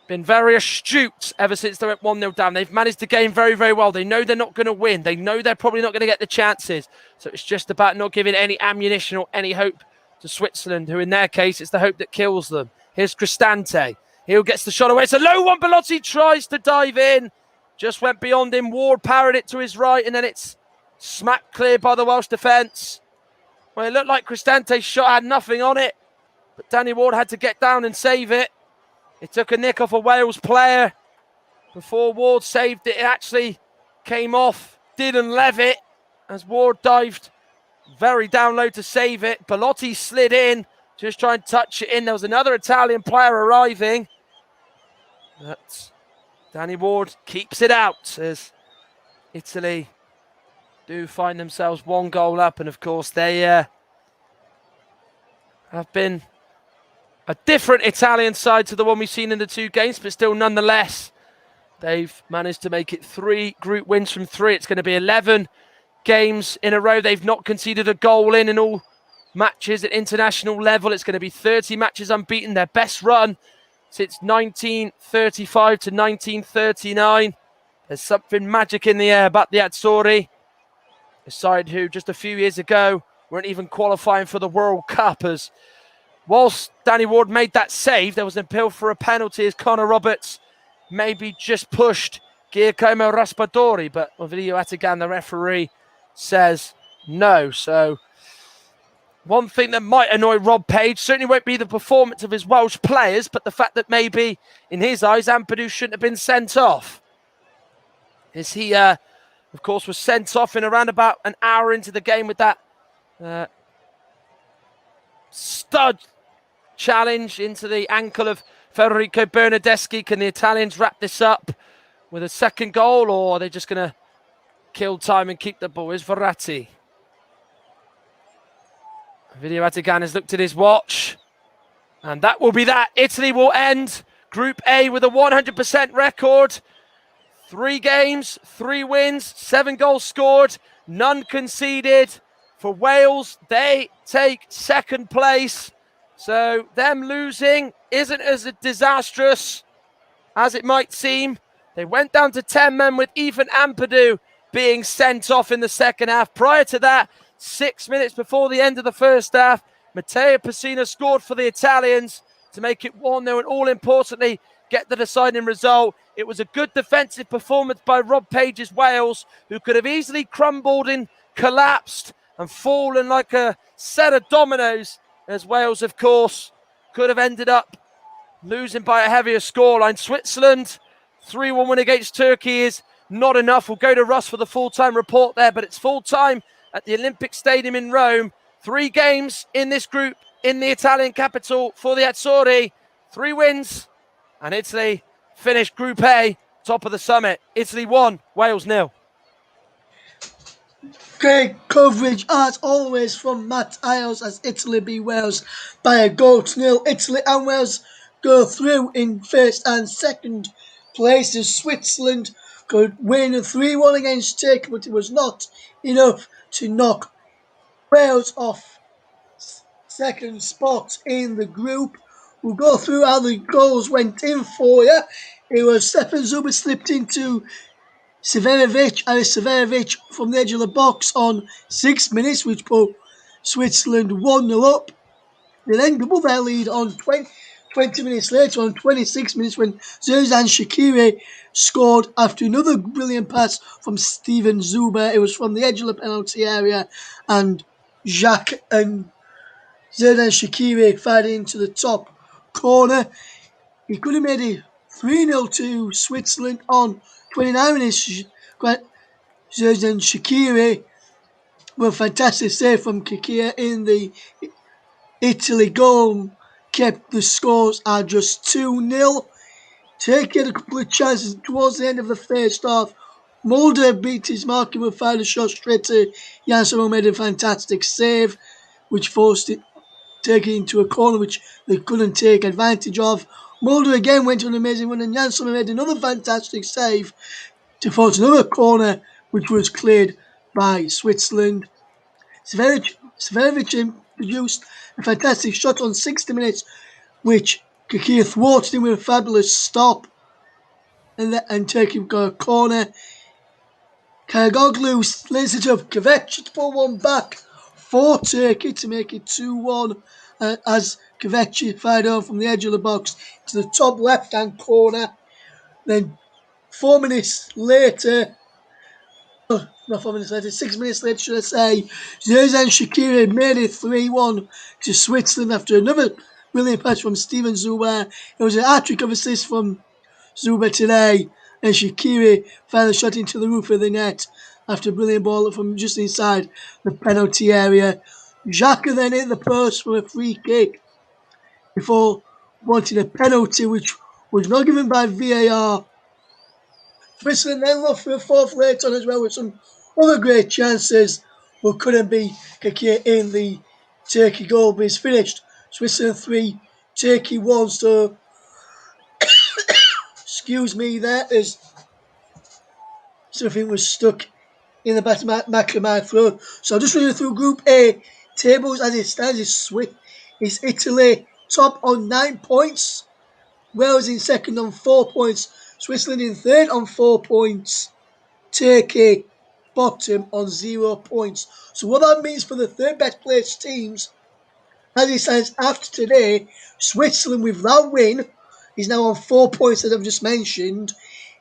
been very astute ever since they went 1-0 down. They've managed the game very, very well. They know they're not going to win. They know they're probably not going to get the chances. So it's just about not giving any ammunition or any hope to Switzerland, who in their case, it's the hope that kills them. Here's Cristante. He gets the shot away. It's a low one. Belotti tries to dive in. Just went beyond him. Ward parried it to his right, and then it's smacked clear by the Welsh defence. Well, it looked like Cristante's shot had nothing on it, but Danny Ward had to get down and save it. It took a nick off a Wales player before Ward saved it. It actually came off Dylan Levitt as Ward dived very down low to save it. Belotti slid in, just trying to touch it in. There was another Italian player arriving. But Danny Ward keeps it out as Italy do find themselves 1 goal up. And of course, they have been a different Italian side to the one we've seen in the 2 games, but still nonetheless, they've managed to make it 3 group wins from 3. It's going to be 11 games in a row. They've not conceded a goal in all matches at international level. It's going to be 30 matches unbeaten, their best run since 1935 to 1939. There's something magic in the air about the Azzurri, a side who just a few years ago weren't even qualifying for the World Cup. As whilst Danny Ward made that save, there was an appeal for a penalty as Connor Roberts maybe just pushed Giacomo Raspadori, but Ovidio Atagan, the referee, says no. So one thing that might annoy Rob Page certainly won't be the performance of his Welsh players, but the fact that maybe, in his eyes, Ampadu shouldn't have been sent off. As he, of course, was sent off in around about an hour into the game with that stud challenge into the ankle of Federico Bernardeschi. Can the Italians wrap this up with a second goal, or are they just going to kill time and keep the ball? Here's Verratti. Video Atagan has looked at his watch, and that will be that. Italy will end Group A with a 100% record. 3 games, 3 wins, 7 goals scored, none conceded. For Wales, they take second place. So them losing isn't as disastrous as it might seem. They went down to 10 men with Ethan Ampadu being sent off in the second half. Prior to that, 6 minutes before the end of the first half, Matteo Pessina scored for the Italians to make it 1-0 and all importantly, get the deciding result. It was a good defensive performance by Rob Page's Wales, who could have easily crumbled and collapsed and fallen like a set of dominoes, as Wales, of course, could have ended up losing by a heavier scoreline. Switzerland, 3-1 win against Turkey is not enough. We'll go to Russ for the full-time report there, but it's full-time at the Olympic Stadium in Rome. 3 games in this group in the Italian capital for the Azzurri. 3 wins, and Italy finished Group A, top of the summit. Italy 1, Wales 0. Great coverage as always from Matt Isles as Italy beat Wales by a goal to 0. Italy and Wales go through in first and second places. Switzerland could win 3-1 against Turkey, but it was not enough to knock Wales off second spot in the group. We'll go through how the goals went in for you. It was Stefan Zuber slipped into Severovic, and Severovic from the edge of the box on 6 minutes, which put Switzerland 1-0 up. They then doubled their lead on 20 minutes later, on 26 minutes, when Zerdan Shaqiri scored after another brilliant pass from Steven Zuber. It was from the edge of the penalty area, and Jacques and Zerdan Shaqiri fired into the top corner. He could have made it 3-0 to Switzerland on 29 minutes. Zerdan Shaqiri, well, fantastic save from Kikir in the Italy goal, kept the scores at just 2-0. Turkey had a couple of chances towards the end of the first half. Mulder beat his mark and fired a shot straight to Jansson, who made a fantastic save, which forced it Turkey into a corner which they couldn't take advantage of. Mulder again went on an amazing run, and Jansson made another fantastic save to force another corner which was cleared by Switzerland. Severovic produced a fantastic shot on 60 minutes, which Kikir thwarted him with a fabulous stop, and Turkey got a corner. Kayagoglu lays it up. Kvechi to pull one back for Turkey to make it 2-1 as Kvechi fired on from the edge of the box to the top left-hand corner. Then 4 minutes later, not 4 minutes later, 6 minutes later, should I say, Zvezdan Shaqiri made it 3-1 to Switzerland after another brilliant pass from Steven Zuber. It was a hat-trick of assists from Zuber today, and Shaqiri fired the shot into the roof of the net after a brilliant ball from just inside the penalty area. Xhaka then hit the post for a free kick before wanting a penalty, which was not given by VAR. Switzerland then looked for a fourth late on as well with some other great chances, but couldn't be Kikir in the Turkey goal. But it's finished. Switzerland 3, Turkey 1. So, excuse me, there is something was stuck in the back of my throat. So I'll just run through Group A tables as it stands. It's Italy top on 9 points, Wales in second on 4 points, Switzerland in third on 4 points, Turkey bottom on 0 points. So what that means for the third best placed teams, as it stands after today, Switzerland with that win is now on 4 points, as I've just mentioned.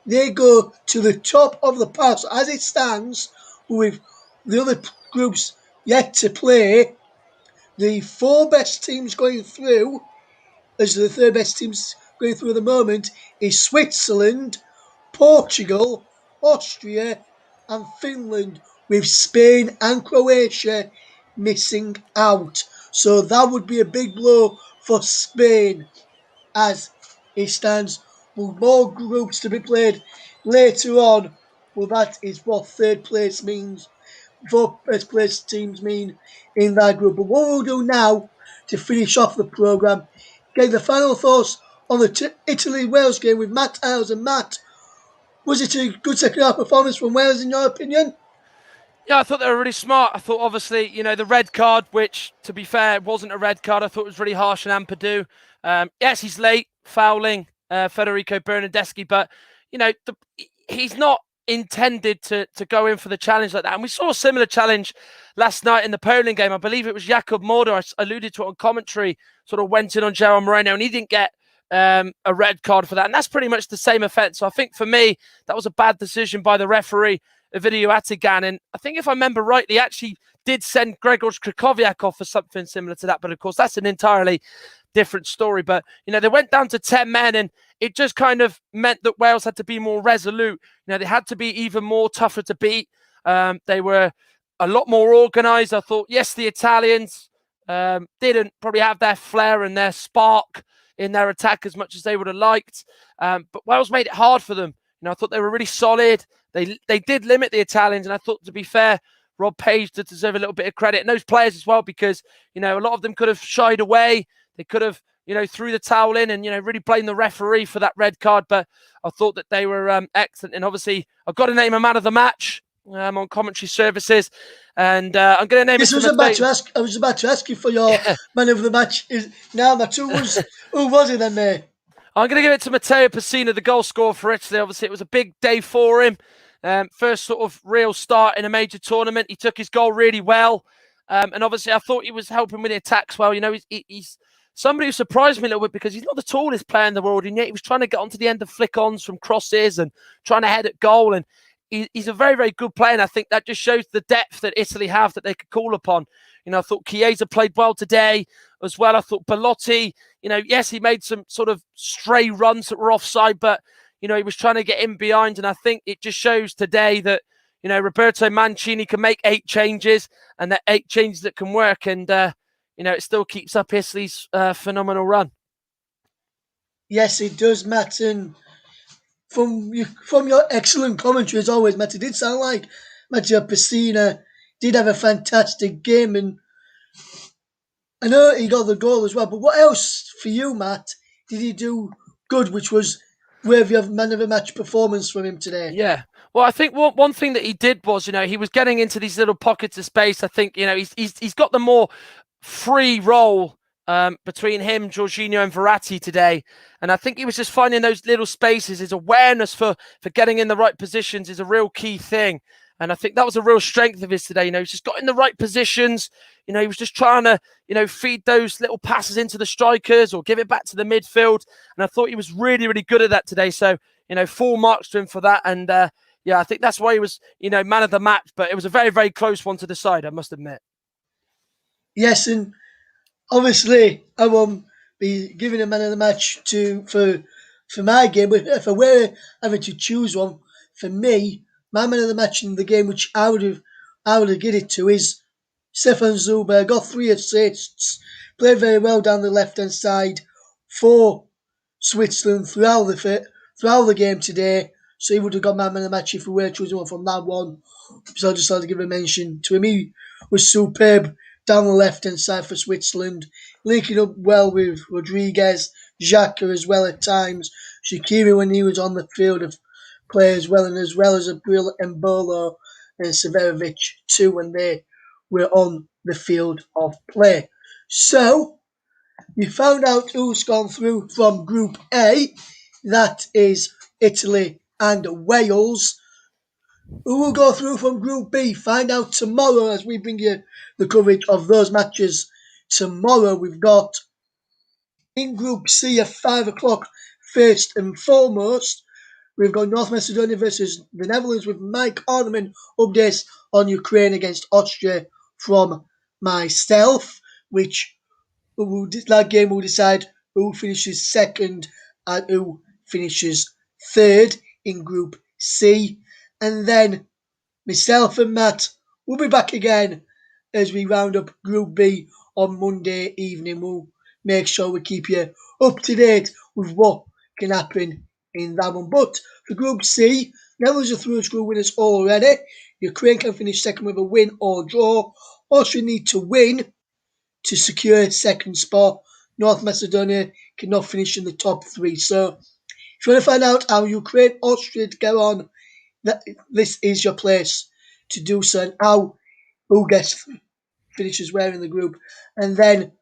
They go to the top of the pile. So as it stands, with the other groups yet to play, the 4 best teams going through, as the third best teams going through at the moment, is Switzerland, Portugal, Austria and Finland, with Spain and Croatia missing out. So that would be a big blow for Spain as it stands. With more groups to be played later on, well, that is what third place means, fourth best placed teams mean in that group. But what we'll do now to finish off the programme, get the final thoughts on the Italy-Wales game with Matt Iles. And Matt, was it a good second half performance from Wales in your opinion? Yeah, I thought they were really smart. I thought, obviously, the red card, which, to be fair, wasn't a red card. I thought it was really harsh on Ampadu. Yes, he's late, fouling Federico Bernardeschi, but, he's not intended to go in for the challenge like that. And we saw a similar challenge last night in the Poland game. I believe it was Jakub Moder, I alluded to it on commentary, sort of went in on Gerard Moreno, and he didn't get a red card for that. And that's pretty much the same offence. So I think for me, that was a bad decision by the referee, Ovidiu Atigan. And I think if I remember rightly, he actually did send Grzegorz Krychowiak off for something similar to that. But of course, that's an entirely different story. But, they went down to 10 men, and it just kind of meant that Wales had to be more resolute. They had to be even more tougher to beat. They were a lot more organised. I thought, yes, the Italians didn't probably have their flair and their spark in their attack as much as they would have liked. But Wales made it hard for them. I thought they were really solid. They did limit the Italians, and I thought, to be fair, Rob Page did deserve a little bit of credit, and those players as well, because, a lot of them could have shied away. They could have, threw the towel in and, really blame the referee for that red card. But I thought that they were excellent. And obviously, I've got to name a man of the match on commentary services. And I'm going to name it. I was about to ask you for your man of the match. Who was it then there? I'm going to give it to Matteo Pessina, the goal scorer for Italy. Obviously, it was a big day for him. First sort of real start in a major tournament. He took his goal really well. And obviously, I thought he was helping with the attacks well. He's somebody who surprised me a little bit, because he's not the tallest player in the world, and yet he was trying to get onto the end of flick-ons from crosses and trying to head at goal. And he's a very, very good player, and I think that just shows the depth that Italy have that they could call upon. I thought Chiesa played well today as well. I thought Belotti, yes, he made some sort of stray runs that were offside, but, he was trying to get in behind. And I think it just shows today that, Roberto Mancini can make 8 changes, and that 8 changes that can work. And, it still keeps up Italy's phenomenal run. Yes, it does, Matt. And from your excellent commentary, as always, Matt, it did sound like Matteo Pessina did have a fantastic game. And I know he got the goal as well. But what else for you, Matt, did he do good, which was worthy of man of the match performance from him today? Yeah. Well, I think one thing that he did was, he was getting into these little pockets of space. I think, he's got the more free role between him, Jorginho, and Verratti today. And I think he was just finding those little spaces. His awareness for getting in the right positions is a real key thing. And I think that was a real strength of his today. He's just got in the right positions. He was just trying to, feed those little passes into the strikers or give it back to the midfield. And I thought he was really, really good at that today. So, full marks to him for that. And I think that's why he was, man of the match. But it was a very, very close one to decide, I must admit. Yes, and obviously I won't be giving a man of the match for my game, but if I were having to choose one, for me, my man of the match in the game, which I would have given it to, is Stefan Zuber. Got 3 assists, played very well down the left hand side for Switzerland throughout the game today. So he would have got my man of the match if we were choosing one from that one. So I just had to give a mention to him. He was superb down the left hand side for Switzerland, linking up well with Rodriguez, Xhaka as well at times. Shaqiri when he was on the field of play as well, and as well as Abril Embolo and Severovic too when they were on the field of play. So you found out who's gone through from Group A. That is Italy and Wales. Who will go through from Group B? Find out tomorrow as we bring you the coverage of those matches. Tomorrow we've got in Group C at 5 o'clock, first and foremost, we've got North Macedonia versus the Netherlands with Mike Orneman updates on Ukraine against Austria from myself, which that game will decide who finishes second and who finishes third in Group C. And then myself and Matt will be back again as we round up Group B on Monday evening. We'll make sure we keep you up to date with what can happen in that one. But for Group C, Netherlands are through as group winners already. Ukraine can finish second with a win or draw. Austria need to win to secure second spot. North Macedonia cannot finish in the top 3. So if you want to find out how Ukraine, Austria go on, this is your place to do so, and how who finishes where in the group. And then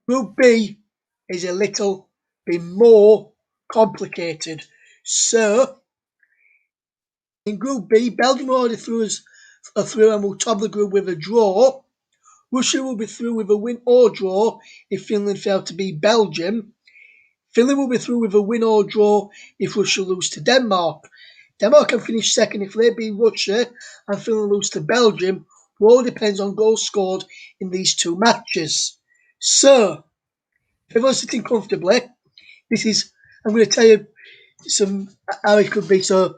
Group B is a little bit more complicated. So in Group B, Belgium already through and will top the group with a draw. Russia will be through with a win or draw if Finland fail to beat Belgium. Finland will be through with a win or draw if Russia lose to Denmark. Denmark can finish second if they beat Russia and Finland lose to Belgium. It all depends on goals scored in these 2 matches. So, if everyone's sitting comfortably, I'm going to tell you how it could be. So,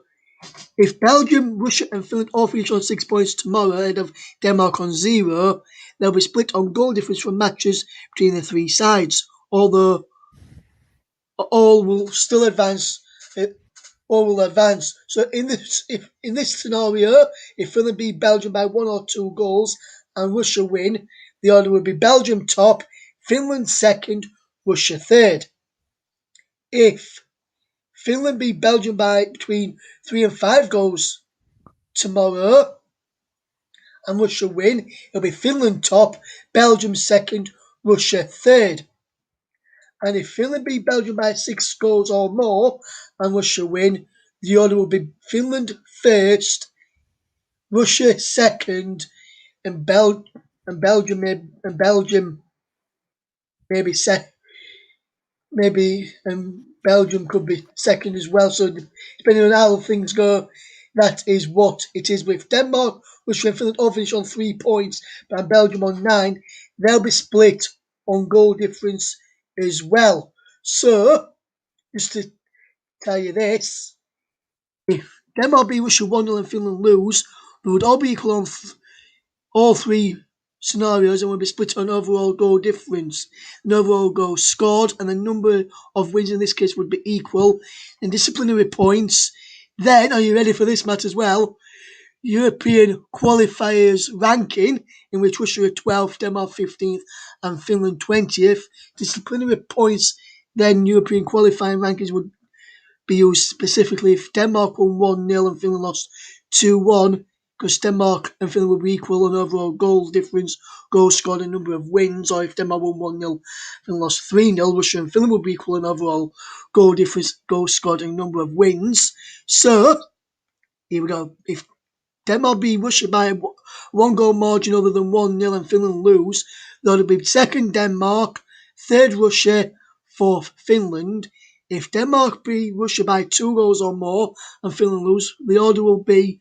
if Belgium, Russia and Finland all finish on 6 points tomorrow ahead of Denmark on 0, they'll be split on goal difference from matches between the 3 sides, although all will still advance. All will advance. So in this scenario, if Finland beat Belgium by 1 or 2 goals and Russia win, the order would be Belgium top, Finland second, Russia third. If Finland beat Belgium by between 3 and 5 goals tomorrow and Russia win, it'll be Finland top, Belgium second, Russia third. And if Finland beat Belgium by 6 goals or more and Russia win, the order will be Finland first, Russia second, and Belgium maybe Belgium could be second as well. So depending on how things go, that is what it is with Denmark. Russia and Finland all finish on 3 points, and Belgium on 9. They'll be split on goal difference as well. So, just to tell you this, if Denmark beat Russia 1-0 and Finland lose, we would all be equal on all 3 scenarios and would be split on overall goal difference. An overall goal scored and the number of wins in this case would be equal. In disciplinary points, then, are you ready for this, Matt, as well? European qualifiers ranking, in which Russia are 12th, Denmark 15th, and Finland 20th. Disciplinary points, then European qualifying rankings would be used specifically if Denmark won 1-0 and Finland lost 2-1. because Denmark and Finland will be equal on overall goal difference, goals scored, and number of wins, or if Denmark won 1-0, Finland lost 3-0, Russia and Finland will be equal on overall goal difference, goals scored, and number of wins. So, here we go. If Denmark beat Russia by one goal margin other than 1-0 and Finland lose, that would be second Denmark, third Russia, fourth Finland. If Denmark beat Russia by 2 goals or more and Finland lose, the order will be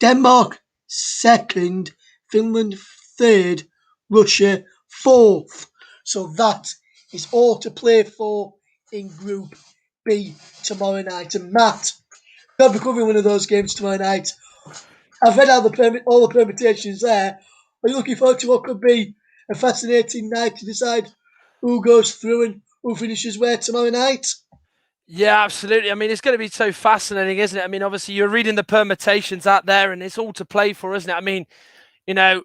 Denmark second, Finland third, Russia fourth. So that is all to play for in Group B tomorrow night. And Matt, I'll be covering one of those games tomorrow night. I've read all the permutations there. Are you looking forward to what could be a fascinating night to decide who goes through and who finishes where tomorrow night? Yeah, absolutely. I mean, it's going to be so fascinating, isn't it? I mean, obviously, you're reading the permutations out there, and it's all to play for, isn't it? I mean, you know,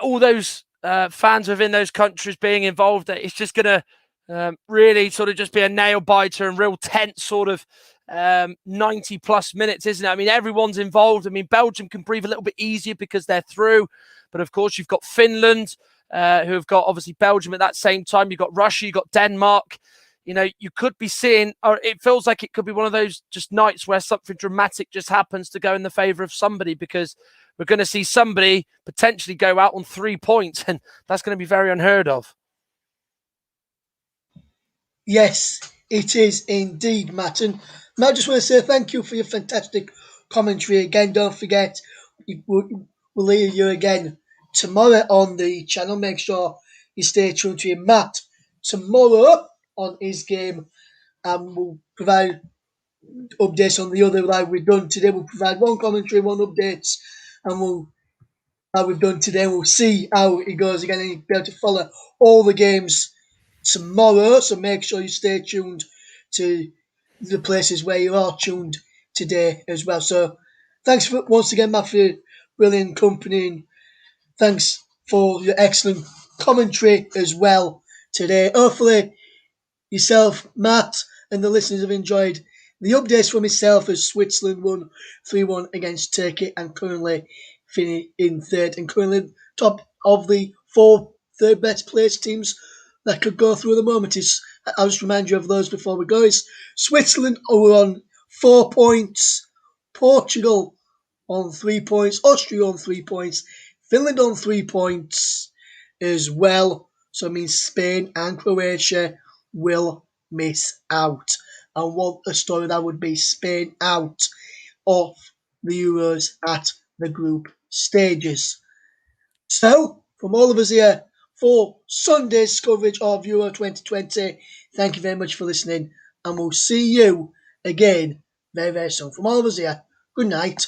all those fans within those countries being involved, it's just going to really sort of just be a nail biter and real tense sort of 90 plus minutes, isn't it? I mean, everyone's involved. I mean, Belgium can breathe a little bit easier because they're through, but of course, you've got Finland, who have got obviously Belgium at that same time. You've got Russia, you've got Denmark. You know, you could be seeing, or it feels like it could be one of those just nights where something dramatic just happens to go in the favour of somebody, because we're going to see somebody potentially go out on 3 points, and that's going to be very unheard of. Yes, it is indeed, Matt. And I just want to say thank you for your fantastic commentary again. Don't forget, we'll hear you again tomorrow on the channel. Make sure you stay tuned to your Matt tomorrow on his game, and we'll provide updates on the other like we've done today. We'll provide one commentary, one updates, and how we've done today. We'll see how it goes again, and you'll be able to follow all the games tomorrow. So make sure you stay tuned to the places where you are tuned today as well. So thanks once again, Matt, for your brilliant company, and thanks for your excellent commentary as well today. Hopefully yourself, Matt, and the listeners have enjoyed the updates from myself as Switzerland won 3-1 against Turkey and currently in third and currently top of the 4 third best placed teams that could go through at the moment. I'll just remind you of those before we go. Is Switzerland are on 4 points, Portugal on 3 points, Austria on 3 points, Finland on 3 points as well. So it means Spain and Croatia will miss out. And what a story that would be, Spain out of the Euros at the group stages. So, from all of us here for Sunday's coverage of Euro 2020, thank you very much for listening, and we'll see you again very, very soon. From all of us here, good night.